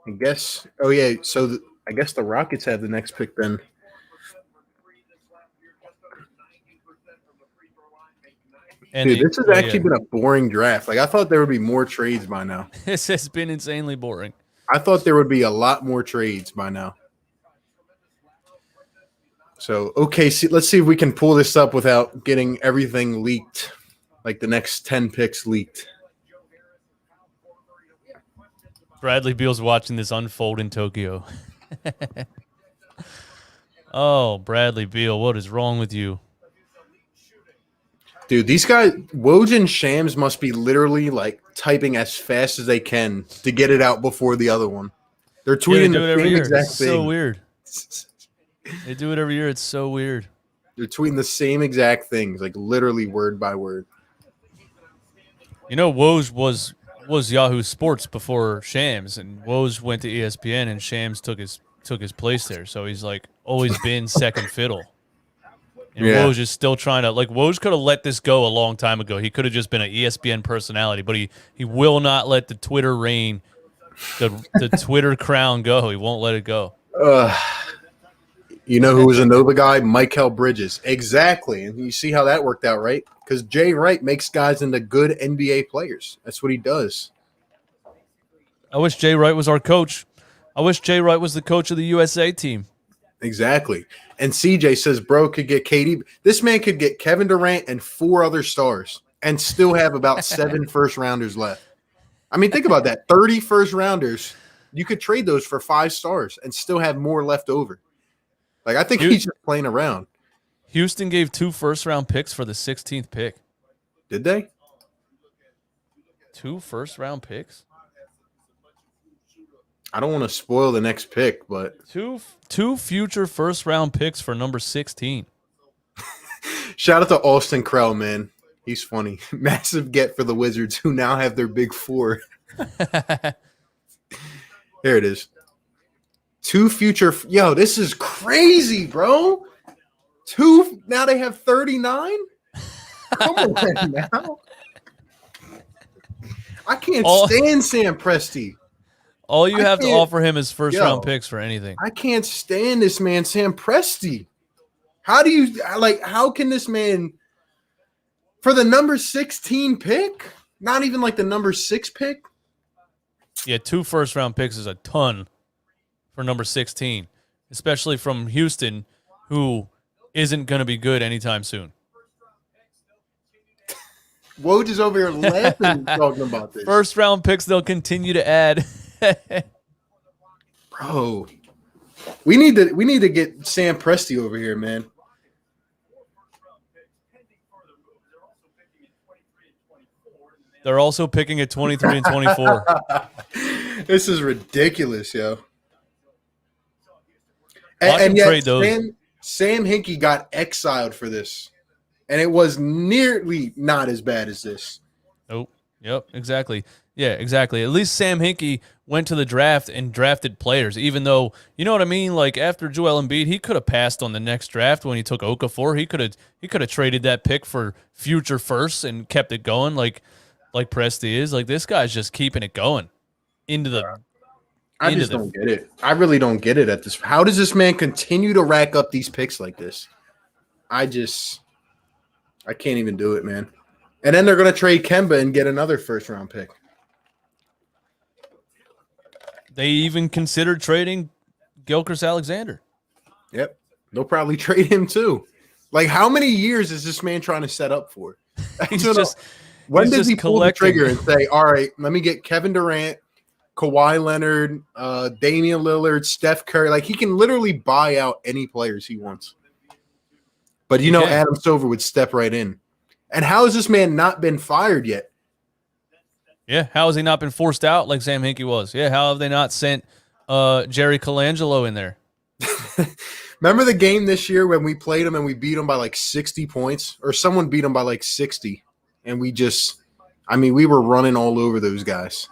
I guess. Oh yeah. So I guess the Rockets have the next pick then. Dude, this has actually been a boring draft. Like I thought there would be more trades by now. This has been insanely boring. I thought there would be a lot more trades by now. So, okay, let's see if we can pull this up without getting everything leaked, like the next 10 picks leaked. Bradley Beal's watching this unfold in Tokyo. Oh, Bradley Beal, what is wrong with you? Dude, these guys, Woj and Shams must be literally like typing as fast as they can to get it out before the other one. They're tweeting the same exact thing. So weird. They do it every year. It's so weird. They're tweeting the same exact things, like literally word by word. You know, Woj was Yahoo Sports before Shams, and Woj went to ESPN, and Shams took his place there. So he's like always been second fiddle. And Woj is still trying to, like, Woj could have let this go a long time ago. He could have just been an ESPN personality, but he will not let the Twitter reign, the Twitter crown go. He won't let it go. You know who was a Nova guy? Mikal Bridges. Exactly. And you see how that worked out, right? Because Jay Wright makes guys into good NBA players. That's what he does. I wish Jay Wright was our coach. I wish Jay Wright was the coach of the USA team. Exactly. And CJ says, bro, could get KD. This man could get Kevin Durant and 4 other stars and still have about 7 first-rounders left. I mean, think about that. 30 first-rounders. You could trade those for 5 stars and still have more left over. Like, I think he's just playing around. Houston gave 2 first-round picks for the 16th pick. Did they? 2 first-round picks? I don't want to spoil the next pick, but Two future first round picks for number 16. shout out to Austin Krell, man. He's funny. Massive get for the Wizards, who now have their big four. There it is. Two future. Yo, this is crazy, bro. Now they have 39? Come on now. I can't stand Sam Presti. All you have to offer him is first round picks for anything. I can't stand this man, Sam Presti. How can this man, for the number 16 pick, not even like the number 6 pick? Yeah, 2 first round picks is a ton for number 16, especially from Houston, who isn't going to be good anytime soon. Woj is over here laughing talking about this. First round picks they'll continue to add. Bro, we need to get Sam Presti over here, man. They're also picking at 23 and 24. This is ridiculous, yo. Watch And him yet trade those. Sam Hinkie got exiled for this, and it was nearly not as bad as this. Nope. Yep, exactly. Yeah, exactly. At least Sam Hinkie went to the draft and drafted players, even though, you know what I mean? Like, after Joel Embiid, he could have passed on the next draft when he took Okafor. He could have traded that pick for future firsts and kept it going like Presti is. Like, this guy's just keeping it going into the I just don't get it. I really don't get it at this. How does this man continue to rack up these picks like this? I can't even do it, man. And then they're going to trade Kemba and get another first-round pick. They even considered trading Gilgeous-Alexander. Yep. They'll probably trade him too. Like, how many years is this man trying to set up for? When does he pull the trigger and say, all right, let me get Kevin Durant, Kawhi Leonard, Damian Lillard, Steph Curry? Like, he can literally buy out any players he wants. But, Adam Silver would step right in. And how has this man not been fired yet? Yeah, how has he not been forced out like Sam Hinkie was? Yeah, how have they not sent Jerry Colangelo in there? Remember the game this year when we played him and we beat him by like 60 points? Or someone beat him by like 60. And we were running all over those guys.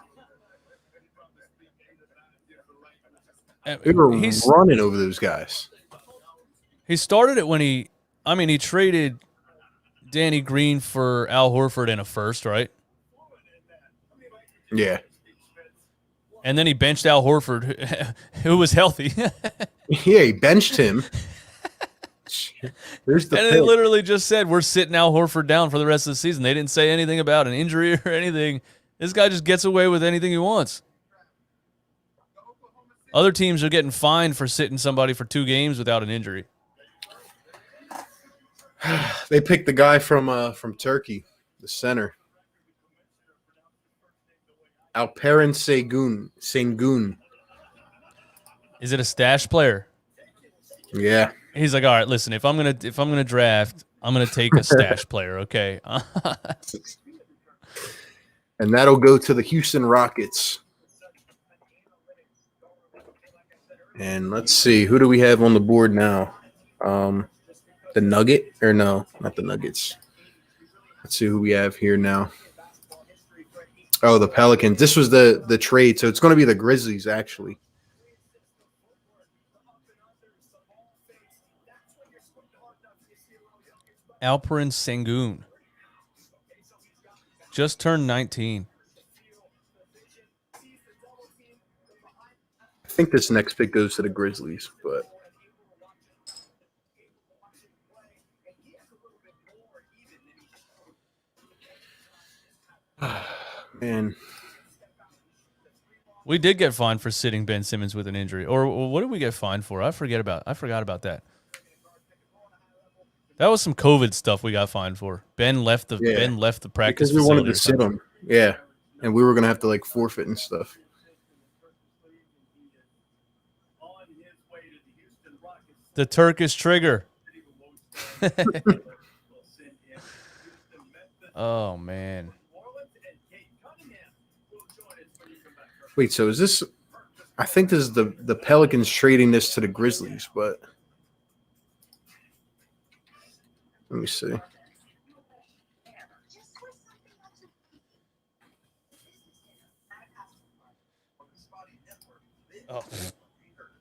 We were running over those guys. He started it when he traded Danny Green for Al Horford in a first, right? Yeah. And then he benched Al Horford, who was healthy. Yeah, he benched him. They literally just said, we're sitting Al Horford down for the rest of the season. They didn't say anything about an injury or anything. This guy just gets away with anything he wants. Other teams are getting fined for sitting somebody for 2 games without an injury. They picked the guy from Turkey, the center. Alperen Sengun. Is it a stash player? Yeah. He's like, all right, listen, if I'm gonna draft, I'm gonna take a stash player, okay? And that'll go to the Houston Rockets. And let's see, who do we have on the board now? The Nugget, or no, not the Nuggets. Let's see who we have here now. Oh, the Pelicans. This was the trade, so it's going to be the Grizzlies, actually. Alperen Sengun. Just turned 19. I think this next pick goes to the Grizzlies, but man, we did get fined for sitting Ben Simmons with an injury. Or what did we get fined for? I forgot about that. That was some COVID stuff we got fined for. Ben left the practice because we wanted to facility sit him. Yeah, and we were gonna have to like forfeit and stuff. The Turkish trigger. Oh man. Wait, so is this I think this is the Pelicans trading this to the Grizzlies, but let me see. Oh,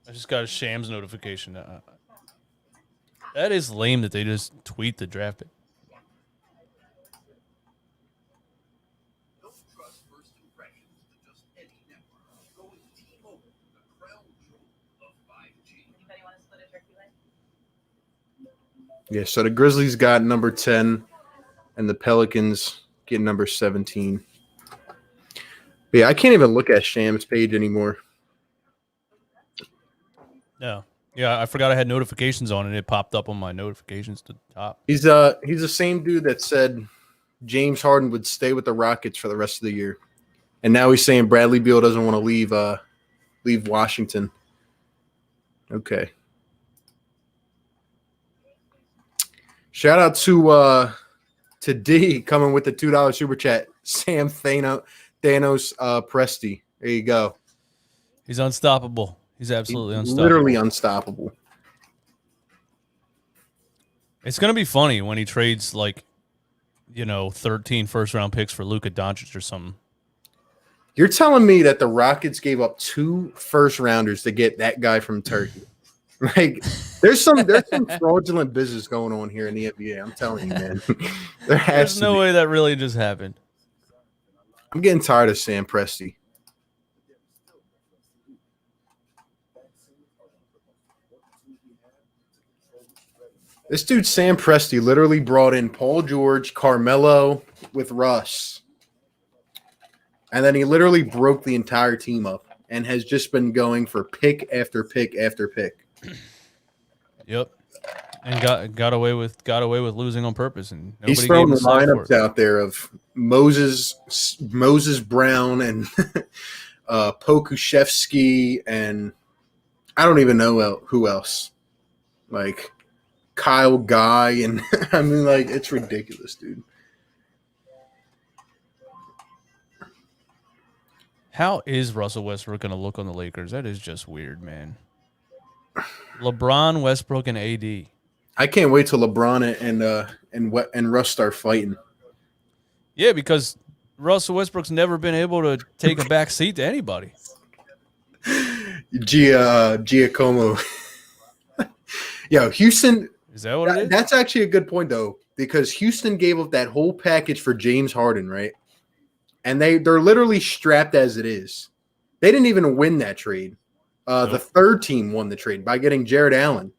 I just got a Shams notification. That is lame that they just tweet the draft pick. Don't trust first impressions to just any network. Go with T-Mobile, the crown jewel of 5G. Anybody want to split a turkey leg? Yeah, so the Grizzlies got number 10, and the Pelicans get number 17. But yeah, I can't even look at Shams' page anymore. No. Yeah, I forgot I had notifications on, and it popped up on my notifications to the top. He's the same dude that said James Harden would stay with the Rockets for the rest of the year, and now he's saying Bradley Beal doesn't want to leave Washington. Okay. Shout out to D coming with the $2 super chat. Sam Thanos Presti. There you go. He's unstoppable. He's absolutely unstoppable. Literally unstoppable. It's going to be funny when he trades 13 first-round picks for Luka Doncic or something. You're telling me that the Rockets gave up 2 first-rounders to get that guy from Turkey? Like, there's some fraudulent business going on here in the NBA. I'm telling you, man. There's no way that really just happened. I'm getting tired of Sam Presti. This dude, Sam Presti, literally brought in Paul George, Carmelo with Russ. And then he literally broke the entire team up and has just been going for pick after pick after pick. Yep. And got away with losing on purpose. And he's throwing the lineups out there of Moses Brown and Pokuševski and I don't even know who else. Like Kyle Guy, and I mean, like, it's ridiculous, dude. How is Russell Westbrook going to look on the Lakers? That is just weird, man. LeBron, Westbrook, and AD. I can't wait till LeBron and Russ start fighting. Yeah, because Russell Westbrook's never been able to take a back seat to anybody. Giacomo. Yo, Houston. Is that what it is? That's actually a good point, though, because Houston gave up that whole package for James Harden, right? And they're literally strapped as it is. They didn't even win that trade. Nope. The third team won the trade by getting Jared Allen.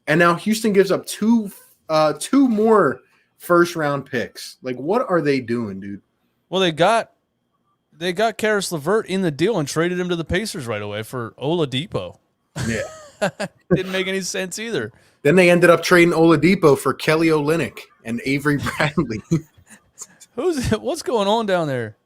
And now Houston gives up two more first-round picks. Like, what are they doing, dude? Well, they got Karis LeVert in the deal and traded him to the Pacers right away for Oladipo. Yeah. Didn't make any sense either. Then they ended up trading Oladipo for Kelly Olynyk and Avery Bradley. What's going on down there?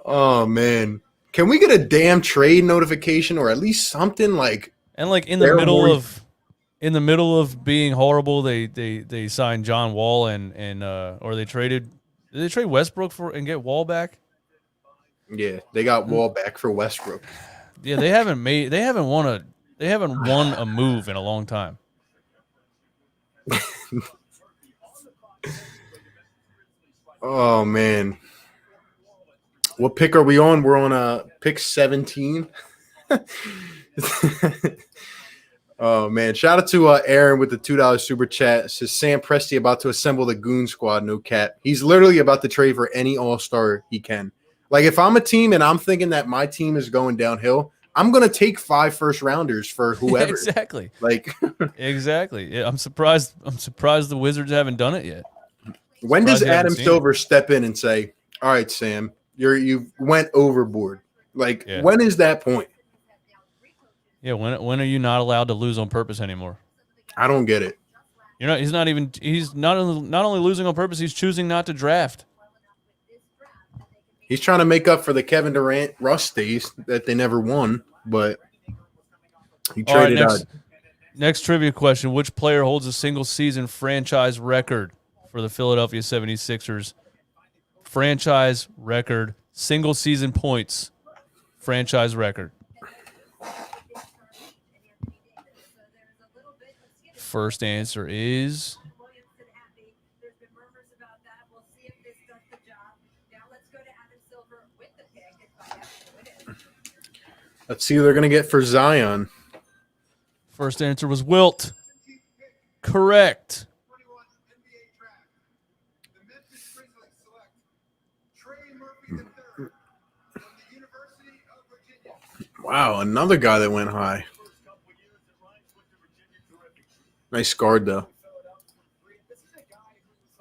Oh, man. Can we get a damn trade notification or at least something like? And like in the middle of being horrible, they signed John Wall or they traded. Did they trade Westbrook and get Wall back? Yeah, they got Wall back for Westbrook. Yeah, they haven't won a move in a long time. Oh man. What pick are we on? We're on pick 17. Oh man. Shout out to Aaron with the $2 super chat. It says Sam Presti about to assemble the goon squad, no cap. He's literally about to trade for any all-star he can. Like, if I'm a team and I'm thinking that my team is going downhill, I'm going to take 5 first-rounders for whoever. Exactly. Like, exactly. Yeah, I'm surprised the Wizards haven't done it yet. When does Adam Silver step in and say, all right, Sam, you went overboard? Like, yeah. When is that point? Yeah, when are you not allowed to lose on purpose anymore? I don't get it. He's not only losing on purpose, he's choosing not to draft. He's trying to make up for the Kevin Durant Russ days that they never won, but he traded out. Next trivia question. Which player holds a single-season franchise record for the Philadelphia 76ers? Franchise record, single-season points Franchise record. First answer is Let's see who they're going to get for Zion. First answer was Wilt. Correct. 21 NBA draft. The Memphis Grizzlies select Trey Murphy III from the University of Virginia. Wow, another guy that went high. Nice guard, though. At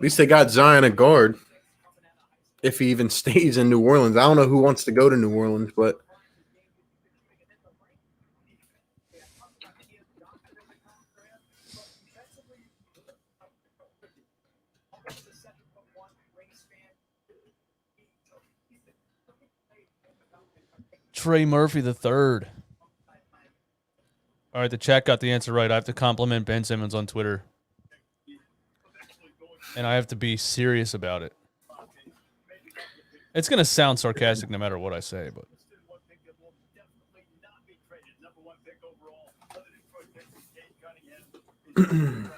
least they got Zion a guard. If he even stays in New Orleans. I don't know who wants to go to New Orleans, but Trey Murphy the third. All right, the chat got the answer right. I have to compliment Ben Simmons on Twitter. And I have to be serious about it. It's going to sound sarcastic no matter what I say, but I'm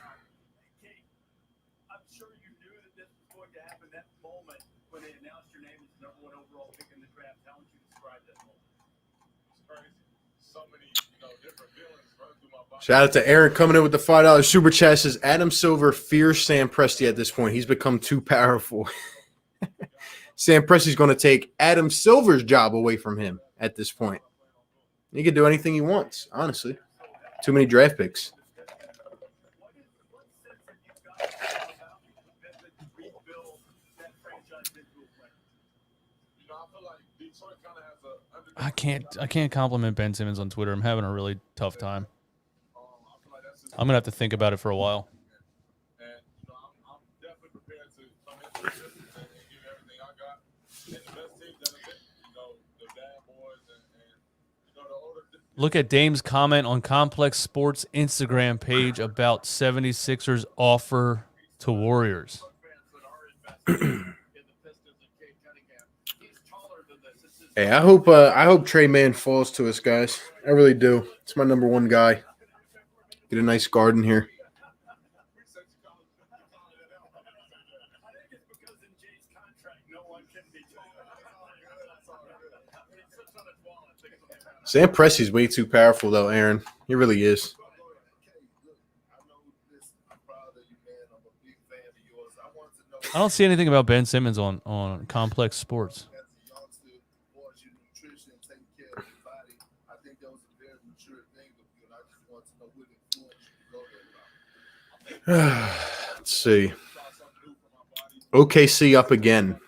sure you knew that this was going to happen that moment when they announced your name as the number one overall pick in the draft. How would you describe that moment? It's crazy. So many, different feelings running through my body. shout out to Aaron coming in with the $5 super chat. Says Adam Silver fears Sam Presti at this point. He's become too powerful. Sam Presti's going to take Adam Silver's job away from him at this point. He can do anything he wants, honestly. Too many draft picks. I can't compliment Ben Simmons on Twitter. I'm having a really tough time. I'm going to have to think about it for a while. Look at Dame's comment on Complex Sports Instagram page about 76ers offer to Warriors. Hey, I hope Trey Mann falls to us, guys. I really do. It's my number one guy. Get a nice garden here. Sam Presti's way too powerful, though, Aaron. He really is. I don't see anything about Ben Simmons on Complex Sports. Let's see. OKC up again.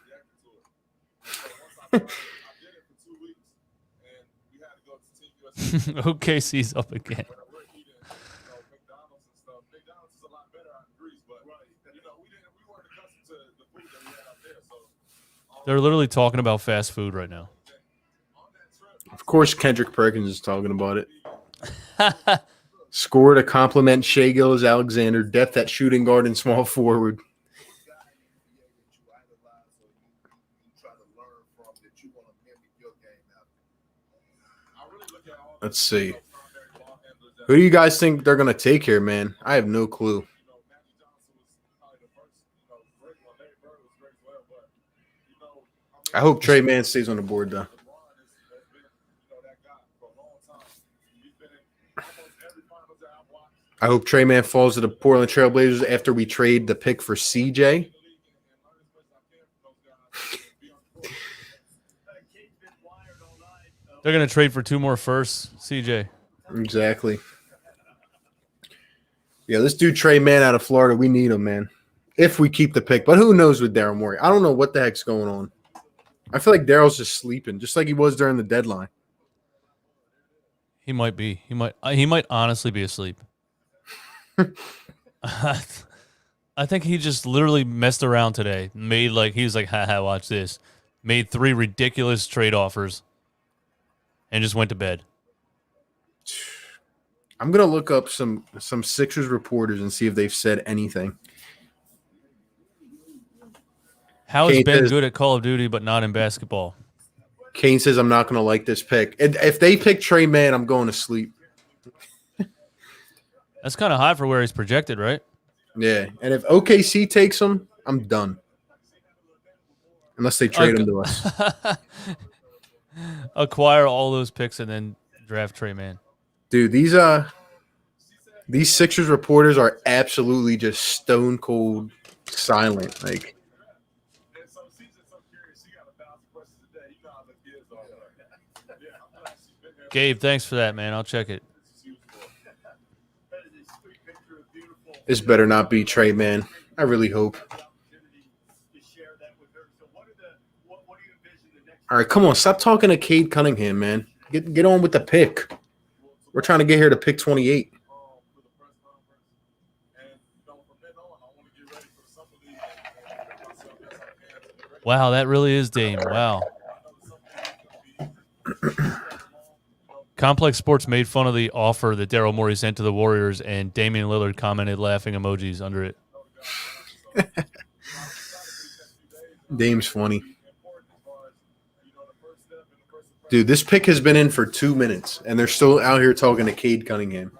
OKC's up again. They're literally talking about fast food right now. Of course, Kendrick Perkins is talking about it. Score to compliment Shai Gilgeous-Alexander. Depth at shooting guard and small forward. Let's see. Who do you guys think they're going to take here, man? I have no clue. I hope Trey Mann stays on the board, though. I hope Trey Mann falls to the Portland Trail Blazers after we trade the pick for CJ. They're going to trade for 2 more firsts, CJ. Exactly. Yeah, let's do Trey Mann out of Florida. We need him, man. If we keep the pick. But who knows with Daryl Morey? I don't know what the heck's going on. I feel like Daryl's just sleeping, just like he was during the deadline. He might be. He might honestly be asleep. I think he just literally messed around today. He was like, haha, watch this. Made 3 ridiculous trade offers and just went to bed. I'm gonna look up some Sixers reporters and see if they've said anything. How is Ben good at Call of Duty but not in basketball? Kane says I'm not going to like this pick. And if they pick Trey Mann, I'm going to sleep. That's kind of high for where he's projected, right? Yeah, and if OKC takes him, I'm done. Unless they trade him to us. Acquire all those picks and then draft Trey Mann. Dude, these Sixers reporters are absolutely just stone cold silent. Like, Gabe, thanks for that, man. I'll check it. this better not be Trey Mann. I really hope. All right, come on. Stop talking to Cade Cunningham, man. Get on with the pick. We're trying to get here to pick 28. Wow, that really is Dame. Wow. Complex Sports made fun of the offer that Daryl Morey sent to the Warriors, and Damian Lillard commented laughing emojis under it. Dame's funny. Dude, this pick has been in for 2 minutes, and they're still out here talking to Cade Cunningham.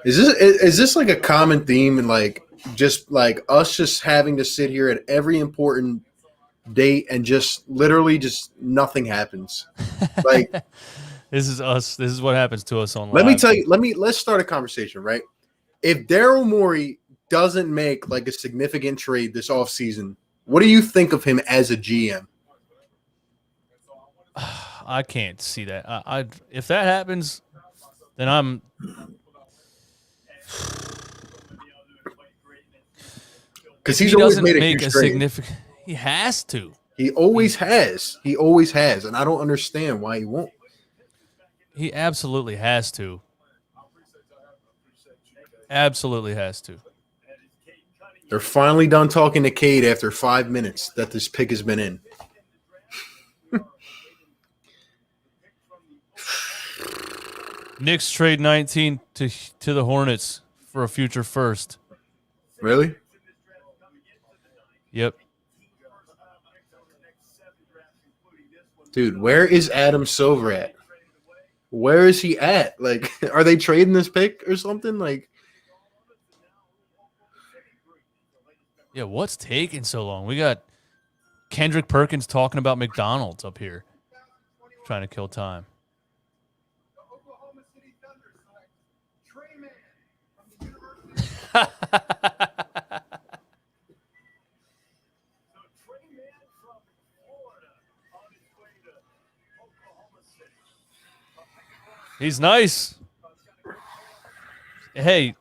Is this like a common theme in like just like us just having to sit here at every important date and just literally just nothing happens? Like this is us. This is what happens to us online. Let me tell you, let's start a conversation, right? If Daryl Morey doesn't make like a significant trade this offseason, what do you think of him as a GM? I can't see that. I if that happens, then I'm because he's always made a huge trade. significant. He has to. He always has. He always has, and I don't understand why he won't. He absolutely has to. Absolutely has to. They're finally done talking to Cade after 5 minutes that this pick has been in. Knicks trade 19 to the Hornets for a future first. Really? Yep. Dude, where is Adam Silver at? Where is he at? Like, are they trading this pick or something? Like, yeah, what's taking so long? We got Kendrick Perkins talking about McDonald's up here, trying to kill time. He's nice. Hey,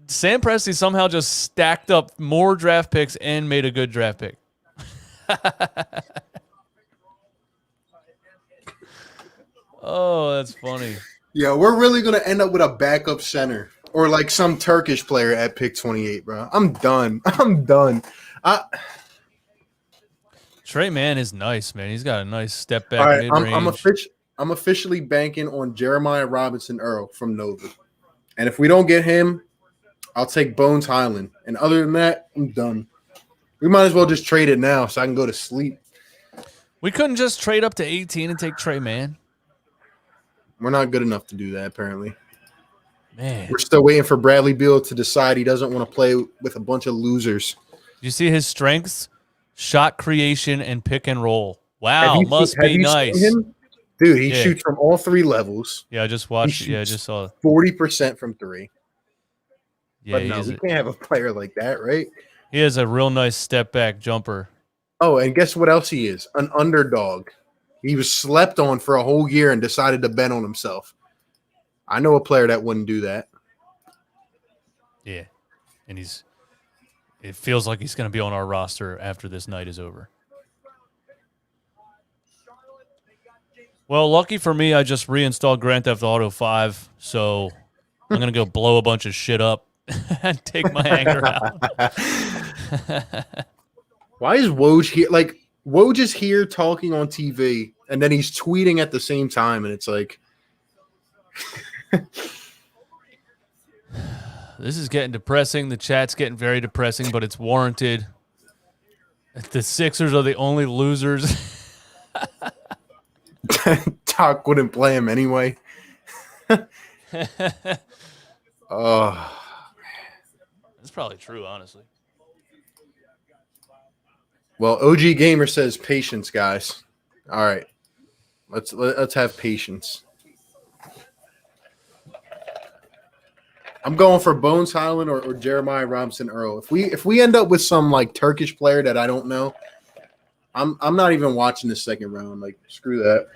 Sam Presti somehow just stacked up more draft picks and made a good draft pick. Oh, that's funny. Yeah, we're really going to end up with a backup center or like some Turkish player at pick 28, bro. I'm done. Trey Mann is nice, man. He's got a nice step back. All right, mid-range. I'm officially banking on Jeremiah Robinson Earl from Nova. And if we don't get him, I'll take Bones Highland. And other than that, I'm done. We might as well just trade it now so I can go to sleep. We couldn't just trade up to 18 and take Trey Mann. We're not good enough to do that, apparently. Man. We're still waiting for Bradley Beal to decide he doesn't want to play with a bunch of losers. You see his strengths? Shot creation and pick and roll. Wow, must be nice. Dude, he shoots from all three levels. Yeah, I just watched. Yeah, I just saw 40% from three. Yeah, but no, we can't have a player like that, right? He has a real nice step back jumper. Oh, and guess what else he is? An underdog. He was slept on for a whole year and decided to bet on himself. I know a player that wouldn't do that. Yeah, and it feels like he's going to be on our roster after this night is over. Well, lucky for me, I just reinstalled Grand Theft Auto 5, so I'm going to go blow a bunch of shit up and take my anger out. Why is Woj here? Like, Woj is here talking on TV, and then he's tweeting at the same time, and it's like, This is getting depressing. The chat's getting very depressing, but it's warranted. The Sixers are the only losers. Doc wouldn't play him anyway. Oh, That's probably true, honestly. well, OG Gamer says patience, guys. All right, let's have patience. I'm going for Bones Highland or Jeremiah Robinson Earl. If we end up with some like Turkish player that I don't know, I'm not even watching the second round. Like, screw that.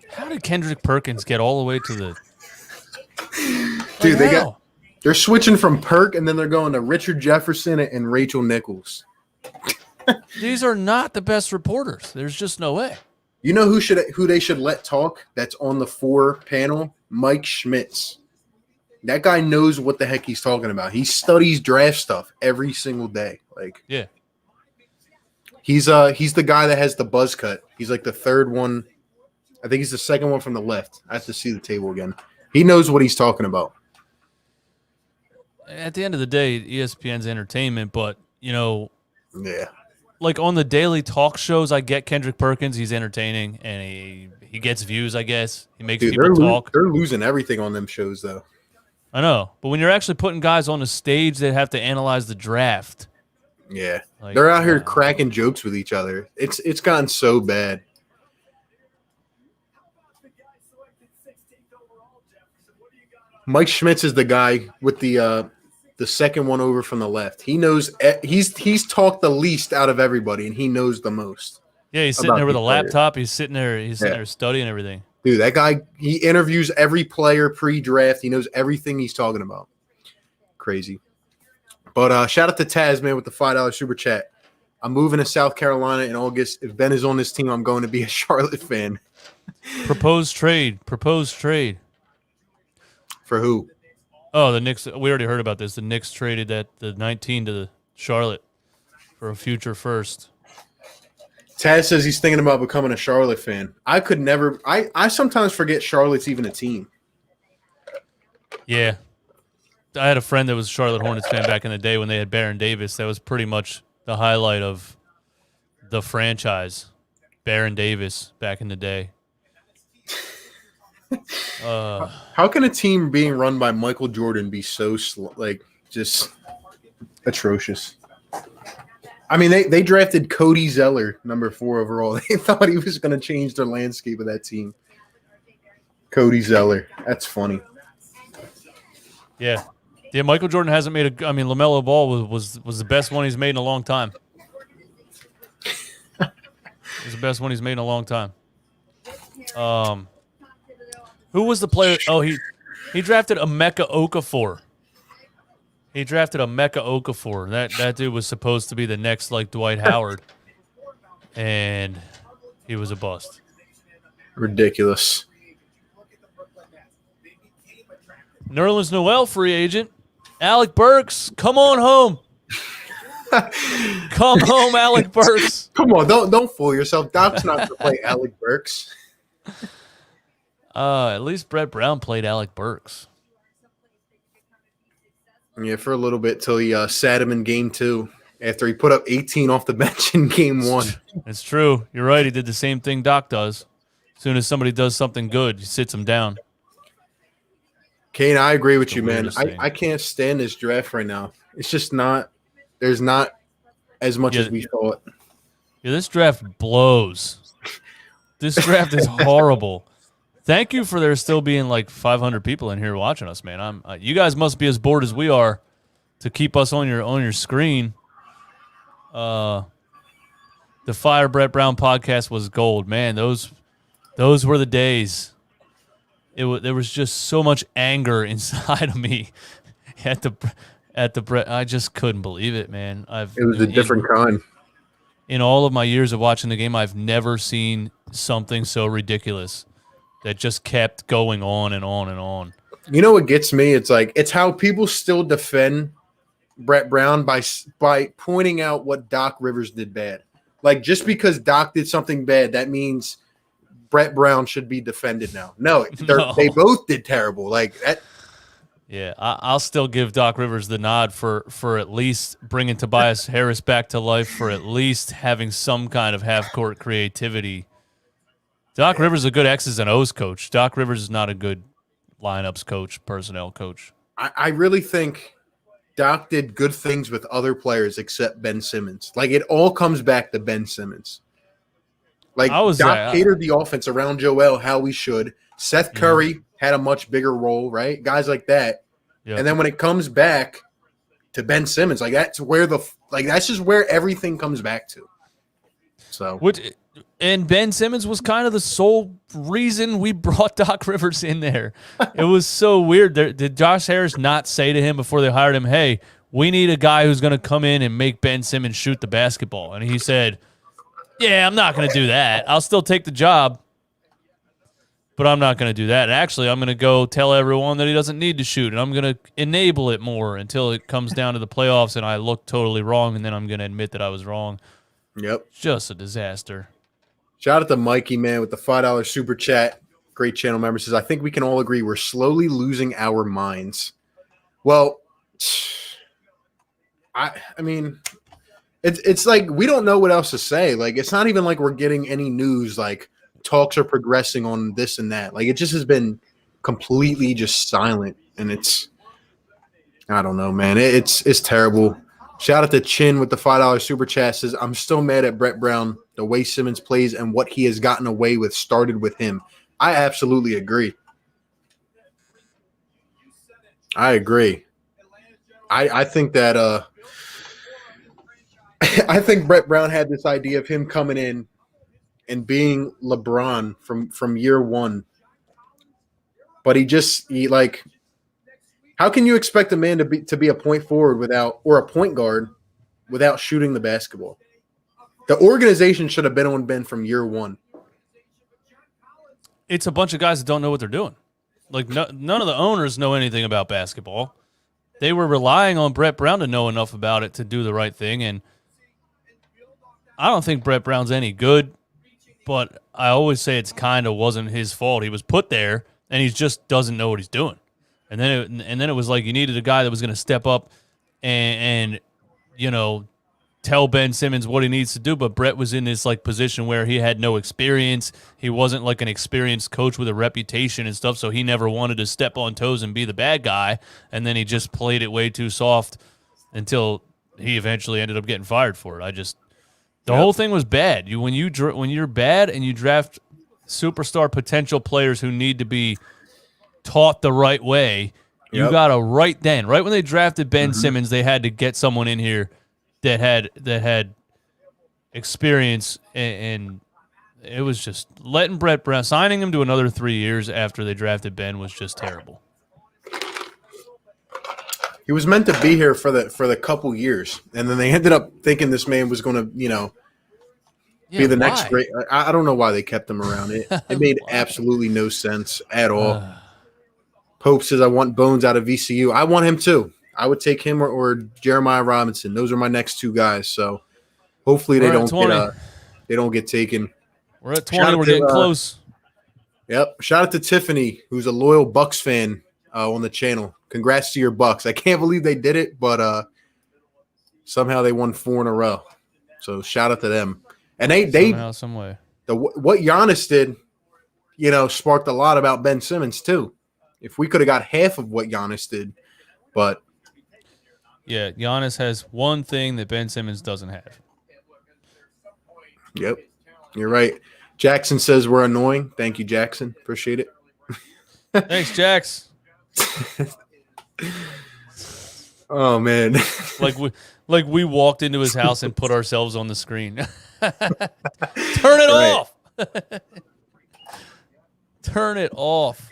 How did Kendrick Perkins get all the way to the... Dude, Like, they're switching from Perk, and then they're going to Richard Jefferson and Rachel Nichols. These are not the best reporters. There's just no way. You know who they should let talk? That's on the 4 panel, Mike Schmitz. That guy knows what the heck he's talking about. He studies draft stuff every single day. Like, Yeah. he's the guy that has the buzz cut. He's like the third one. I think he's the second one from the left. I have to see the table again. He knows what he's talking about. At the end of the day, ESPN's entertainment, but, you know, Yeah. like on the daily talk shows, I get Kendrick Perkins. He's entertaining, and he gets views, I guess. He makes people talk. They're losing everything on them shows, though. I know. But when you're actually putting guys on the stage that have to analyze the draft. Yeah. Like, They're out here cracking jokes with each other. It's gotten so bad. Mike Schmitz is the guy with the second one over from the left. He knows he's talked the least out of everybody, and he knows the most. Yeah, he's sitting there with a laptop. He's sitting there studying everything. Dude, that guy, he interviews every player pre-draft. He knows everything he's talking about. Crazy. But shout out to Taz, man, with the $5 super chat. I'm moving to South Carolina in August. If Ben is on this team, I'm going to be a Charlotte fan. Proposed trade. For who? Oh, the Knicks. We already heard about this. The Knicks traded the 19 to the Charlotte for a future first. Taz says he's thinking about becoming a Charlotte fan. I could never – I sometimes forget Charlotte's even a team. Yeah. I had a friend that was a Charlotte Hornets fan back in the day when they had Baron Davis. That was pretty much the highlight of the franchise. Baron Davis back in the day. How can a team being run by Michael Jordan be so just atrocious? I mean, they drafted Cody Zeller, number 4 overall. They thought he was going to change the landscape of that team. Cody Zeller. That's funny. Yeah. Yeah, Michael Jordan hasn't made a – I mean, LaMelo Ball was the best one he's made in a long time. It was the best one he's made in a long time. Who was the player? Oh, he drafted Emeka Okafor. That dude was supposed to be the next like Dwight Howard, and he was a bust. Ridiculous. Nerlens Noel, free agent. Alec Burks, come on home. Come home, Alec Burks. Come on, don't fool yourself. Doc's not going to play Alec Burks. At least Brett Brown played Alec Burks. Yeah, for a little bit till he sat him in game 2 after he put up 18 off the bench in game 1. It's true. You're right. He did the same thing Doc does. As soon as somebody does something good, he sits him down. Kane, I agree with you, man. I can't stand this draft right now. It's just not – there's not as much as we thought. Yeah, this draft blows. This draft is horrible. Thank you for there still being like 500 people in here watching us, man. You guys must be as bored as we are to keep us on your screen. The Fire Brett Brown podcast was gold, man. Those were the days. There was just so much anger inside of me at the Brett. I just couldn't believe it, man. It was a different kind. In all of my years of watching the game, I've never seen something so ridiculous that just kept going on and on and on. You know what gets me? It's like it's how people still defend Brett Brown by pointing out what Doc Rivers did bad. Like just because Doc did something bad, that means Brett Brown should be defended now. No, they both did terrible. Like that. Yeah, I'll still give Doc Rivers the nod for at least bringing Tobias Harris back to life, for at least having some kind of half-court creativity. Doc Rivers is a good X's and O's coach. Doc Rivers is not a good lineups coach, personnel coach. I really think Doc did good things with other players except Ben Simmons. Like it all comes back to Ben Simmons. Like Doc catered the offense around Joel how we should. Seth Curry had a much bigger role, right? Guys like that. Yep. And then when it comes back to Ben Simmons, like that's just where everything comes back to. So and Ben Simmons was kind of the sole reason we brought Doc Rivers in there. It was so weird. Did Josh Harris not say to him before they hired him, hey, we need a guy who's going to come in and make Ben Simmons shoot the basketball? And he said, yeah, I'm not going to do that. I'll still take the job, but I'm not going to do that. And actually, I'm going to go tell everyone that he doesn't need to shoot, and I'm going to enable it more until it comes down to the playoffs and I look totally wrong, and then I'm going to admit that I was wrong. Yep. Just a disaster. Shout out to Mikey, man, with the $5 super chat. Great channel member. Says, I think we can all agree we're slowly losing our minds. Well, I mean, it's like we don't know what else to say. Like, it's not even like we're getting any news, like talks are progressing on this and that. Like, it just has been completely just silent. And it's, I don't know, man. It's terrible. Shout out to Chin with the $5 super chat. Says, I'm still mad at Brett Brown. The way Simmons plays and what he has gotten away with started with him. I absolutely agree. I agree. I think that I think Brett Brown had this idea of him coming in and being LeBron from year one. But he like, how can you expect a man to be a point forward or a point guard without shooting the basketball? The organization should have been on Ben from year one. It's a bunch of guys that don't know what they're doing. Like none of the owners know anything about basketball. They were relying on Brett Brown to know enough about it to do the right thing, and I don't think Brett Brown's any good, but I always say it's kind of wasn't his fault. He was put there, and he just doesn't know what he's doing. And then it was like you needed a guy that was going to step up and you know, tell Ben Simmons what he needs to do, but Brett was in this like position where he had no experience. He wasn't like an experienced coach with a reputation and stuff, so he never wanted to step on toes and be the bad guy, and then he just played it way too soft until he eventually ended up getting fired for it. The whole thing was bad. When you're bad and you draft superstar potential players who need to be taught the right way, you got to right when they drafted Ben Simmons, they had to get someone in here that had experience, and it was just letting Brett Brown, signing him to another 3 years after they drafted Ben was just terrible. He was meant to be here for the couple years, and then they ended up thinking this man was going to, be the next great. I don't know why they kept him around. It made absolutely no sense at all. Pope says, I want Bones out of VCU. I want him too. I would take him or Jeremiah Robinson. Those are my next two guys. So hopefully they don't get taken. We're at 20. We're getting close. Yep. Shout out to Tiffany, who's a loyal Bucks fan on the channel. Congrats to your Bucks. I can't believe they did it, but somehow they won 4 in a row. So shout out to them. And some way. What Giannis did, sparked a lot about Ben Simmons too. If we could have got half of what Giannis did, but. Yeah, Giannis has one thing that Ben Simmons doesn't have. Yep, you're right. Jackson says we're annoying. Thank you, Jackson. Appreciate it. Thanks, Jax. Oh man, like we walked into his house and put ourselves on the screen. Turn it off. Turn it off.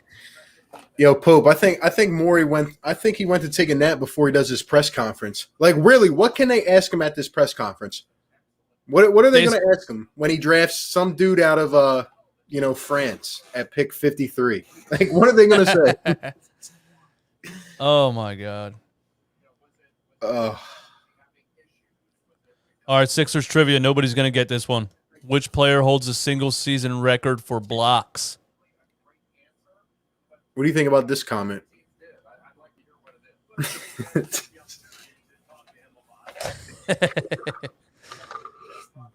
Yo, Pope, I think Morey went to take a nap before he does his press conference. Like, really, what can they ask him at this press conference? What are they going to ask him when he drafts some dude out of France at pick 53? Like, what are they going to say? Oh my God. Uh, All right, Sixers trivia. Nobody's going to get this one. Which player holds a single season record for blocks? what do you think about this comment?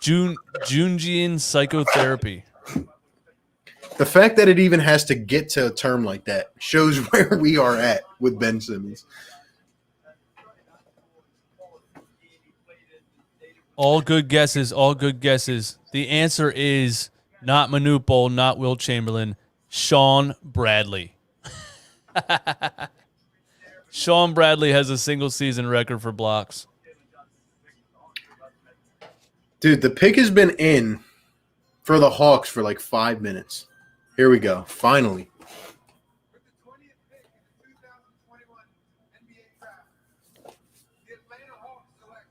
Jungian psychotherapy. The fact that it even has to get to a term like that shows where we are at with Ben Simmons. All good guesses. All good guesses. The answer is not Manute Bol, not Will Chamberlain, Sean Bradley. Sean Bradley has a single season record for blocks. Dude, the pick has been in for the Hawks for like 5 minutes. Here we go. Finally. With the 20th pick in the 2021 NBA draft, the Atlanta Hawks select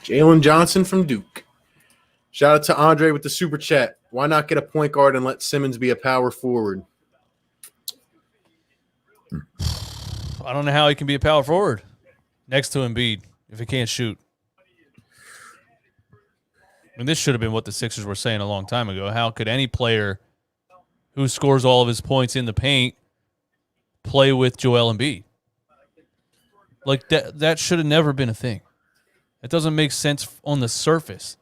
Jalen Johnson from Duke. Shout out to Andre with the super chat. Why not get a point guard and let Simmons be a power forward? I don't know how he can be a power forward next to Embiid if he can't shoot. I mean, this should have been what the Sixers were saying a long time ago. How could any player who scores all of his points in the paint play with Joel Embiid? Like, that should have never been a thing. It doesn't make sense on the surface.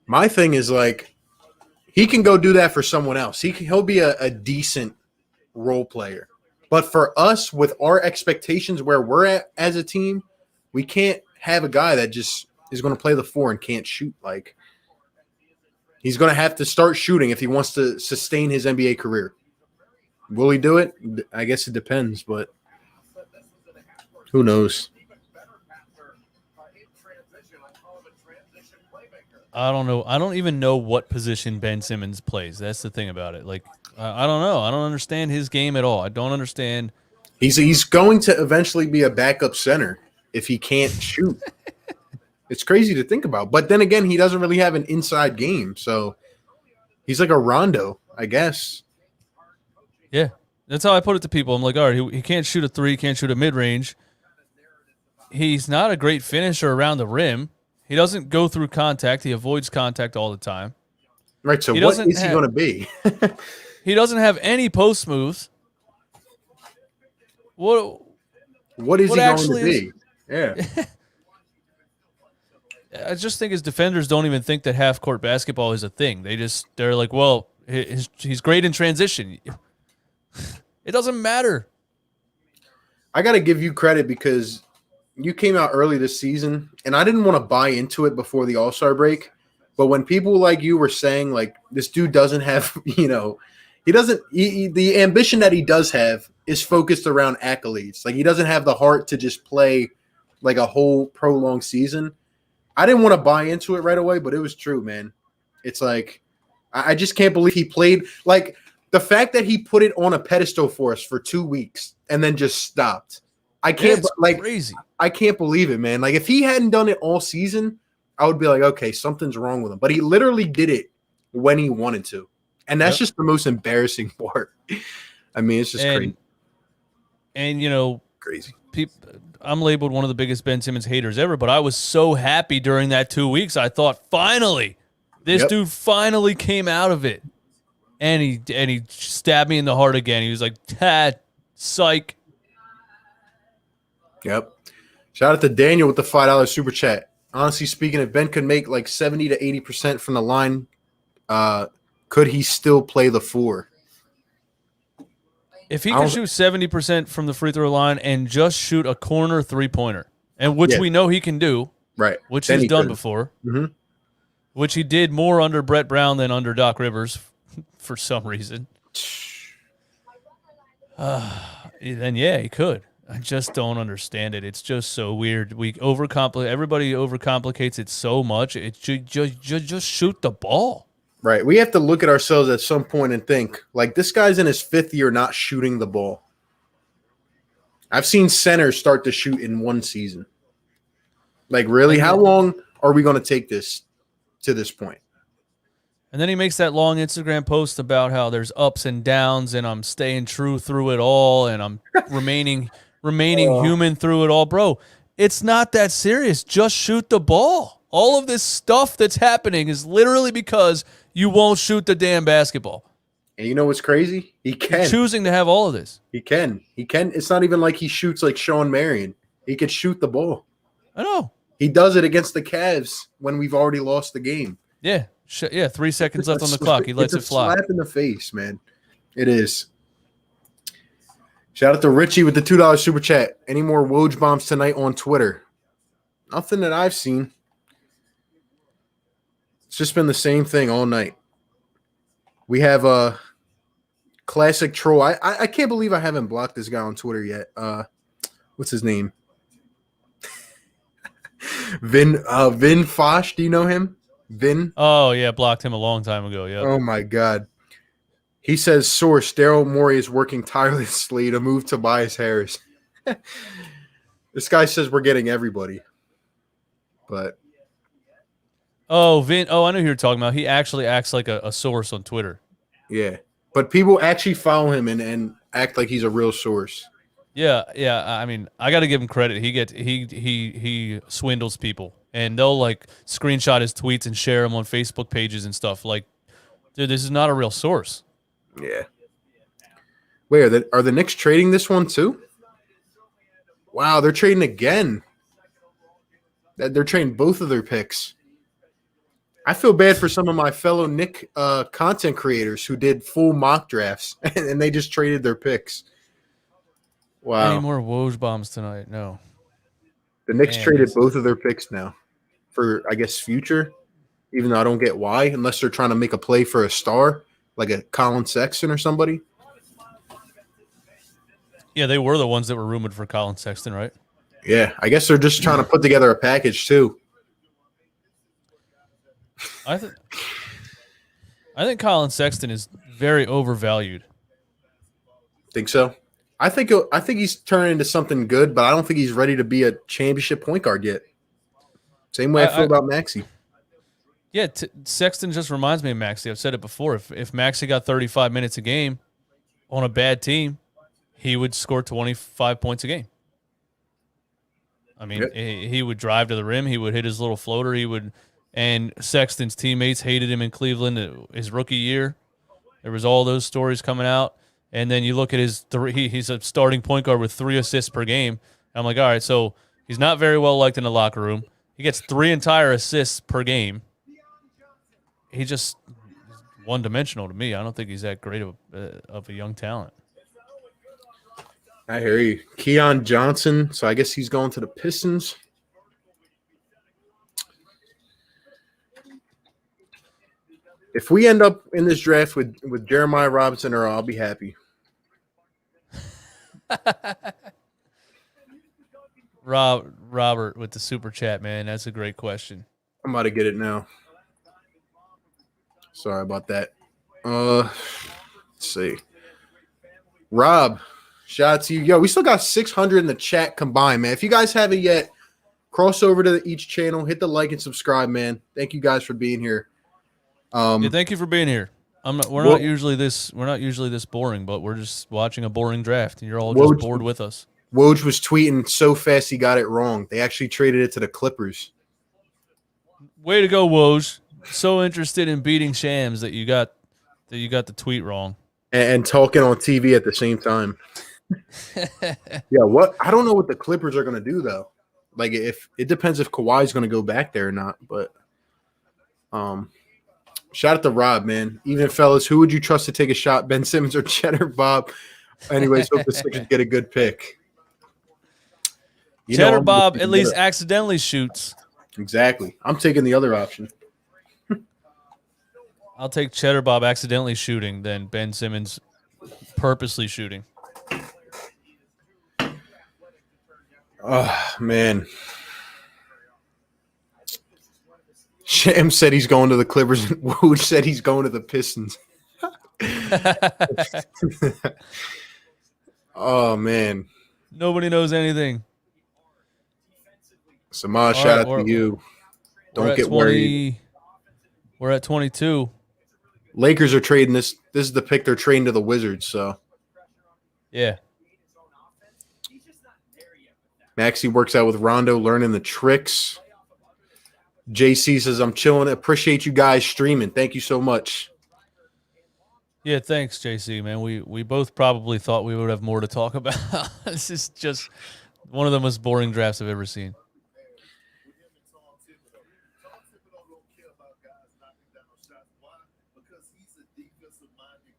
My thing is, like, he can go do that for someone else. He'll be a decent role player. But for us, with our expectations where we're at as a team, we can't have a guy that just is going to play the 4 and can't shoot. Like, he's going to have to start shooting if he wants to sustain his NBA career. Will he do it? I guess it depends, but who knows? I don't know. I don't even know what position Ben Simmons plays. That's the thing about it. Like, I don't know. I don't understand his game at all. I don't understand. He's going to eventually be a backup center if he can't shoot. It's crazy to think about. But then again, he doesn't really have an inside game. So he's like a Rondo, I guess. Yeah. That's how I put it to people. I'm like, all right, he can't shoot a 3, can't shoot a mid-range. He's not a great finisher around the rim. He doesn't go through contact. He avoids contact all the time. Right, so what is he going to be? He doesn't have any post moves. What is he going to be? Yeah. I just think his defenders don't even think that half-court basketball is a thing. They're like, well, he's great in transition. It doesn't matter. I got to give you credit because you came out early this season, and I didn't want to buy into it before the All-Star break. But when people like you were saying, like, this dude doesn't have, the ambition that he does have is focused around accolades. Like, he doesn't have the heart to just play, like, a whole prolonged season. I didn't want to buy into it right away, but it was true, man. It's like, I just can't believe he played. Like, the fact that he put it on a pedestal for us for 2 weeks and then just stopped. I can't, crazy. I can't believe it, man. Like, if he hadn't done it all season, I would be like, okay, something's wrong with him. But he literally did it when he wanted to. And that's just the most embarrassing part. I mean, it's just crazy. And, crazy. I'm labeled one of the biggest Ben Simmons haters ever, but I was so happy during that 2 weeks. I thought, finally, this dude finally came out of it. And he stabbed me in the heart again. He was like, psych. Yep. Shout out to Daniel with the $5 super chat. Honestly speaking, if Ben could make like 70 to 80% from the line, could he still play the 4? If he could shoot 70% from the free throw line and just shoot a corner 3-pointer, and which we know he can do, right? Which he's done before, which he did more under Brett Brown than under Doc Rivers for some reason. Then he could. I just don't understand it. It's just so weird. Everybody overcomplicates it so much. It just shoot the ball. Right. We have to look at ourselves at some point and think, like, this guy's in his 5th year not shooting the ball. I've seen centers start to shoot in one season. Like, really? How long are we going to take this to this point? And then he makes that long Instagram post about how there's ups and downs, and I'm staying true through it all, and I'm remaining human through it all. Bro, it's not that serious. Just shoot the ball. All of this stuff that's happening is literally because you won't shoot the damn basketball. And you know what's crazy? He can. You're choosing to have all of this. He can. It's not even like he shoots like Sean Marion. He could shoot the ball. I know. He does it against the Cavs when we've already lost the game. Yeah. 3 seconds left on the clock. He lets it fly. Slap in the face, man. It is. Shout out to Richie with the $2 super chat. Any more Woj bombs tonight on Twitter? Nothing that I've seen. It's just been the same thing all night. We have a classic troll. I can't believe I haven't blocked this guy on Twitter yet. What's his name? Vin Fosh. Do you know him? Vin? Oh, yeah, blocked him a long time ago, yeah. Oh, my God. He says, source, Daryl Morey is working tirelessly to move Tobias Harris. This guy says we're getting everybody. But. Oh, Vin. Oh, I know who you're talking about. He actually acts like a source on Twitter. Yeah. But people actually follow him and act like he's a real source. Yeah. I mean, I got to give him credit. He swindles people. And they'll like screenshot his tweets and share them on Facebook pages and stuff. Like, dude, this is not a real source. Yeah. Wait, are the Knicks trading this one too? Wow, they're trading again. They're trading both of their picks. I feel bad for some of my fellow Knick content creators who did full mock drafts and they just traded their picks. Wow. Any more Woj bombs tonight? No. The Knicks traded both of their picks now for, I guess, future, even though I don't get why, unless they're trying to make a play for a star, like a Colin Sexton or somebody. Yeah, they were the ones that were rumored for Colin Sexton, right? Yeah, I guess they're just trying to put together a package, too. I think Colin Sexton is very overvalued. Think so? I think he's turning into something good, but I don't think he's ready to be a championship point guard yet. Same way I feel about Maxey. Yeah, Sexton just reminds me of Maxey. I've said it before. If Maxey got 35 minutes a game on a bad team, he would score 25 points a game. I mean, he would drive to the rim. He would hit his little floater. And Sexton's teammates hated him in Cleveland his rookie year. There was all those stories coming out. And then you look at his he's a starting point guard with 3 assists per game. And I'm like, all right, so he's not very well liked in the locker room. He gets 3 entire assists per game. He just one-dimensional to me. I don't think he's that great of a young talent. I hear you. Keon Johnson, so I guess he's going to the Pistons. If we end up in this draft with Jeremiah Robinson, I'll be happy. Robert with the super chat, man. That's a great question. I'm about to get it now. Sorry about that. Let's see. Rob, shout out to you. Yo, we still got 600 in the chat combined, man. If you guys haven't yet, cross over to each channel, hit the like and subscribe, man. Thank you guys for being here. Thank you for being here. We're not usually this boring, but we're just watching a boring draft, and you're all just bored with us. Woj was tweeting so fast he got it wrong. They actually traded it to the Clippers. Way to go, Woj! So interested in beating Shams that you got the tweet wrong and talking on TV at the same time. Yeah, what? I don't know what the Clippers are going to do though. Like, if it depends if Kawhi's going to go back there or not. But shout out to Rob, man. Even fellas, who would you trust to take a shot, Ben Simmons or Cheddar Bob? Anyways, hope the Sixers get a good pick. Cheddar Bob at least accidentally shoots. Exactly. I'm taking the other option. I'll take Cheddar Bob accidentally shooting than Ben Simmons purposely shooting. Oh, man. Sham said he's going to the Clippers, and Woj said he's going to the Pistons. Oh, man. Nobody knows anything. Samaj, All shout right, out to you. We're Don't at get worried. We're at 22. Lakers are trading this. This is the pick they're trading to the Wizards. So Yeah. Maxey works out with Rondo, learning the tricks. JC says, I'm chilling. Appreciate you guys streaming. Thank you so much. Yeah, thanks, JC, man. We both probably thought we would have more to talk about. This is just one of the most boring drafts I've ever seen.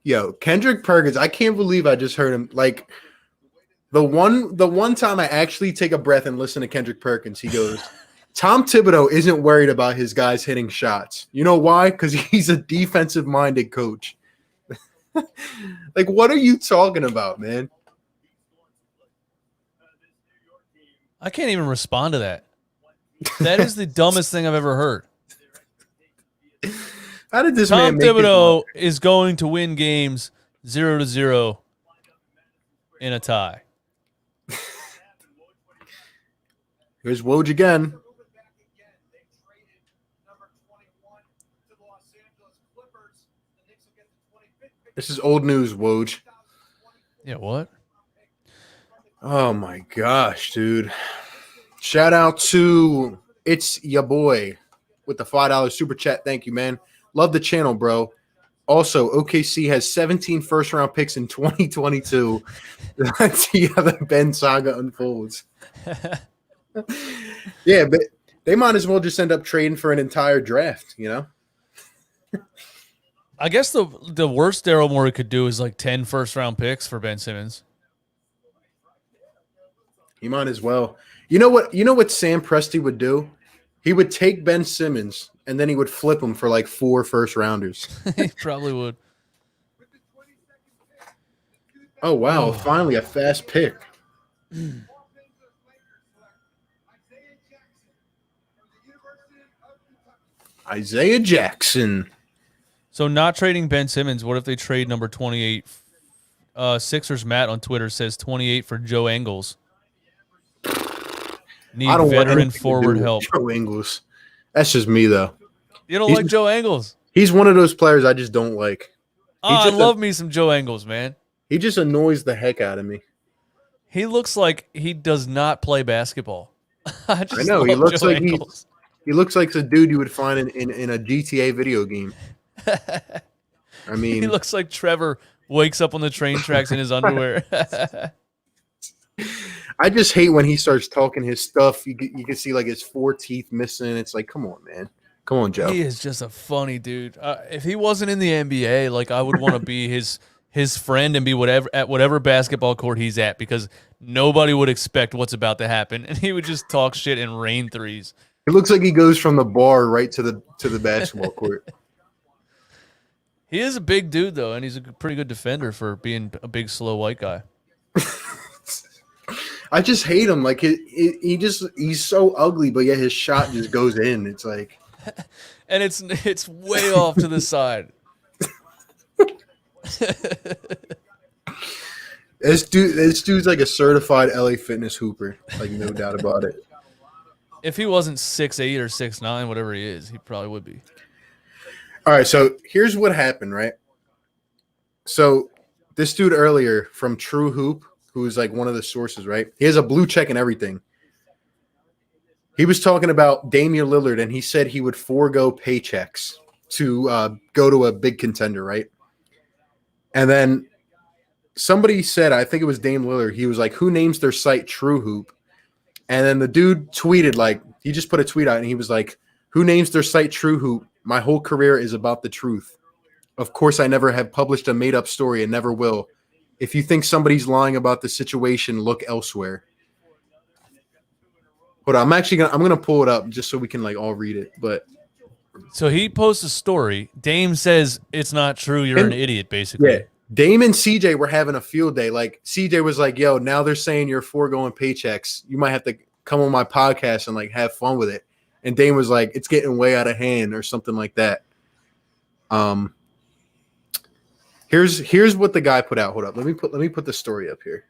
Yo, Kendrick Perkins, I can't believe I just heard him. Like the one time I actually take a breath and listen to Kendrick Perkins, he goes, Tom Thibodeau isn't worried about his guys hitting shots. You know why? Because he's a defensive-minded coach. Like, what are you talking about, man? I can't even respond to that. That is the dumbest thing I've ever heard. How did this Tom man make Thibodeau is going to win games 0-0 in a tie. Here's Woj again. This is old news, Woj. Yeah, what? Oh my gosh, dude. Shout out to It's Ya Boy with the $5 super chat. Thank you, man. Love the channel, bro. Also, OKC has 17 first-round picks in 2022. Let's see how the Ben saga unfolds. Yeah, but they might as well just end up trading for an entire draft, you know? I guess the worst Daryl Morey could do is like 10 first-round picks for Ben Simmons. He might as well. You know what Sam Presti would do? He would take Ben Simmons and then he would flip him for like 4 first-rounders. He probably would. Oh, wow. Finally a fast pick. Isaiah Jackson. So not trading Ben Simmons, what if they trade number 28? Sixers Matt on Twitter says 28 for Joe Ingles. Need I don't want veteran anything to do forward with help. Joe Ingles. That's just me, though. You don't like Joe Ingles? He's one of those players I just don't like. I love me some Joe Ingles, man. He just annoys the heck out of me. He looks like he does not play basketball. I know. He looks Joe like Ingles. he looks like the dude you would find in a GTA video game. I mean, He looks like Trevor wakes up on the train tracks in his underwear. I just hate when he starts talking his stuff. You can see like his 4 teeth missing. It's like, come on, man. Come on, Joe. He is just a funny dude. If he wasn't in the NBA, like I would want to be his friend and be at whatever basketball court he's at, because nobody would expect what's about to happen, and he would just talk shit and rain threes. It looks like he goes from the bar right to the basketball court. He is a big dude though, and he's a pretty good defender for being a big slow white guy. I just hate him. Like he's so ugly, but yet his shot just goes in. It's like, and it's way off to the side. This dude's like a certified LA Fitness hooper. Like, no doubt about it. If he wasn't 6'8" or 6'9", whatever he is, he probably would be. All right, so here's what happened, right? So this dude earlier from True Hoop, who's like one of the sources, right? He has a blue check and everything. He was talking about Damian Lillard, and he said he would forego paychecks to go to a big contender, right? And then somebody said, I think it was Dame Lillard, he was like, who names their site True Hoop? And then the dude tweeted, like, he just put a tweet out, and he was like, who names their site True Hoop? My whole career is about the truth. Of course, I never have published a made-up story and never will. If you think somebody's lying about the situation, look elsewhere. Hold on, I'm gonna pull it up just so we can like all read it. But so he posts a story. Dame says it's not true. You're an idiot, basically. Yeah, Dame and CJ were having a field day. Like CJ was like, "Yo, now they're saying you're foregoing paychecks. You might have to come on my podcast and like have fun with it." And Dame was like, "It's getting way out of hand," or something like that. Here's what the guy put out. Hold up, let me put the story up here.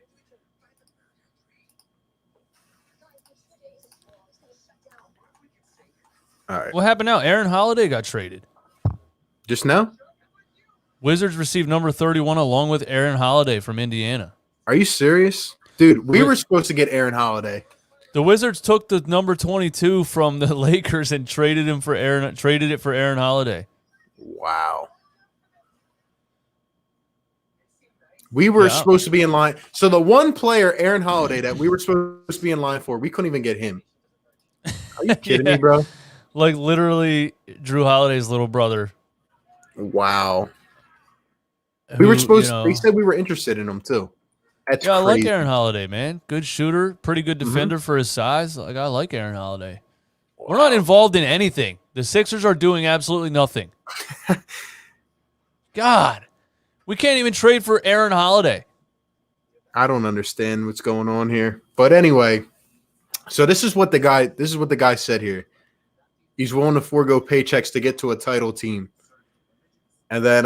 All right. What happened now? Aaron Holiday got traded. Just now? Wizards received number 31 along with Aaron Holiday from Indiana. Are you serious? Dude, we were supposed to get Aaron Holiday. The Wizards took the number 22 from the Lakers and traded it for Aaron Holiday. Wow. We were supposed to be in line. So the one player, Aaron Holiday, that we were supposed to be in line for, we couldn't even get him. Are you kidding me, bro? Like literally Drew Holiday's little brother. Wow. We were supposed to, they said we were interested in him too. That's I like crazy. Aaron Holiday, man. Good shooter, pretty good defender for his size. Like I like Aaron Holiday. Wow. We're not involved in anything. The Sixers are doing absolutely nothing. God, we can't even trade for Aaron Holiday. I don't understand what's going on here. But anyway, so this is what the guy said here. He's willing to forego paychecks to get to a title team. And then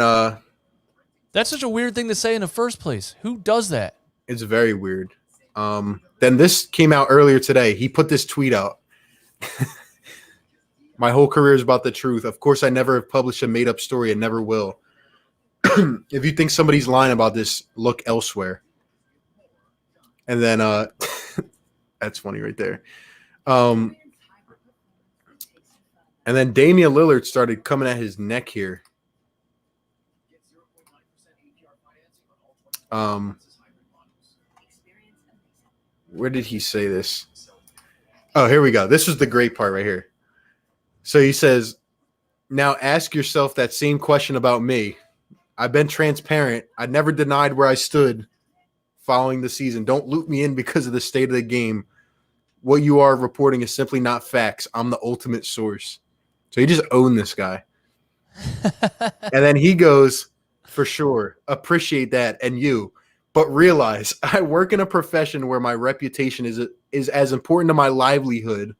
that's such a weird thing to say in the first place. Who does that? It's very weird. Then this came out earlier today. He put this tweet out. My whole career is about the truth. Of course, I never have published a made-up story and never will. If you think somebody's lying about this, look elsewhere. And then that's funny right there. And then Damian Lillard started coming at his neck here. Where did he say this? Oh, here we go. This was the great part right here. So he says, now ask yourself that same question about me. I've been transparent. I never denied where I stood following the season. Don't loop me in because of the state of the game. What you are reporting is simply not facts. I'm the ultimate source. So he just owned this guy. And then he goes, for sure, appreciate that, and you. But realize I work in a profession where my reputation is as important to my livelihood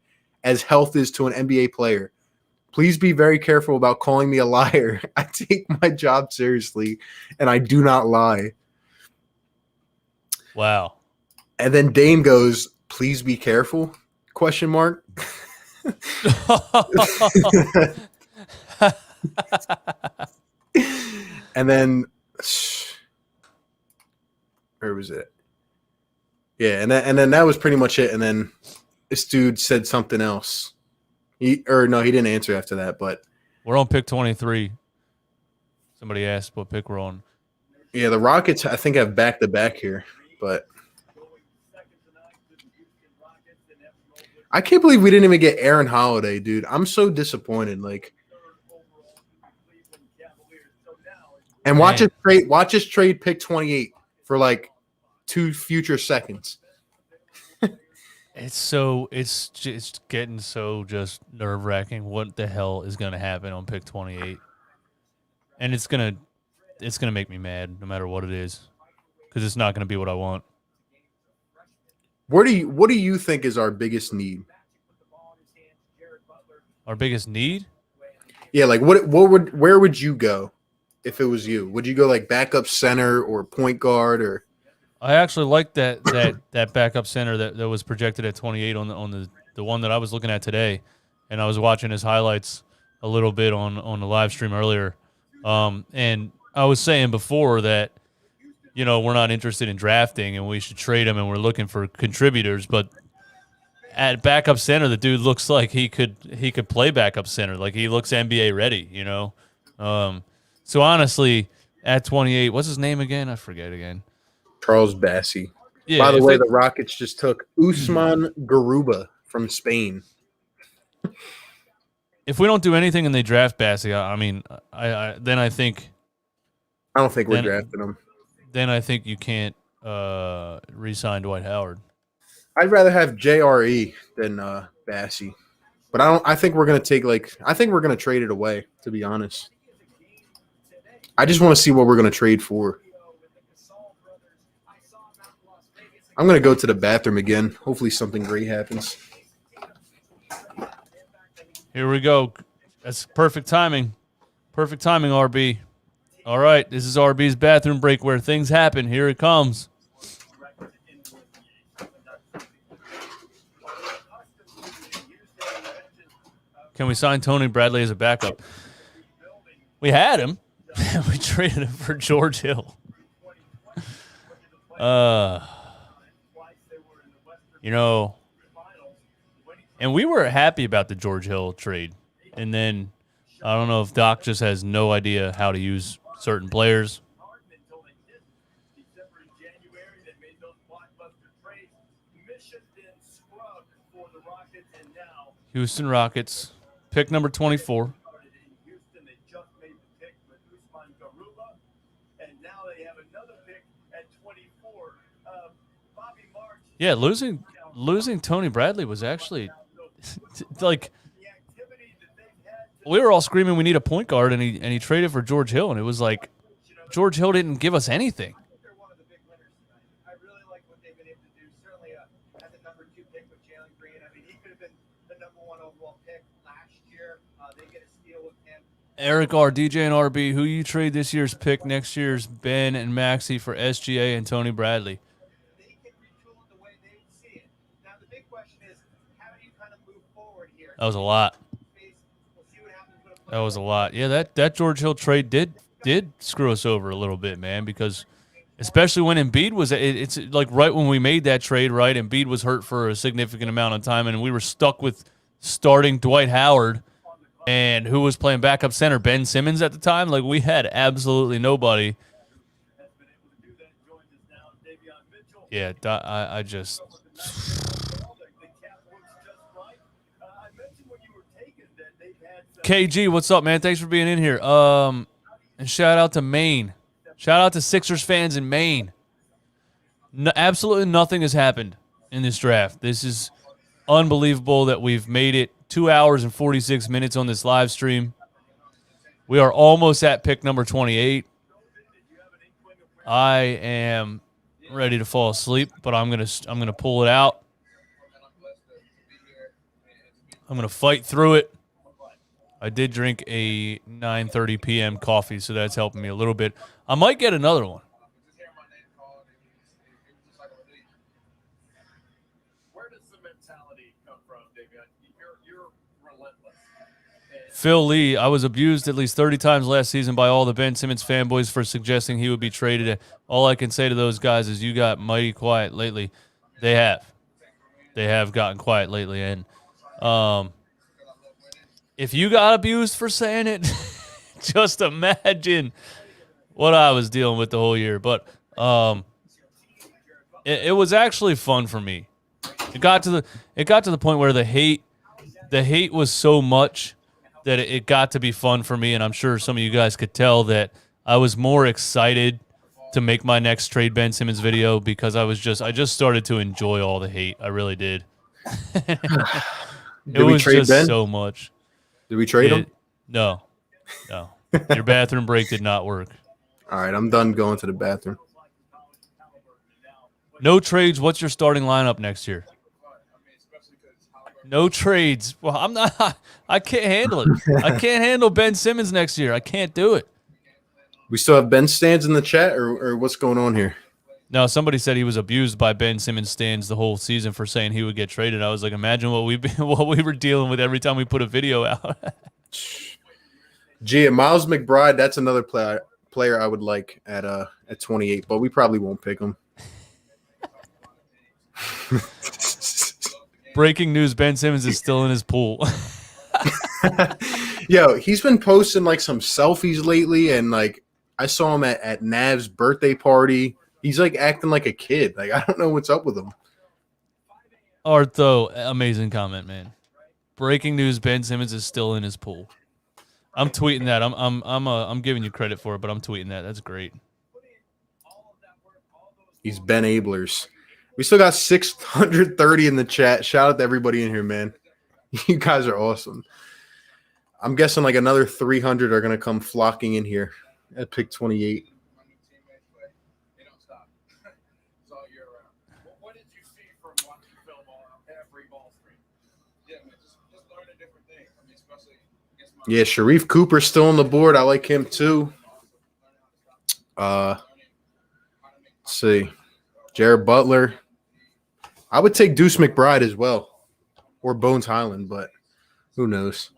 as health is to an NBA player. Please be very careful about calling me a liar. I take my job seriously, and I do not lie. Wow. And then Dame goes, please be careful? Question mark. And then where was it? Yeah, and then that was pretty much it. And then this dude said something else. He didn't answer after that, but we're on pick 23. Somebody asked what pick we're on. Yeah, the Rockets I think have back-to-back here, but I can't believe we didn't even get Aaron Holiday, dude. I'm so disappointed. Like, and watch us trade pick 28 for like 2 future seconds. It's just getting so just nerve-wracking. What the hell is going to happen on pick 28? And it's gonna make me mad no matter what it is, because it's not going to be what I want. What do you think is our biggest need? Our biggest need? Yeah, like where would you go if it was you? Would you go like backup center or point guard or? I actually like that backup center that was projected at 28 on the one that I was looking at today, and I was watching his highlights a little bit on the live stream earlier, and I was saying before that, you know, we're not interested in drafting and we should trade him and we're looking for contributors, but at backup center, the dude looks like he could play backup center, like he looks NBA ready, you know. So honestly, at 28, what's his name again? I forget again. Charles Bassey. Yeah, by the way, the Rockets just took Usman Garuba from Spain. If we don't do anything and they draft Bassey, I don't think we're drafting him. Then I think you can't re-sign Dwight Howard. I'd rather have JRE than Bassey, but I think we're gonna trade it away. To be honest, I just want to see what we're gonna trade for. I'm going to go to the bathroom again. Hopefully something great happens. Here we go. That's perfect timing. Perfect timing, RB. All right, this is RB's bathroom break where things happen. Here it comes. Can we sign Tony Bradley as a backup? We had him. We traded him for George Hill. You know, and we were happy about the George Hill trade. And then I don't know if Doc just has no idea how to use certain players. Houston Rockets, pick number 24. Yeah, losing Tony Bradley was actually like we were all screaming we need a point guard, and he traded for George Hill, and it was like George Hill didn't give us anything. They're one of the big winners tonight. I really like what they've been able to do. Certainly as a number 2 pick with Jalen Green. I mean, he could have been the number 1 overall pick last year. They get a steal with him. Eric R, DJ, and RB, who you trade this year's pick, next year's Ben and Maxey for SGA and Tony Bradley? They can retool it the way they see it. Now, the big question is, how do you kind of move forward here? That was a lot. We'll see what happens with That was a lot. Yeah, that George Hill trade did screw us over a little bit, man, because especially when Embiid was it's like right when we made that trade, right? Embiid was hurt for a significant amount of time, and we were stuck with starting Dwight Howard and who was playing backup center, Ben Simmons at the time. Like, we had absolutely nobody. Yeah, I just KG, what's up, man? Thanks for being in here. And shout out to Maine. Shout out to Sixers fans in Maine. No, absolutely nothing has happened in this draft. This is unbelievable that we've made it 2 hours and 46 minutes on this live stream. We are almost at pick number 28. I am ready to fall asleep, but I'm gonna pull it out. I'm gonna fight through it. I did drink a 9:30 p.m. coffee, so that's helping me a little bit. I might get another one. Where does the mentality come from, David? You're relentless. Phil Lee, I was abused at least 30 times last season by all the Ben Simmons fanboys for suggesting he would be traded. All I can say to those guys is you got mighty quiet lately. They have. They have gotten quiet lately. And if you got abused for saying it, just imagine what I was dealing with the whole year. But it was actually fun for me. It got to the point where the hate was so much that it got to be fun for me, and I'm sure some of you guys could tell that I was more excited to make my next trade Ben Simmons video because I just started to enjoy all the hate. I really did. Did it we was trade just Ben? so much. Did we trade him? No. Your bathroom break did not work. All right, I'm done going to the bathroom. No trades. What's your starting lineup next year? No trades. Well, I'm not. I can't handle it. I can't handle Ben Simmons next year. I can't do it. We still have Ben stands in the chat, or what's going on here? No, somebody said he was abused by Ben Simmons stands the whole season for saying he would get traded. I was like, imagine what we were dealing with every time we put a video out. Gee, Miles McBride, that's another player I would like at 28, but we probably won't pick him. Breaking news, Ben Simmons is still in his pool. Yo, he's been posting like some selfies lately, and like I saw him at Nav's birthday party. He's like acting like a kid. Like, I don't know what's up with him. Art, though, amazing comment, man. Breaking news, Ben Simmons is still in his pool. I'm tweeting that. I'm giving you credit for it, but I'm tweeting that. That's great. He's Ben Ablers. We still got 630 in the chat. Shout out to everybody in here, man. You guys are awesome. I'm guessing like another 300 are going to come flocking in here at pick 28. What did you see from watching film on every ball screen? Yeah, man, just learn a different thing. I mean, especially against my Yeah, Sharif Cooper's still on the board. I like him too. Let's see. Jared Butler. I would take Deuce McBride as well. Or Bones Highland, but who knows?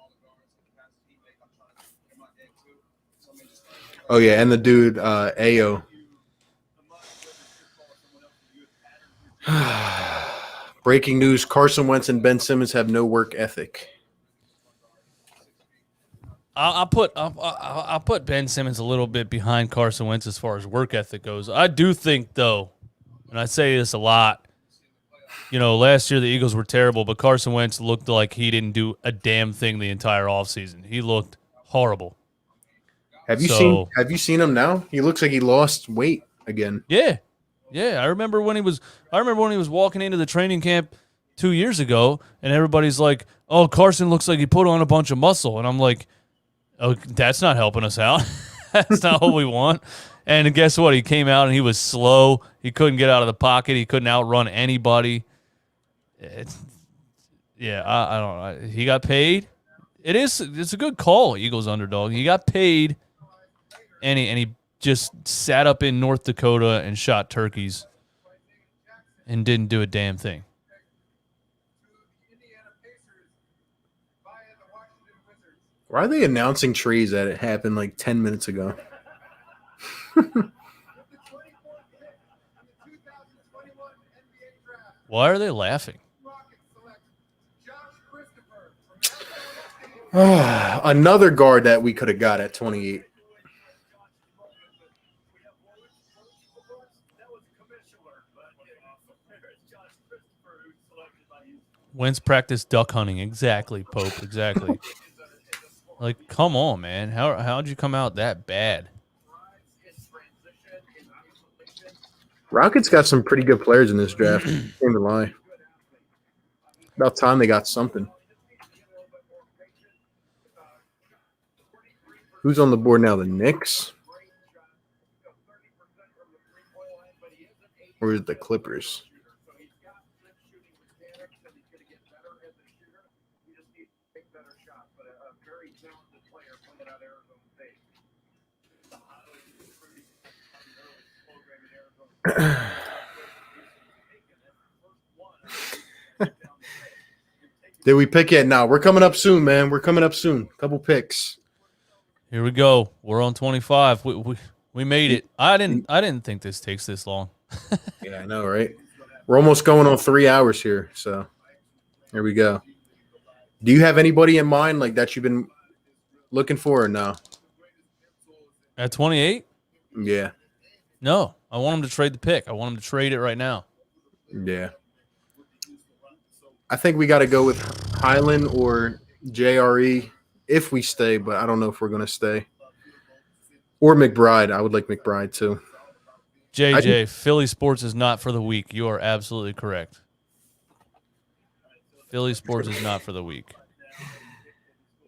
Oh yeah, and the dude Ayo. Breaking news: Carson Wentz and Ben Simmons have no work ethic. I put Ben Simmons a little bit behind Carson Wentz as far as work ethic goes. I do think, though, and I say this a lot, last year the Eagles were terrible, but Carson Wentz looked like he didn't do a damn thing the entire offseason. He looked horrible. Have you seen him now? He looks like he lost weight again. Yeah. I remember when he was walking into the training camp 2 years ago, and everybody's like, "Oh, Carson looks like he put on a bunch of muscle," and I'm like, "Oh, that's not helping us out. That's not what we want." And guess what? He came out and he was slow. He couldn't get out of the pocket. He couldn't outrun anybody. I don't know. He got paid. It's a good call, Eagles underdog. He got paid, and he just sat up in North Dakota and shot turkeys and didn't do a damn thing. Why are they announcing trees that it happened like 10 minutes ago? Why are they laughing? Another guard that we could have got at 28. Wentz practice duck hunting. Exactly, Pope. Exactly. Like, come on, man. How'd you come out that bad? Rockets got some pretty good players in this draft. Can't even lie. About time they got something. Who's on the board now? The Knicks? Or is it the Clippers? Did we pick yet? No, we're coming up soon, man. We're coming up soon. Couple picks. Here we go. We're on 25. We made it. I didn't think this takes this long. Yeah, I know, right? We're almost going on 3 hours here, so here we go. Do you have anybody in mind like that you've been looking for or no? At 28? Yeah. No. I want him to trade the pick. I want him to trade it right now. Yeah. I think we got to go with Highland or JRE if we stay, but I don't know if we're going to stay. Or McBride. I would like McBride too. JJ, Philly sports is not for the weak. You are absolutely correct. Philly sports is not for the weak.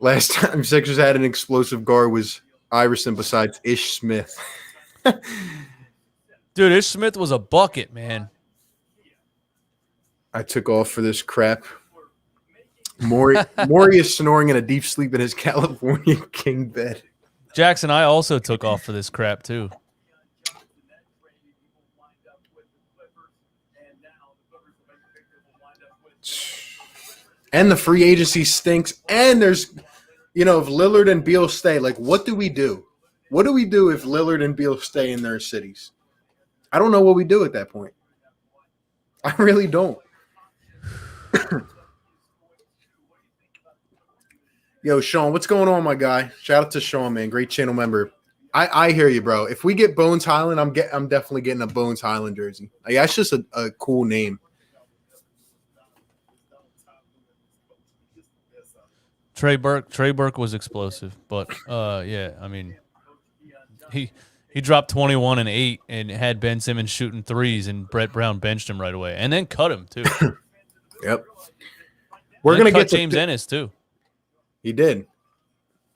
Last time Sixers had an explosive guard was Iverson besides Ish Smith. Dude, Ish Smith was a bucket, man. I took off for this crap. Morey is snoring in a deep sleep in his California king bed. Jackson, I also took off for this crap, too. And the free agency stinks. And there's, if Lillard and Beal stay, like, what do we do? What do we do if Lillard and Beal stay in their cities? I don't know what we do at that point. I really don't. Yo, Sean, what's going on, my guy? Shout out to Sean, man. Great channel member. I hear you, bro. If we get Bones Highland, I'm definitely getting a Bones Highland jersey. Like, that's just a cool name. Trey Burke was explosive, but yeah, I mean, he dropped 21 and 8 and had Ben Simmons shooting threes, and Brett Brown benched him right away, and then cut him too. Yep. We're gonna get James Ennis too. He did.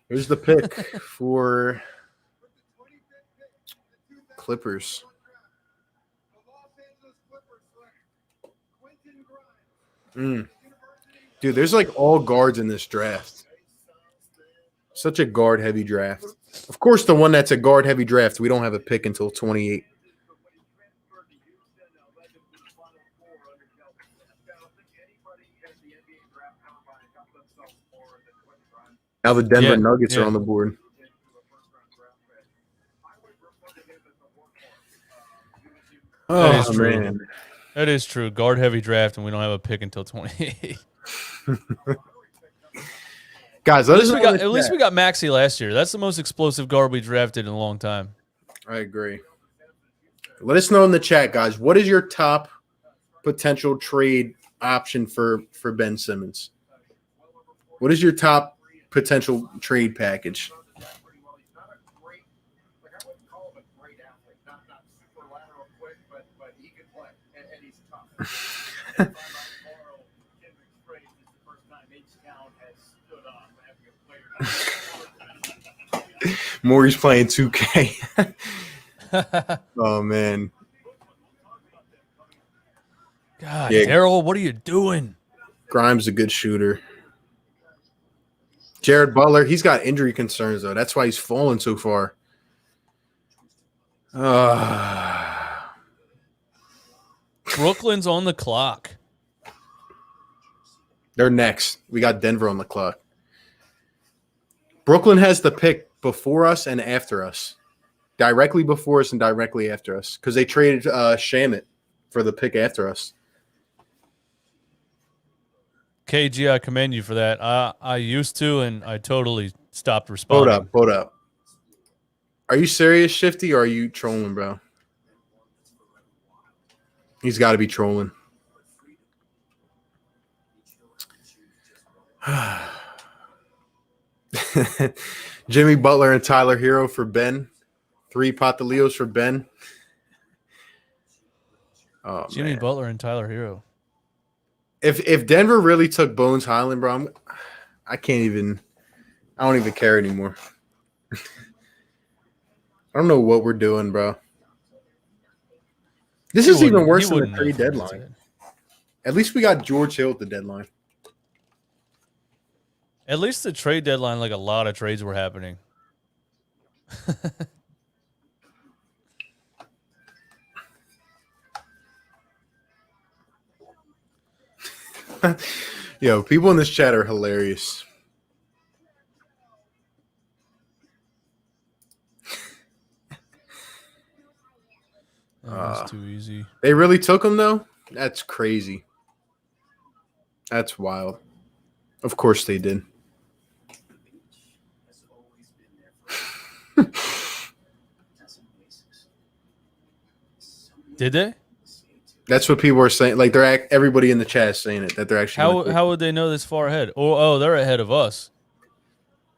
Here's the pick for Clippers. Dude, there's like all guards in this draft. Such a guard-heavy draft. Of course, the one that's a guard-heavy draft, we don't have a pick until 28. Now the Denver Nuggets are on the board. That is Oh true. man. That is true. Guard heavy draft, and we don't have a pick until 28. Guys, At let us least we know in got the at least chat. we got Maxey last year. That's the most explosive guard we drafted in a long time. I agree. Let us know in the chat, guys. What is your top potential trade option for Ben Simmons? What is your top potential trade package? Morey's playing 2K. Oh man. God, Yeah. Daryl, what are you doing? Grimes a good shooter. Jared Butler, he's got injury concerns though. That's why he's fallen so far. Brooklyn's on the clock. They're next. We got Denver on the clock. Brooklyn has the pick before us and after us. Directly before us and directly after us. Because they traded Shamit for the pick after us. KG, I commend you for that. I used to, and I totally stopped responding. Hold up. Are you serious, Shifty, or are you trolling, bro? He's got to be trolling. Jimmy Butler and Tyler Hero for Ben. 3 Patalios for Ben. Oh, Jimmy man. Butler and Tyler Hero. If Denver really took Bones Highland, bro, I don't even care anymore. I don't know what we're doing, bro. This is even worse than the trade deadline. At least we got George Hill at the deadline. At least the trade deadline, like a lot of trades were happening. Yo, people in this chat are hilarious. That's too easy. They really took him, though? That's crazy. That's wild. Of course they did. Did they? That's what people are saying. Like everybody in the chat is saying it, that they're actually. How would they know this far ahead? Oh, they're ahead of us.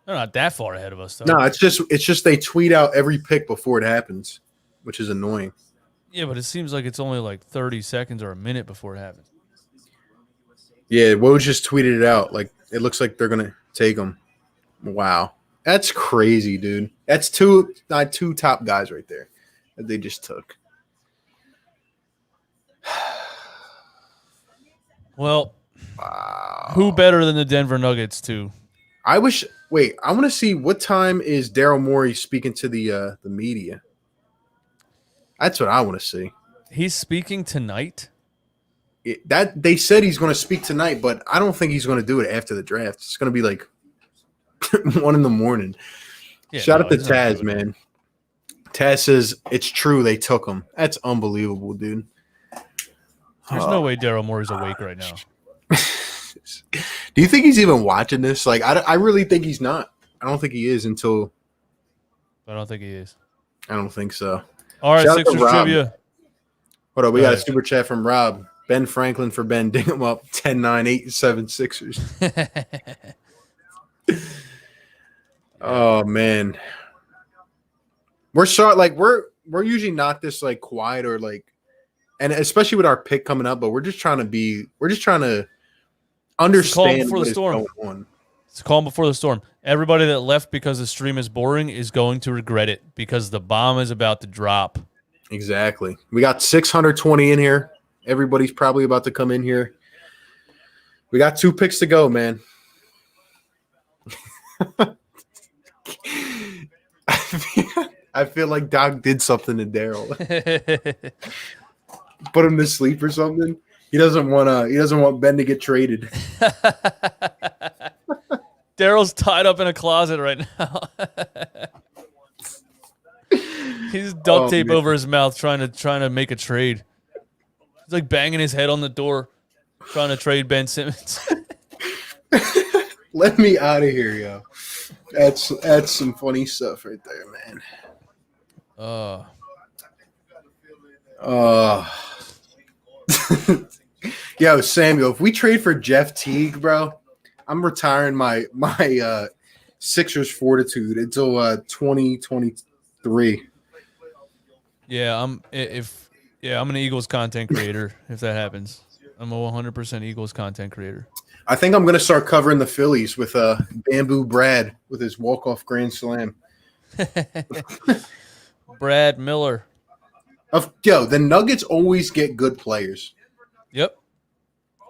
They're not that far ahead of us, though. No, it's just they tweet out every pick before it happens, which is annoying. Yeah, but it seems like it's only like 30 seconds or a minute before it happens. Yeah, Woj just tweeted it out. Like it looks like they're gonna take him. Wow, that's crazy, dude. That's two top guys right there that they just took. Well, wow. Who better than the Denver Nuggets to? I want to see what time is Daryl Morey speaking to the media. That's what I want to see. He's speaking tonight. That they said he's going to speak tonight, but I don't think he's going to do it after the draft. It's going to be like 1 a.m. Yeah, Shout out to Taz, man. Taz says it's true they took him. That's unbelievable, dude. There's no way Daryl Morey's awake right now. Do you think he's even watching this? Like, I really think he's not. I don't think he is until. I don't think he is. I don't think so. All right, Sixers trivia. Hold on, we got a super chat from Rob. Ben Franklin for Ben. Ding him up 10-9-8-7 Sixers. Oh man. We're usually not this like quiet or like, and especially with our pick coming up, but we're just trying to understand what is going on. It's a calm before the storm. Everybody that left because the stream is boring is going to regret it because the bomb is about to drop. Exactly. We got 620 in here. Everybody's probably about to come in here. We got 2 picks to go, man. I feel like Doc did something to Daryl. Put him to sleep or something. He doesn't want Ben to get traded. Daryl's tied up in a closet right now. He's duct tape man. over his mouth trying to make a trade. He's like banging his head on the door trying to trade Ben Simmons. Let me out of here, yo. That's some funny stuff right there, man. Yo, Samuel, if we trade for Jeff Teague, bro, I'm retiring my Sixers fortitude until 2023. Yeah, I'm an Eagles content creator if that happens. I'm a 100% Eagles content creator. I think I'm gonna start covering the Phillies with Bamboo Brad with his walk-off grand slam. Brad Miller. The Nuggets always get good players. Yep.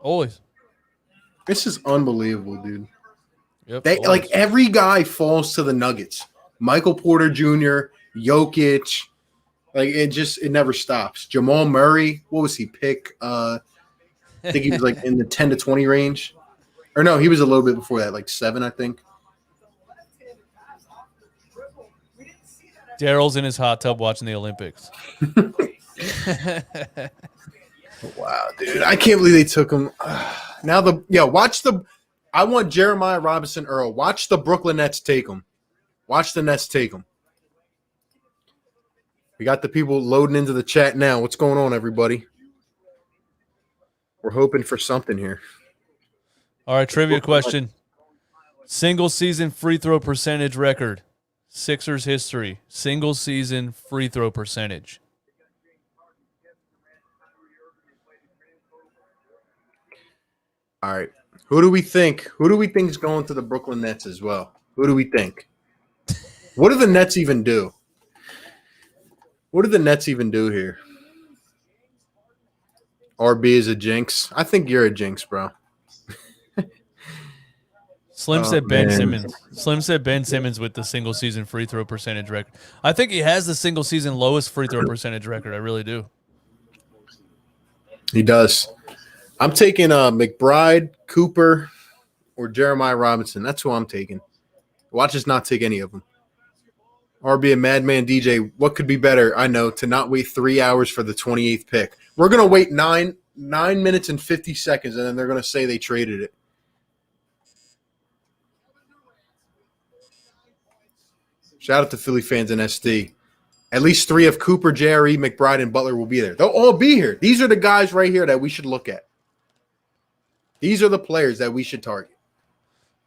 Always. This is unbelievable, dude. Yep. They always. like every guy falls to the Nuggets. Michael Porter Jr., Jokic, like it never stops. Jamal Murray, what was he pick? I think he was like in the 10 to 20 range. Or no, he was a little bit before that, like 7, I think. Daryl's in his hot tub watching the Olympics. Wow, dude. I can't believe they took him. I want Jeremiah Robinson Earl. Watch the Brooklyn Nets take him. Watch the Nets take him. We got the people loading into the chat now. What's going on, everybody? We're hoping for something here. All right, trivia question. Single season free throw percentage record. Sixers history. Single season free throw percentage. All right. Who do we think? Who do we think is going to the Brooklyn Nets as well? Who do we think? What do the Nets even do? What do the Nets even do here? RB is a jinx. I think you're a jinx, bro. Slim said Ben man. Simmons. Slim said Ben Simmons with the single season free throw percentage record. I think he has the single season lowest free throw percentage record. I really do. He does. I'm taking McBride, Cooper, or Jeremiah Robinson. That's who I'm taking. Watch us not take any of them. RB and Madman DJ, what could be better? I know, to not wait 3 hours for the 28th pick. We're going to wait 9 minutes and 50 seconds, and then they're going to say they traded it. Shout out to Philly fans and SD. At least 3 of Cooper, JRE, McBride, and Butler will be there. They'll all be here. These are the guys right here that we should look at. These are the players that we should target.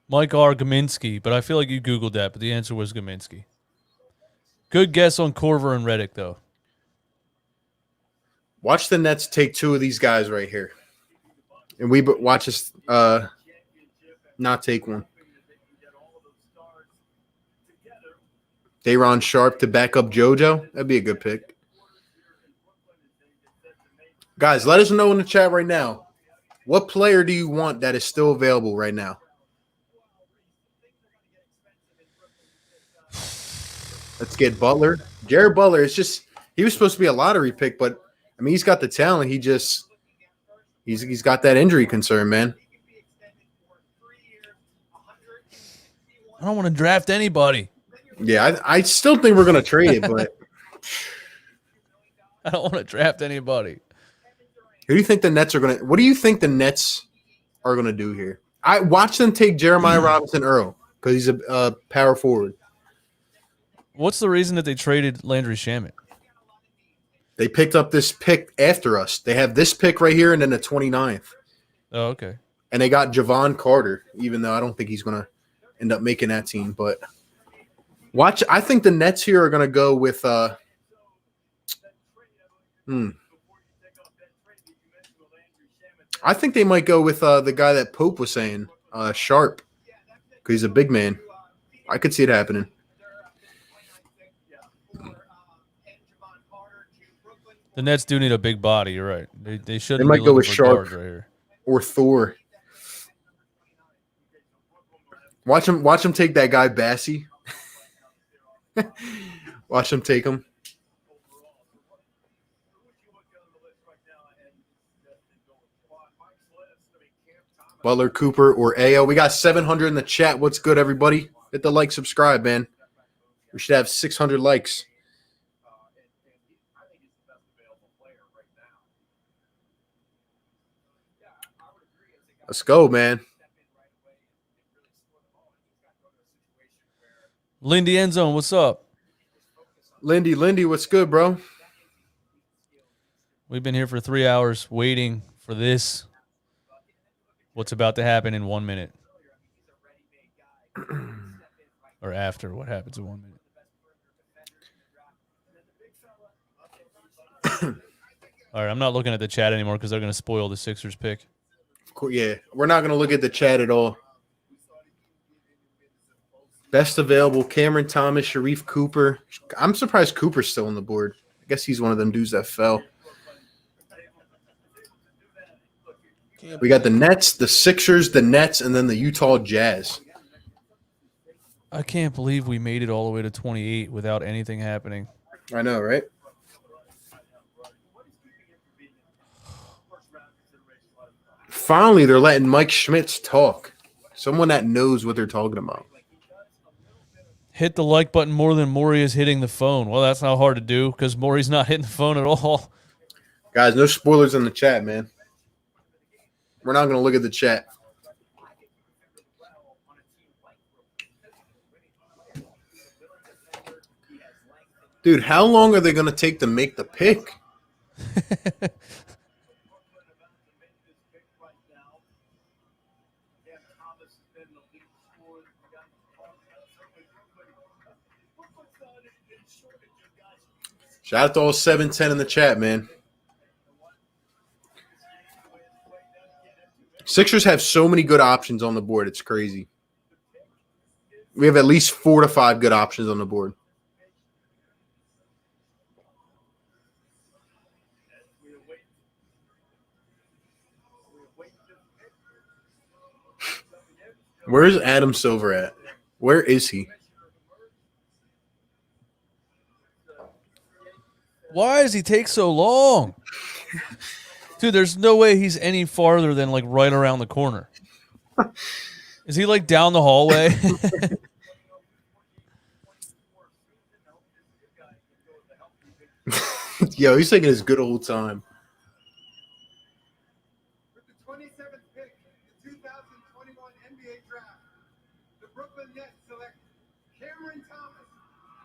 Mike R. Gaminsky, but I feel like you Googled that, but the answer was Gaminsky. Good guess on Corver and Reddick, though. Watch the Nets take 2 of these guys right here. And we watch us not take one. Day'Ron Sharp to back up JoJo. That'd be a good pick. Guys, let us know in the chat right now. What player do you want that is still available right now? Let's get Butler. Jared Butler, it's just he was supposed to be a lottery pick, but I mean he's got the talent. He's got that injury concern, man. I don't want to draft anybody. Yeah, I still think we're gonna trade it, but I don't want to draft anybody. who do you think the Nets are gonna? What do you think the Nets are gonna do here? I watch them take Jeremiah Robinson Earl because he's a power forward. What's the reason that they traded Landry Shamet? They picked up this pick after us. They have this pick right here and then the 29th. Oh, okay. And they got Javon Carter, even though I don't think he's going to end up making that team. But watch, I think the Nets here are going to go with I think they might go with the guy that Pope was saying, Sharp, because he's a big man. I could see it happening. The Nets do need a big body. You're right. They shouldn't. They might be go looking with for Sharp guards right here. or Thor. Watch him take that guy Bassey. Watch him take him. Butler, Cooper, or AO. We got 700 in the chat. What's good, everybody? Hit the like, subscribe, man. We should have 600 likes. Let's go, man. Lindy End Zone, what's up? Lindy, what's good, bro? We've been here for 3 hours waiting for this. What's about to happen in 1 minute? Or after what happens in 1 minute. All right, I'm not looking at the chat anymore because they're going to spoil the Sixers pick. Yeah, we're not going to look at the chat at all. Best available, Cameron Thomas, Sharif Cooper. I'm surprised Cooper's still on the board. I guess he's one of them dudes that fell. We got the Nets, the Sixers, the Nets, and then the Utah Jazz. I can't believe we made it all the way to 28 without anything happening. I know, right? Finally, they're letting Mike Schmitz talk. Someone that knows what they're talking about. Hit the like button more than Morey is hitting the phone. Well, that's not hard to do because Morey's not hitting the phone at all. Guys, no spoilers in the chat, man. We're not going to look at the chat. Dude, how long are they going to take to make the pick? Shout out to all 710 in the chat, man. Sixers have so many good options on the board. It's crazy. We have at least 4 to 5 good options on the board. Where's Adam Silver at? Where is he? Why does he take so long? Dude, there's no way he's any farther than like right around the corner. Is he like down the hallway? Yo, he's taking his good old time. With the 27th pick in the 2021 NBA draft, the Brooklyn Nets select Cameron Thomas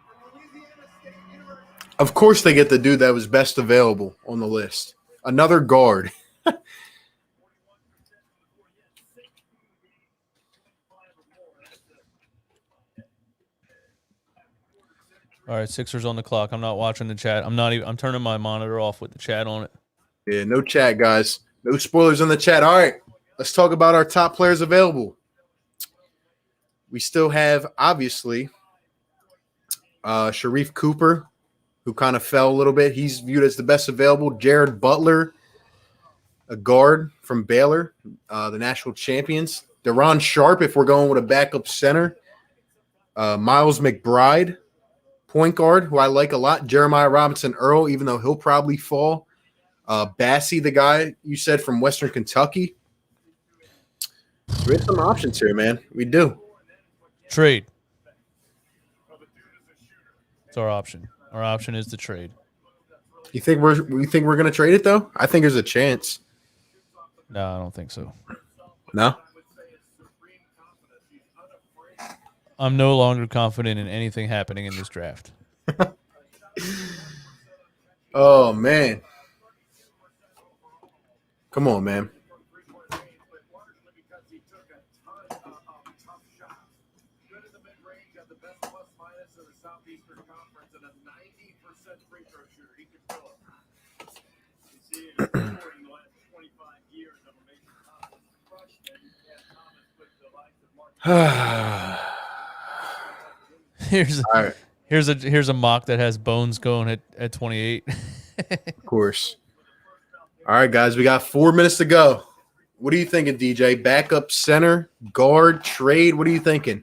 from Louisiana State University. Of course they get the dude that was best available on the list. Another guard. All right, Sixers on the clock. I'm not watching the chat. I'm turning my monitor off with the chat on it. Yeah, no chat, guys. No spoilers in the chat. All right, let's talk about our top players available. We still have, obviously, Sharif Cooper, who kind of fell a little bit. He's viewed as the best available. Jared Butler, a guard from Baylor, the national champions. Deron Sharp, if we're going with a backup center. Miles McBride, point guard, who I like a lot. Jeremiah Robinson Earl, even though he'll probably fall. Bassey, the guy you said from Western Kentucky. We have some options here, man. We do. Trade. It's our option. Our option is to trade. You think we're gonna trade it though? I think there's a chance. No, I don't think so. No? I'm no longer confident in anything happening in this draft. Oh man. Come on, man. Here's a mock that has Bones going at 28. Of course. All right, guys, we got 4 minutes to go. What are you thinking, DJ? Backup center, guard, trade? What are you thinking?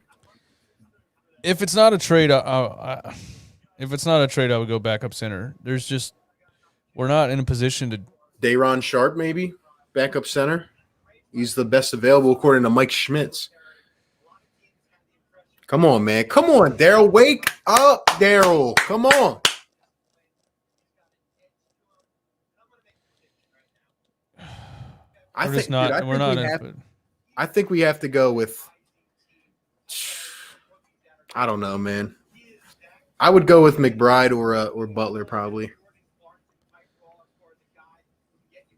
If it's not a trade, I would go backup center. We're not in a position to. Daron Sharp, maybe backup center. He's the best available according to Mike Schmitz. Come on, man. Come on, Daryl. Wake up, Daryl. Come on. I think we I think we have to go with. I don't know, man. I would go with McBride or Butler probably.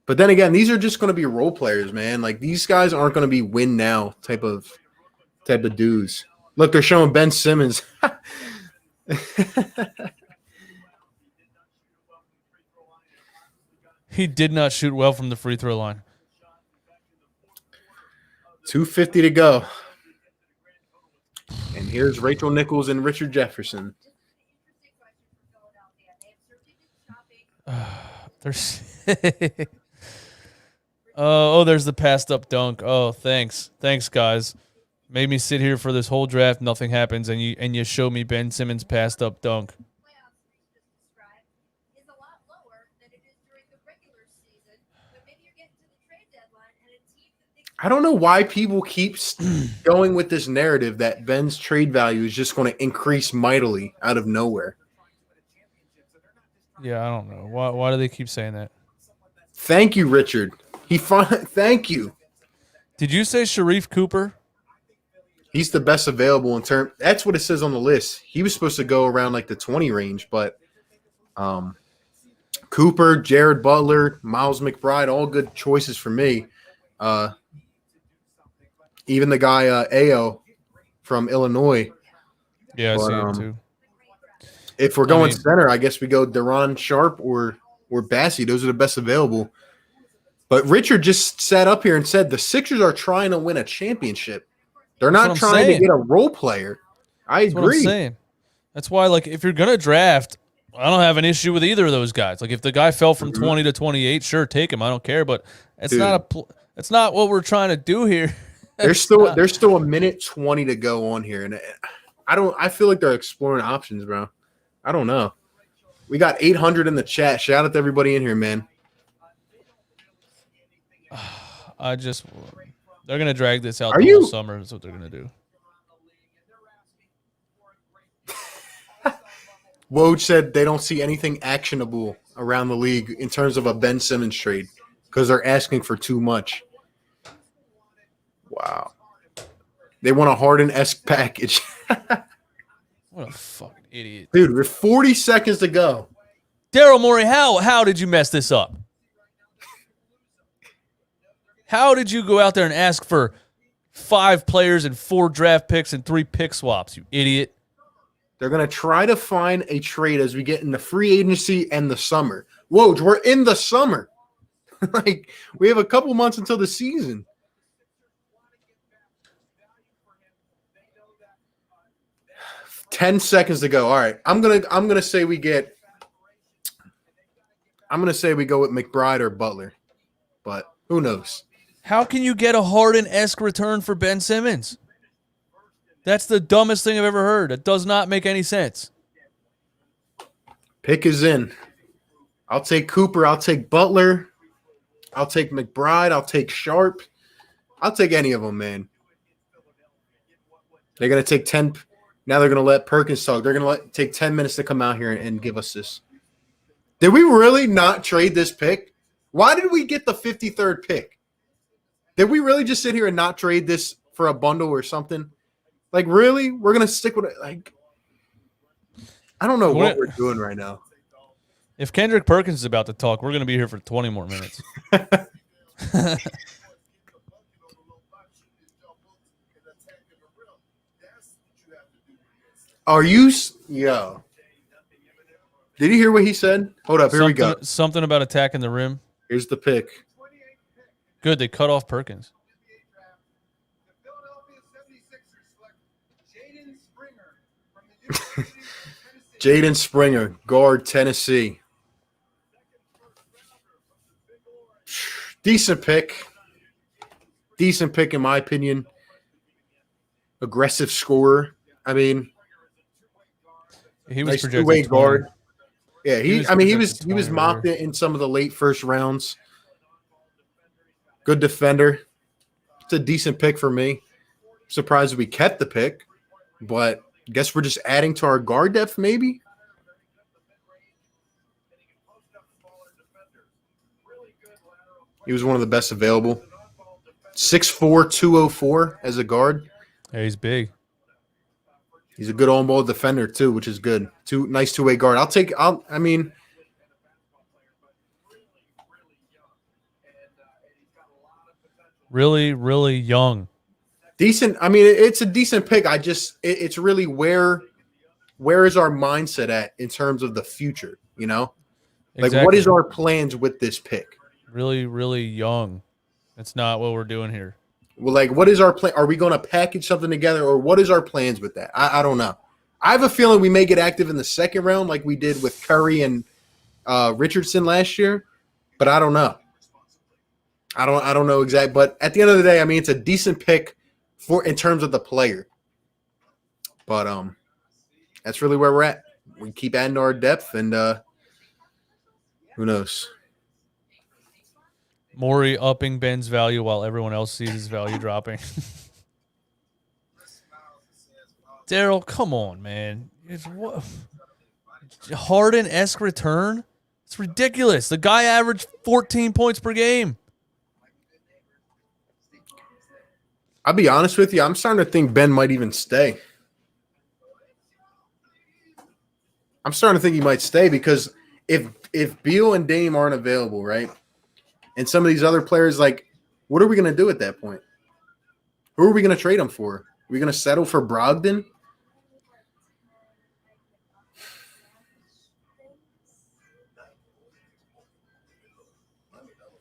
But then again, these are just going to be role players, man. Like these guys aren't going to be win now type of dudes. Look, they're showing Ben Simmons. He did not shoot well from the free throw line. 2:50 to go. And here's Rachel Nichols and Richard Jefferson. There's there's the passed up dunk. Oh, thanks. Thanks, guys. Made me sit here for this whole draft, nothing happens, and you show me Ben Simmons passed up dunk. I don't know why people keep going with this narrative that Ben's trade value is just going to increase mightily out of nowhere. Yeah, I don't know. Why do they keep saying that? Thank you, Richard. Thank you. Did you say Sharif Cooper? He's the best available in term. That's what it says on the list. He was supposed to go around like the 20 range, but Cooper, Jared Butler, Miles McBride, all good choices for me. Even the guy Ayo from Illinois. Yeah, I see him too. If we're going center, I guess we go Deron Sharp or Bassey. Those are the best available. But Richard just sat up here and said the Sixers are trying to win a championship. They're not trying to get a role player. I agree. What I'm saying. That's why, like, if you're gonna draft, I don't have an issue with either of those guys. Like, if the guy fell from 20 to 28, sure, take him. I don't care. But it's it's not what we're trying to do here. There's still a minute 20 to go on here, and I feel like they're exploring options, bro. I don't know. We got 800 in the chat. Shout out to everybody in here, man. They're gonna drag this out the whole summer. That's what they're gonna do. Woj said they don't see anything actionable around the league in terms of a Ben Simmons trade because they're asking for too much. Wow. They want a Harden-esque package. What a fucking idiot. Dude, we're 40 seconds to go. Daryl Morey, how did you mess this up? How did you go out there and ask for 5 players and 4 draft picks and 3 pick swaps, you idiot? They're going to try to find a trade as we get in the free agency and the summer. Woj, we're in the summer. Like, we have a couple months until the season. Ten seconds to go. All right. I'm gonna say we go with McBride or Butler. But who knows? How can you get a Harden-esque return for Ben Simmons? That's the dumbest thing I've ever heard. It does not make any sense. Pick is in. I'll take Cooper. I'll take Butler. I'll take McBride. I'll take Sharp. I'll take any of them, man. They're going to take 10. Now they're going to let Perkins talk. They're going to take 10 minutes to come out here and give us this. Did we really not trade this pick? Why did we get the 53rd pick? Did we really just sit here and not trade this for a bundle or something? Like, really? We're going to stick with it? Like, I don't know what we're doing right now. If Kendrick Perkins is about to talk, we're going to be here for 20 more minutes. Are you – yo. Did you hear what he said? Hold up. Here we go. Something about attacking the rim. Here's the pick. Good. They cut off Perkins. Jaden Springer, guard, Tennessee. Decent pick. Decent pick, in my opinion. Aggressive scorer. I mean, he was nice projected two-way 20. guard. Yeah, he was mocked earlier. in some of the late first rounds. Good defender. It's a decent pick for me. Surprised we kept the pick, but guess we're just adding to our guard depth, maybe. He was one of the best available. 6'4", 204 as a guard. Yeah, he's big. He's a good on-ball defender too, which is good. Nice two-way guard. I mean, Really, really young. decent. I mean, it's a decent pick. It's really where is our mindset at in terms of the future? You know, like what Exactly. is our plans with this pick? Really, really young. That's not what we're doing here. Well, like, what is our plan? Are we going to package something together, or what is our plans with that? I don't know. I have a feeling we may get active in the second round, like we did with Curry and Richardson last year, but I don't know. I don't know exactly. But at the end of the day, I mean, it's a decent pick in terms of the player. But that's really where we're at. We keep adding to our depth, and who knows? Morey upping Ben's value while everyone else sees his value dropping. Daryl, come on, man. Harden-esque return? It's ridiculous. The guy averaged 14 points per game. I'll be honest with you. I'm starting to think Ben might even stay. I'm starting to think he might stay because if Beal and Dame aren't available, right, and some of these other players, like, what are we going to do at that point? Who are we going to trade them for? Are we going to settle for Brogdon?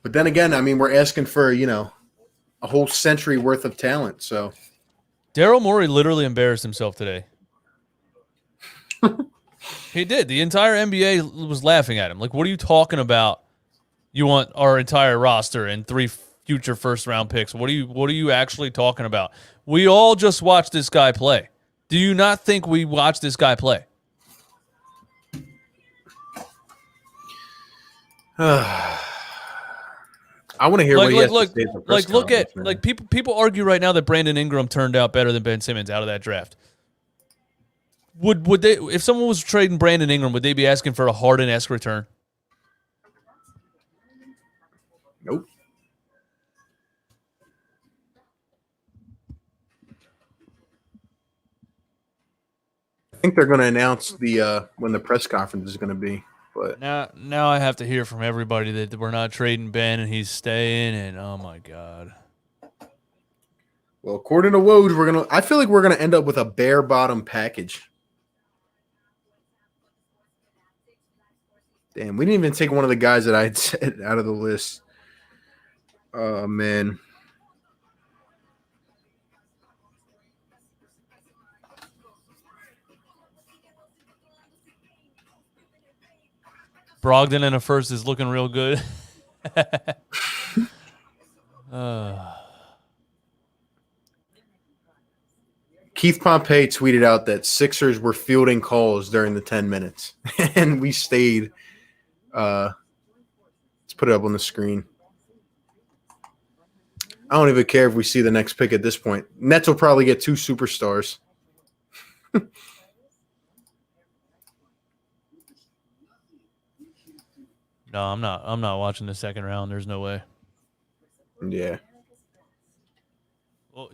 But then again, I mean, we're asking for, a whole century worth of talent. So Daryl Morey literally embarrassed himself today. He did. The entire NBA was laughing at him. Like, what are you talking about? You want our entire roster and 3 future first-round picks. What are you actually talking about? We all just watched this guy play. Do you not think we watched this guy play? I want to hear what he has to say at the press look at conference, man. like people argue right now that Brandon Ingram turned out better than Ben Simmons out of that draft. Would they, if someone was trading Brandon Ingram, would they be asking for a Harden-esque return? Nope. I think they're going to announce the when the press conference is going to be. But Now I have to hear from everybody that we're not trading Ben and he's staying, and oh my God. well, according to Woj, I feel like we're gonna end up with a bare bottom package. Damn, we didn't even take one of the guys that I had said out of the list. Oh man. Brogdon in a first is looking real good. Keith Pompey tweeted out that Sixers were fielding calls during the 10 minutes, and we stayed. Let's put it up on the screen. I don't even care if we see the next pick at this point. Nets will probably get 2 superstars. No, I'm not watching the second round. There's no way. Yeah. Well,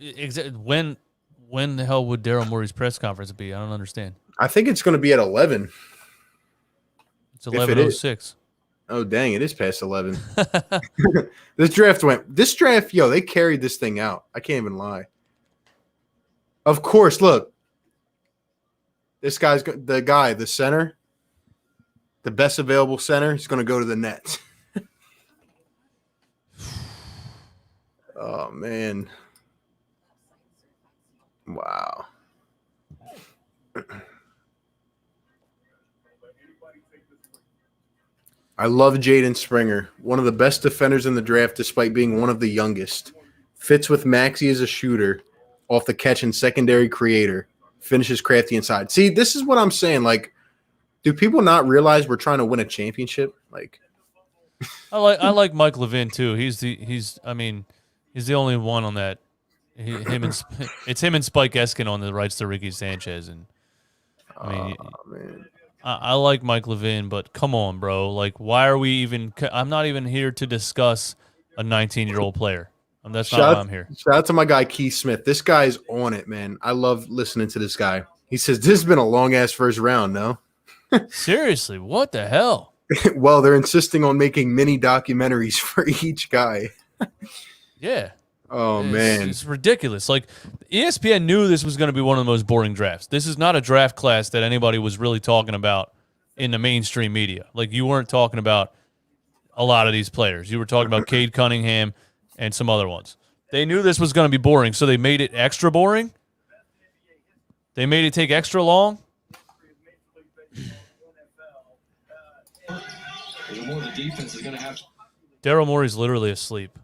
when the hell would Daryl Morey's press conference be? I don't understand. I think it's going to be at 11. It's If it is. 11:06. Oh, dang, it is past 11. This draft, yo, they carried this thing out. I can't even lie. Of course, look. This guy's the center, the best available center, is going to go to the Nets. Oh, man. Wow. I love Jaden Springer, one of the best defenders in the draft despite being one of the youngest. Fits with Maxey as a shooter, off the catch and secondary creator. Finishes crafty inside. See, this is what I'm saying. Like, do people not realize we're trying to win a championship? Like, I like Mike Levin too. He's the only one on that. It's him and Spike Eskin on the rights to Ricky Sanchez, and man. I like Mike Levin, but come on, bro. Like, why are we even? I'm not even here to discuss a 19-year-old player. That's not why I'm here. Shout out to my guy Keith Smith. This guy's on it, man. I love listening to this guy. He says this has been a long ass first round. No, Seriously, what the hell? well, they're insisting on making mini documentaries for each guy. Yeah. Oh man, it's ridiculous. Like ESPN knew this was going to be one of the most boring drafts. This is not a draft class that anybody was really talking about in the mainstream media. Like you weren't talking about a lot of these players. You were talking about Cade Cunningham and some other ones. They knew this was going to be boring, so they made it extra boring. They made it take extra long. Daryl Morey's literally asleep.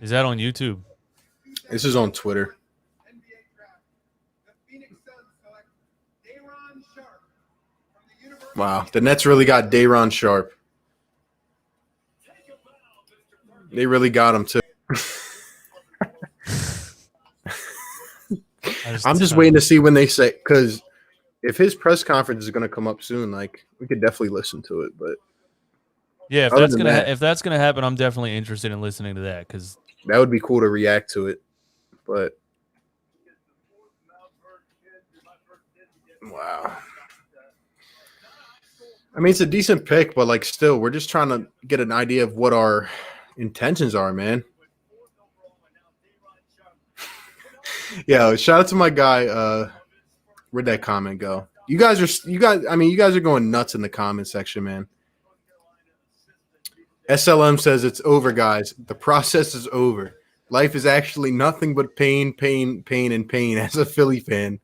Is that on YouTube? This is on Twitter. NBA draft. The Phoenix Suns select Daron Sharp from the University. Wow, the Nets really got Daron Sharp. They really got him too. I'm just waiting to see when they say, because if his press conference is going to come up soon, like we could definitely listen to it. But yeah, if other that's than gonna that- if that's gonna happen, I'm definitely interested in listening to that because that would be cool to react to it. But wow. I mean, it's a decent pick, but like still, we're just trying to get an idea of what our intentions are, man. Yeah, shout out to my guy. Where'd that comment go? You guys are going nuts in the comment section, man. SLM says it's over, guys. The process is over. Life is actually nothing but pain, pain, pain, and pain. As a Philly fan,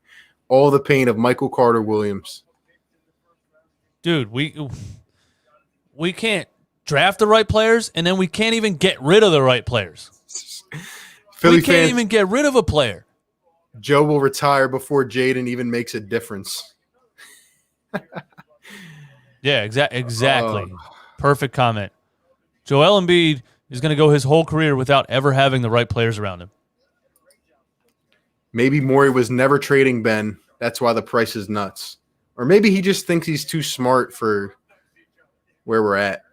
all the pain of Michael Carter Williams. dude, we can't draft the right players, and then we can't even get rid of the right players. Philly we can't fans, even get rid of a player. Joe will retire before Jaden even makes a difference. Yeah, exactly. Perfect comment. Joel Embiid is going to go his whole career without ever having the right players around him. Maybe Morey was never trading Ben. That's why the price is nuts. Or maybe he just thinks he's too smart for where we're at,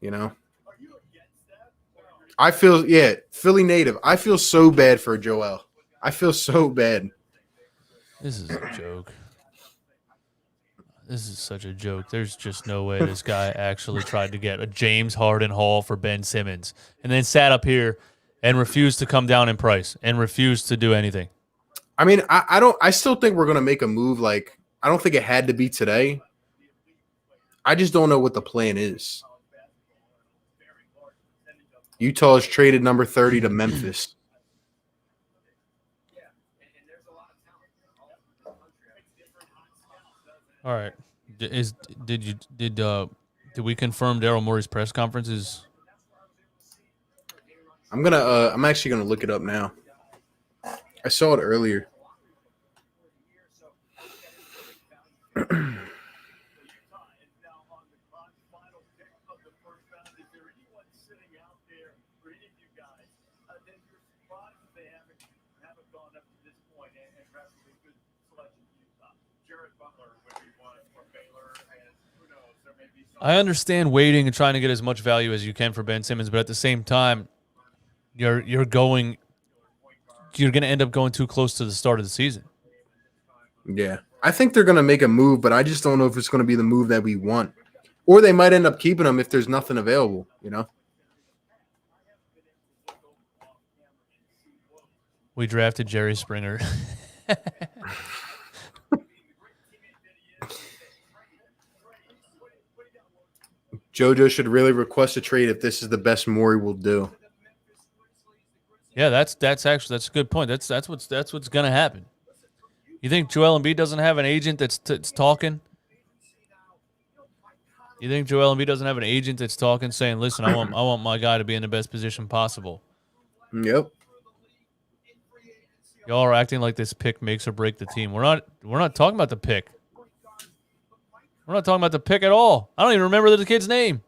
you know? I feel, Philly native. I feel so bad for Joel. I feel so bad. This is a joke. This is such a joke. There's just no way this guy actually tried to get a James Harden haul for Ben Simmons and then sat up here and refused to come down in price and refused to do anything. I mean, I still think we're going to make a move. Like, I don't think it had to be today. I just don't know what the plan is. Utah has traded number 30 to Memphis. All right. Did we confirm Daryl Morey's press conferences? I'm actually gonna look it up now. I saw it earlier. I understand waiting and trying to get as much value as you can for Ben Simmons, but at the same time, you're going to end up going too close to the start of the season. Yeah. I think they're going to make a move, but I just don't know if it's going to be the move that we want. Or they might end up keeping him if there's nothing available, you know? We drafted Jerry Springer. JoJo should really request a trade if this is the best Morey will do. Yeah, that's a good point. That's what's going to happen. You think Joel Embiid doesn't have an agent that's talking? You think Joel Embiid doesn't have an agent that's talking, saying, "Listen, I want my guy to be in the best position possible." Yep. Y'all are acting like this pick makes or break the team. We're not talking about the pick. We're not talking about the pick at all. I don't even remember the kid's name.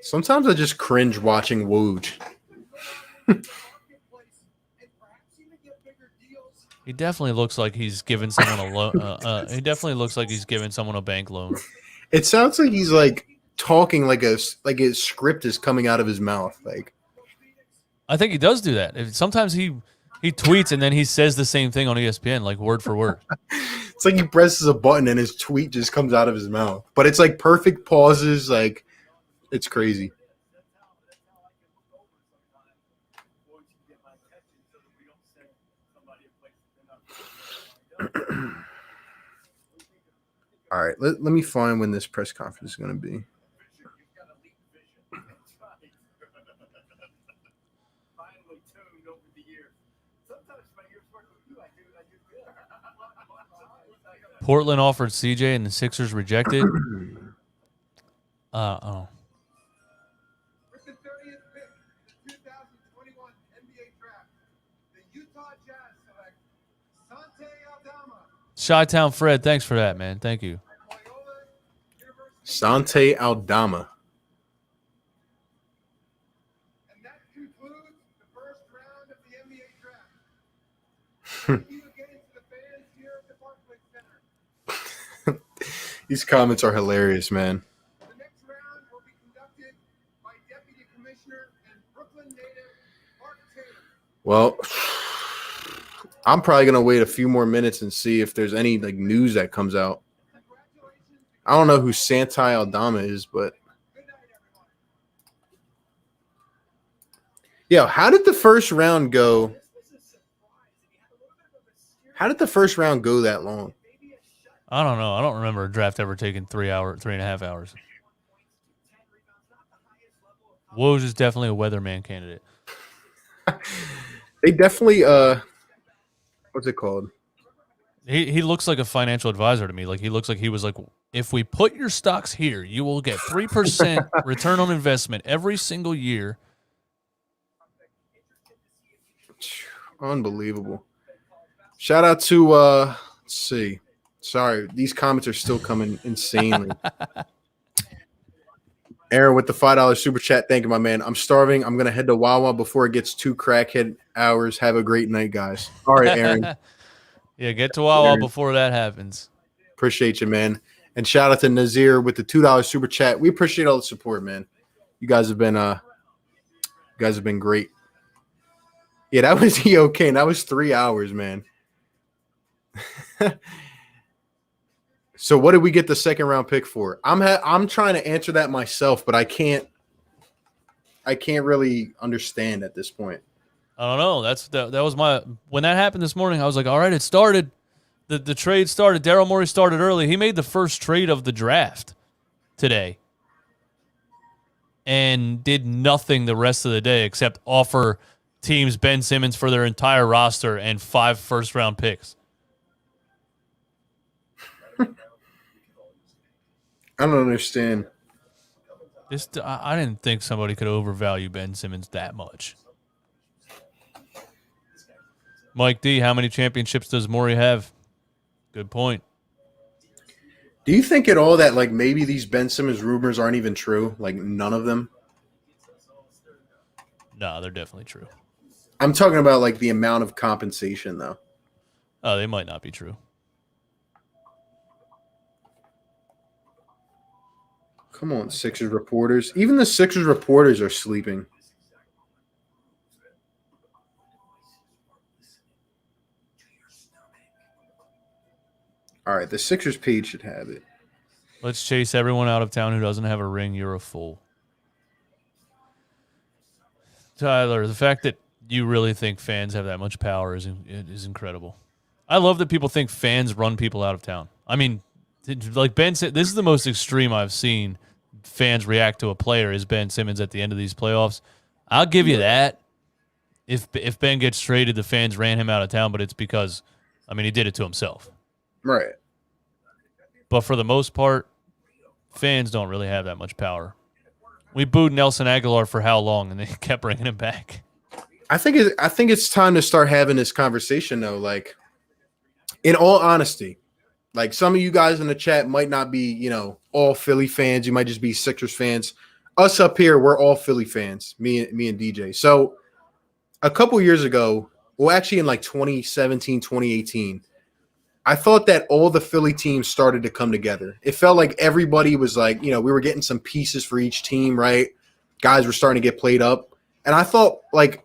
Sometimes I just cringe watching Woj. He definitely looks like he's giving someone a loan. He definitely looks like he's giving someone a bank loan. It sounds like he's like talking like his script is coming out of his mouth. Like I think he does do that. Sometimes he tweets and then he says the same thing on ESPN, like word for word. it's like he presses a button and his tweet just comes out of his mouth. But it's like perfect pauses. Like it's crazy. All right, let me find when this press conference is going to be. Portland offered CJ and the Sixers rejected. Oh. With the 30th pick in the 2021 NBA draft, the Utah Jazz select Sante Aldama, Chi-Town Fred, thanks for that, man. Thank you. Loyola University. Sante Aldama. And that concludes the first round of the NBA draft. Thank you again to the fans here at the Barclays Center. These comments are hilarious, man. The next round will be conducted by Deputy Commissioner and Brooklyn native Mark Taylor. Well, I'm probably gonna wait a few more minutes and see if there's any like news that comes out. Congratulations. I don't know who Sante Aldama is, but Good night, everyone. yeah, how did the first round go? How did the first round go that long? I don't know. I don't remember a draft ever taking 3.5 hours. Woj is definitely a weatherman candidate. They definitely what's it called? He looks like a financial advisor to me. Like he looks like he was like, if we put your stocks here, you will get 3% return on investment every single year. Unbelievable. Shout out to let's see. Sorry, these comments are still coming insanely. Aaron with the $5 super chat. Thank you, my man. I'm starving. I'm gonna head to Wawa before it gets 2 crackhead hours. Have a great night, guys. All right, Aaron. Yeah, get to Wawa Aaron. before that happens. Appreciate you, man. And shout out to Nazir with the $2 super chat. We appreciate all the support, man. You guys have been great. Yeah, that was okay. And that was 3 hours, man. So what did we get the second round pick for? I'm trying to answer that myself, but I can't really understand at this point. I don't know. That was when that happened this morning. I was like, all right, it started. The trade started. Daryl Morey started early. He made the first trade of the draft today and did nothing the rest of the day except offer teams Ben Simmons for their entire roster and 5 first-round picks. I don't understand. I didn't think somebody could overvalue Ben Simmons that much. Mike D, how many championships does Morey have? Good point. Do you think at all that like maybe these Ben Simmons rumors aren't even true? Like none of them? No, they're definitely true. I'm talking about like the amount of compensation though. Oh, they might not be true. Come on, Sixers reporters. Even the Sixers reporters are sleeping. All right, the Sixers page should have it. Let's chase everyone out of town who doesn't have a ring. You're a fool. Tyler, the fact that you really think fans have that much power is incredible. I love that people think fans run people out of town. I mean, like Ben said, this is the most extreme I've seen fans react to a player is Ben Simmons at the end of these playoffs. I'll give you that. If Ben gets traded, the fans ran him out of town, but it's because, I mean, he did it to himself. Right. But for the most part, fans don't really have that much power. We booed Nelson Aguilar for how long, and they kept bringing him back. I think it's time to start having this conversation though. Like, in all honesty, like some of you guys in the chat might not be, all Philly fans. You might just be Sixers fans. Us up here, we're all Philly fans. Me and DJ. So a couple years ago, well, actually in like 2017, 2018, I thought that all the Philly teams started to come together. It felt like everybody was like, we were getting some pieces for each team, right? Guys were starting to get played up. And I thought like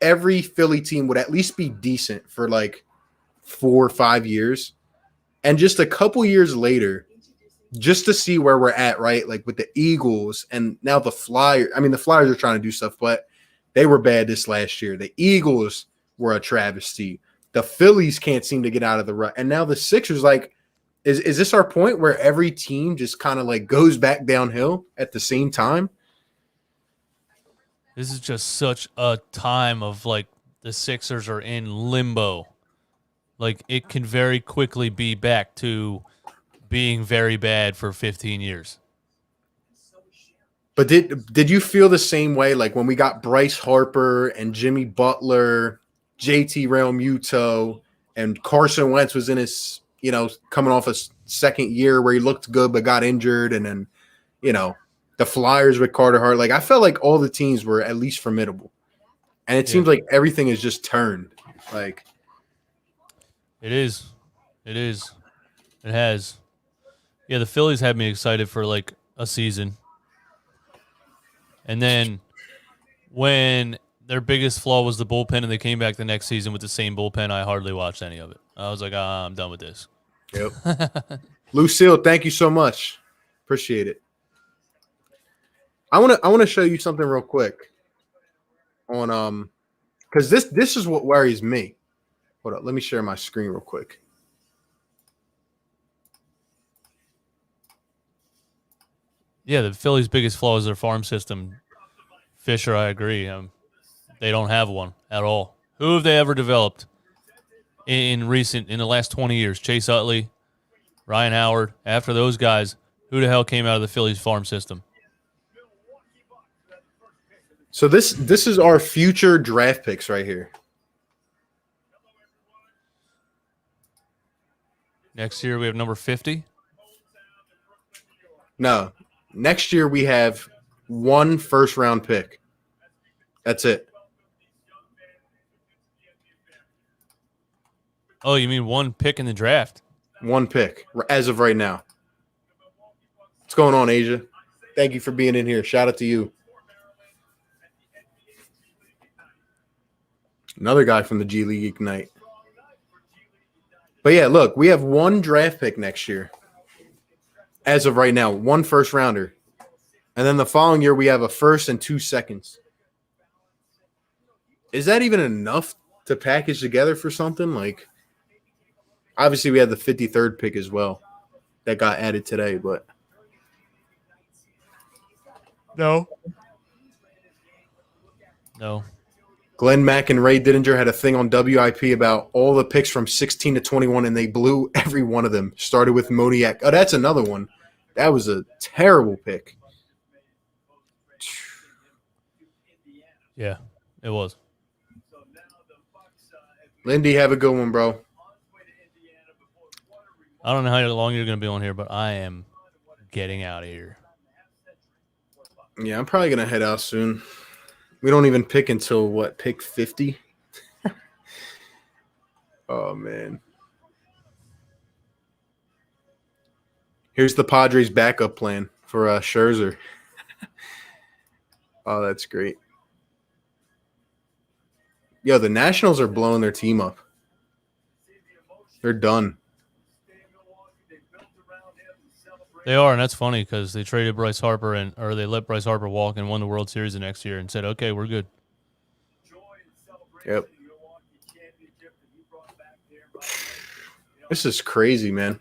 every Philly team would at least be decent for like 4 or 5 years. And just a couple years later, just to see where we're at, right? Like with the Eagles and now the Flyers. I mean, the Flyers are trying to do stuff, but they were bad this last year. The Eagles were a travesty. The Phillies can't seem to get out of the rut. And now the Sixers, like, is this our point where every team just kind of like goes back downhill at the same time? This is just such a time of like the Sixers are in limbo. Like it can very quickly be back to being very bad for 15 years. But did you feel the same way like when we got Bryce Harper and Jimmy Butler, JT Realmuto, and Carson Wentz was in his, coming off a second year where he looked good but got injured, and then, the Flyers with Carter Hart. Like I felt like all the teams were at least formidable. And it seems like everything is just turned. Like it is. It is. It has. Yeah, the Phillies had me excited for like a season. And then when their biggest flaw was the bullpen and they came back the next season with the same bullpen, I hardly watched any of it. I was like, I'm done with this. Yep. Lucille, thank you so much. Appreciate it. I want to show you something real quick on because this is what worries me. Hold up, let me share my screen real quick. Yeah, the Phillies' biggest flaw is their farm system. Fisher, I agree. They don't have one at all. Who have they ever developed in the last 20 years? Chase Utley, Ryan Howard. After those guys, who the hell came out of the Phillies farm system? So this is our future draft picks right here. Next year we have number 50. No. Next year we have 1 first-round pick. That's it. Oh, you mean 1 pick in the draft? 1 pick as of right now. What's going on, Asia? Thank you for being in here. Shout out to you. Another guy from the G League Ignite. But yeah, look, we have 1 draft pick next year. As of right now, 1 first rounder. And then the following year, we have a first and 2 seconds. Is that even enough to package together for something? Like, obviously, we had the 53rd pick as well that got added today, but. No. Glenn Mack and Ray Didinger had a thing on WIP about all the picks from 16 to 21, and they blew every one of them. Started with Moniak. Oh, that's another one. That was a terrible pick. Yeah, it was. Lindy, have a good one, bro. I don't know how long you're going to be on here, but I am getting out of here. Yeah, I'm probably going to head out soon. We don't even pick until, pick 50? Oh, man. Here's the Padres' backup plan for Scherzer. Oh, that's great. Yo, the Nationals are blowing their team up. They're done. They are, and that's funny because they traded Bryce Harper or they let Bryce Harper walk and won the World Series the next year and said, okay, we're good. Yep. This is crazy, man.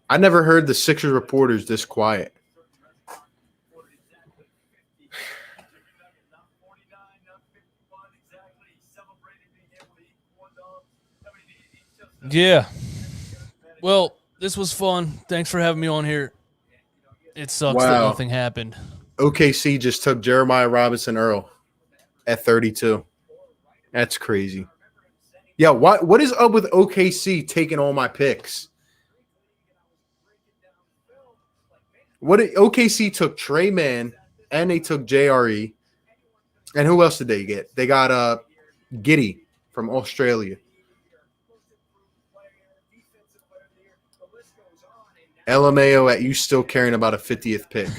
I never heard the Sixers reporters this quiet. Yeah. Well, this was fun. Thanks for having me on here. It sucks that nothing happened. OKC just took Jeremiah Robinson Earl at 32. That's crazy. Yeah, what is up with OKC taking all my picks? OKC took Trey Mann and they took JRE. And who else did they get? They got Giddy from Australia. LMAO at you still caring about a 50th pick.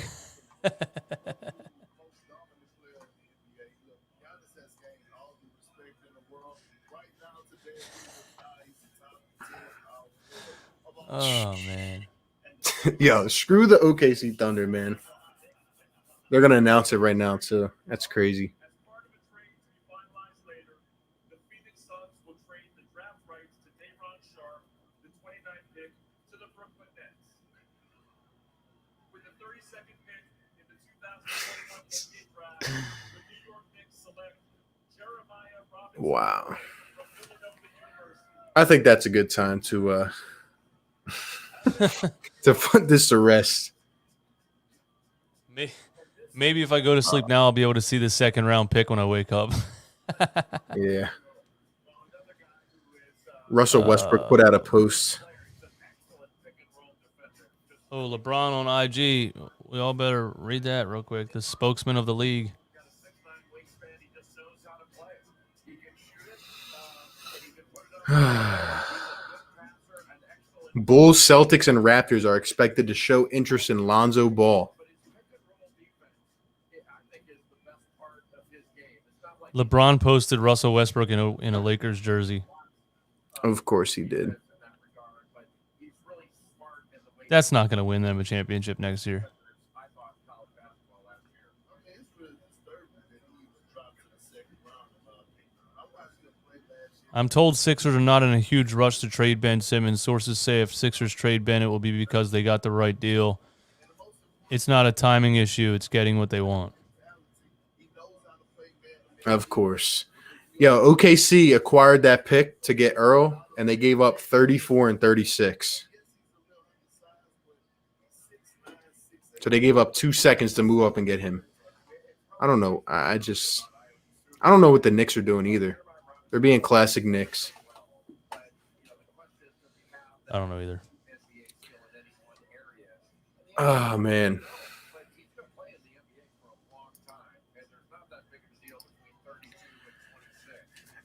Oh man. Yo, screw the OKC Thunder, man. They're gonna announce it right now too. That's crazy. As part of a trade to be finalized later, the Phoenix Suns will trade the draft rights to Daron Sharp, the 29th pick, to the Brooklyn Nets. With the 32nd pick in the 2021 NBA draft, the New York Knicks select Jeremiah Robinson Wow. from Philadelphia University. I think that's a good time to to put this to rest. Maybe if I go to sleep now, I'll be able to see the second round pick when I wake up. Yeah. Russell Westbrook put out a post. Oh, LeBron on IG. We all better read that real quick. The spokesman of the league. Bulls, Celtics, and Raptors are expected to show interest in Lonzo Ball. LeBron posted Russell Westbrook in a Lakers jersey. Of course he did. That's not going to win them a championship next year. I'm told Sixers are not in a huge rush to trade Ben Simmons. Sources say if Sixers trade Ben, it will be because they got the right deal. It's not a timing issue. It's getting what they want. Of course. Yo, OKC acquired that pick to get Earl, and they gave up 34 and 36. So they gave up 2 seconds to move up and get him. I don't know. I don't know what the Knicks are doing either. They're being classic Knicks. I don't know either. Oh, man.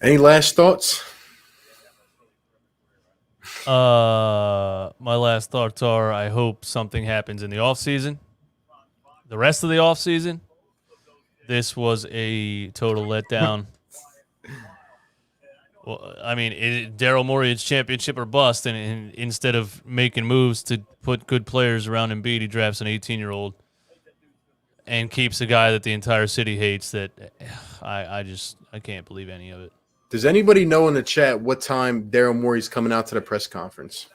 Any last thoughts? My last thoughts are I hope something happens in the offseason. The rest of the offseason, this was a total letdown. Well, I mean, Daryl Morey, it's championship or bust, and instead of making moves to put good players around Embiid, he drafts an 18-year-old and keeps a guy that the entire city hates. That I can't believe any of it. Does anybody know in the chat what time Daryl Morey's coming out to the press conference?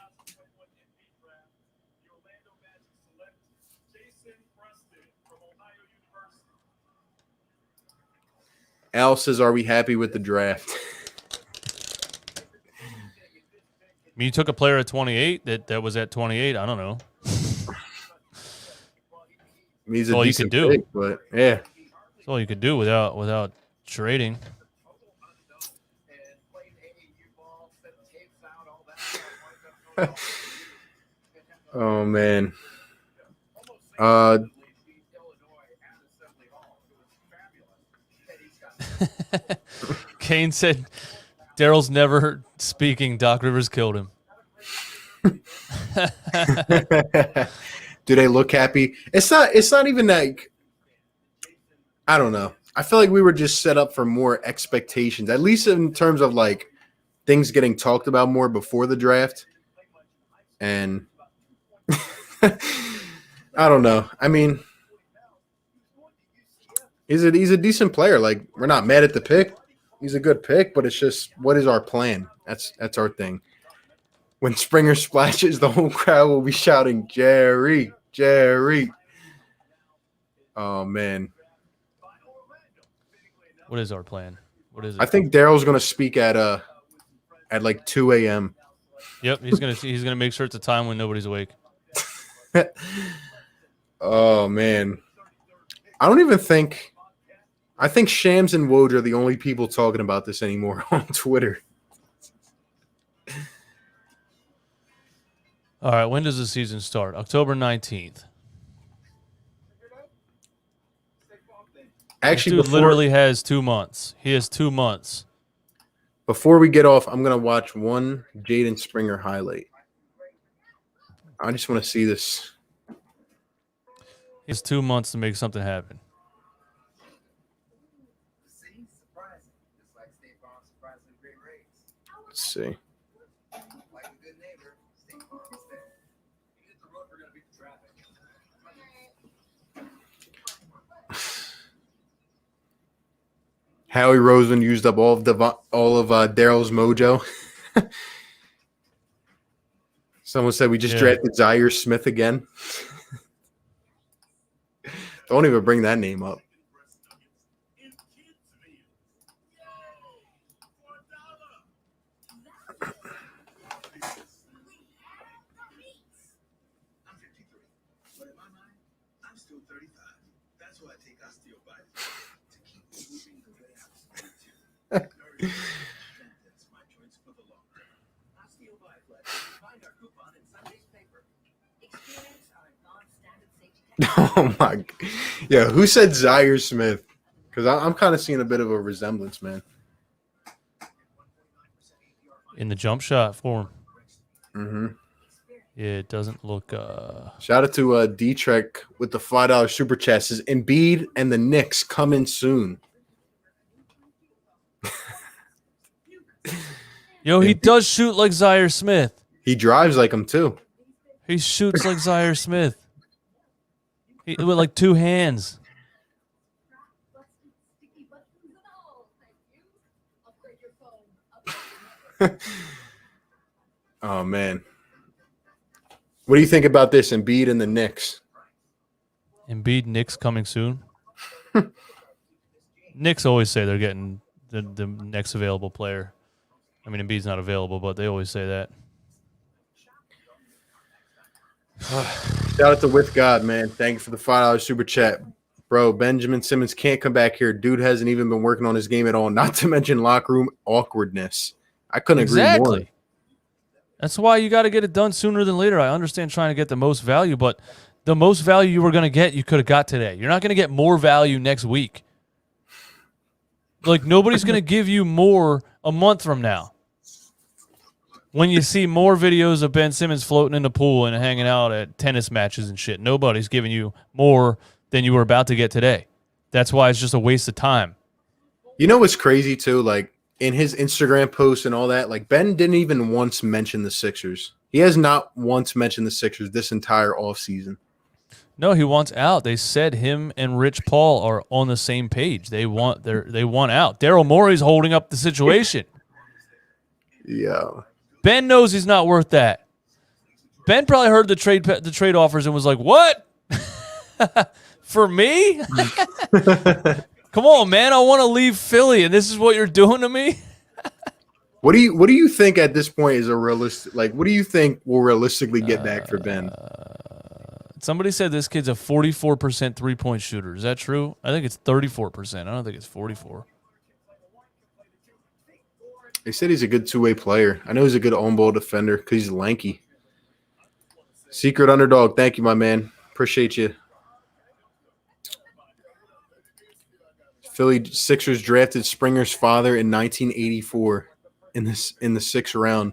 Al says, "Are we happy with the draft?" I mean, you took a player at 28 that was at 28. I don't know. He's That's all you could do. Pick, but yeah, that's all you could do without trading. Oh man. Kane said Daryl's never speaking. Doc Rivers killed him. Do they look happy? It's not even like, I don't know. I feel like we were just set up for more expectations, at least in terms of like things getting talked about more before the draft. And I don't know. I mean, he's a decent player. Like, we're not mad at the pick. He's a good pick, but it's just, what is our plan? That's our thing. When Springer splashes, the whole crowd will be shouting, "Jerry, Jerry." Oh man. What is our plan? What is it? I think Daryl's gonna speak at like 2 a.m. Yep, he's gonna make sure it's a time when nobody's awake. Oh man. I think Shams and Woj are the only people talking about this anymore on Twitter. All right, when does the season start? October 19th. Actually, this dude literally has 2 months. He has 2 months. Before we get off, I'm gonna watch one Jaden Springer highlight. I just want to see this. He has 2 months to make something happen. See, surprising. Just like State Farm surprising great rates. Let's see. Like a good neighbor, State Farm is there. You hit the road, we're gonna beat the traffic. Howie Roseman used up all of Daryl's mojo. Someone said we just drafted Zaire Smith again. Don't even bring that name up. I'm 53, but in my mind, I'm still 35. That's why I take osteobite to keep moving the way I was meant to. That's my choice for the long term. Osteobite Flex. Find our coupon in Sunday's paper. Experience our non-standard safety Oh my, yeah. Who said Zaire Smith? Because I'm kind of seeing a bit of a resemblance, man. In the jump shot form. Mm-hmm. Yeah, it doesn't look. Shout out to D-Trek with the $5 super chat. Says Embiid and the Knicks coming soon. Yo, he does shoot like Zaire Smith. He drives like him too. He shoots like Zaire Smith. With like two hands. Oh man, what do you think about this Embiid and the Knicks? Embiid, Knicks coming soon. Knicks always say they're getting the next available player. I mean, Embiid's not available, but they always say that. Shout out to With God, man. Thank you for the $5 super chat. Bro, Benjamin Simmons can't come back here. Dude hasn't even been working on his game at all, not to mention locker room awkwardness. I couldn't agree more. That's why you got to get it done sooner than later. I understand trying to get the most value, but the most value you were going to get, you could have got today. You're not going to get more value next week. Like, nobody's going to give you more a month from now. When you see more videos of Ben Simmons floating in the pool and hanging out at tennis matches and shit, nobody's giving you more than you were about to get today. That's why it's just a waste of time. You know what's crazy, too? Like, in his Instagram posts and all that, like, Ben didn't even once mention the Sixers. He has not once mentioned the Sixers this entire offseason. No, he wants out. They said him and Rich Paul are on the same page. They want out. Daryl Morey's holding up the situation. Yeah. Ben knows he's not worth that. Ben probably heard the trade offers and was like, "What? For me? Come on, man! I want to leave Philly, and this is what you're doing to me." What do you think at this point is a realistic? Like, what do you think will realistically get back for Ben? Somebody said this kid's a 44% 3-point shooter. Is that true? I think it's 34%. I don't think it's 44. They said he's a good two-way player. I know he's a good on-ball defender because he's lanky. Secret Underdog, thank you, my man. Appreciate you. Philly Sixers drafted Springer's father in 1984 in the 6th round.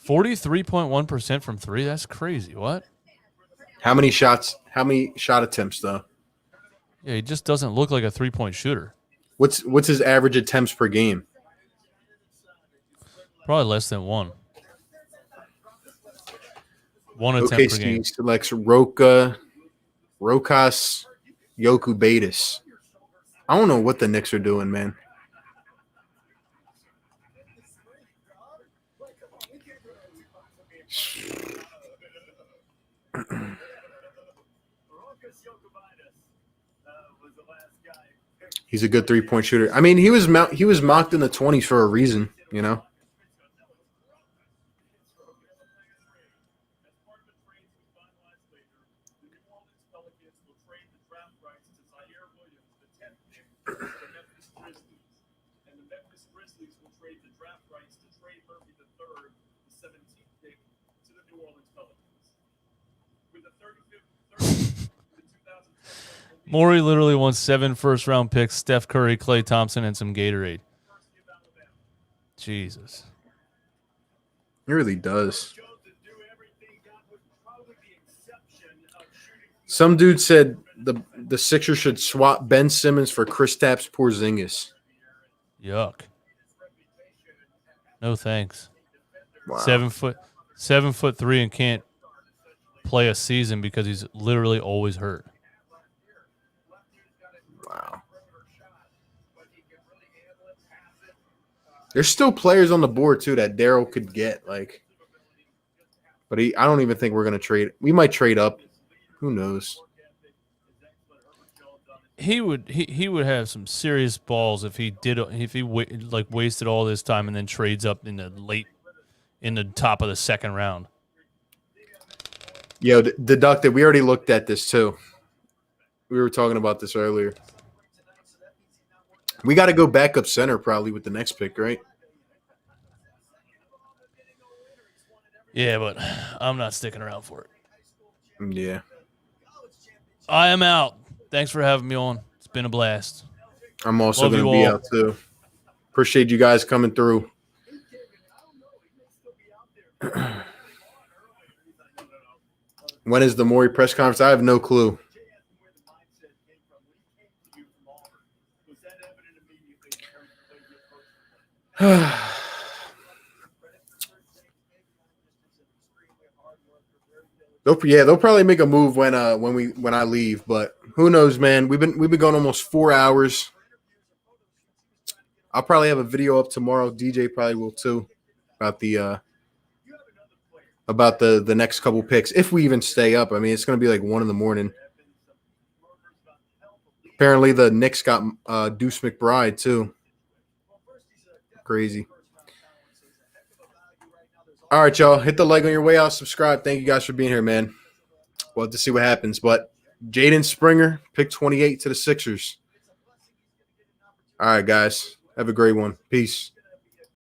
43.1% from three. That's crazy. What? How many shot attempts though? Yeah, he just doesn't look like a 3-point shooter. What's his average attempts per game? Probably less than one. One attempt per game. OKC selects Rokas Yokubaitis. I don't know what the Knicks are doing, man. He's a good 3-point shooter. I mean, he was mocked in the 20s for a reason, you know. Morey literally won 7 first-round picks, Steph Curry, Klay Thompson, and some Gatorade. Jesus. It really does. Some dude said the Sixers should swap Ben Simmons for Kristaps Porzingis. Yuck. No thanks. Wow. 7'3" and can't play a season because he's literally always hurt. Wow. There's still players on the board too that Daryl could get, like, but I don't even think we're gonna trade. We might trade up. Who knows? He would have some serious balls if he wasted all this time and then trades up in the top of the second round. Yo, deducted. We already looked at this too. We were talking about this earlier. We got to go backup center probably with the next pick, right? Yeah, but I'm not sticking around for it. Yeah. I am out. Thanks for having me on. It's been a blast. I'm also Love going to you be all. out too. Appreciate you guys coming through. When is the Morey press conference? I have no clue. They'll probably make a move when I leave, but who knows, man? We've been going almost 4 hours. I'll probably have a video up tomorrow. DJ probably will too about the next couple picks if we even stay up. I mean, it's going to be like 1 a.m. Apparently, the Knicks got Deuce McBride too. Crazy. All right, y'all. Hit the like on your way out. Subscribe. Thank you guys for being here, man. We'll have to see what happens. But Jaden Springer, pick 28 to the Sixers. All right, guys. Have a great one. Peace.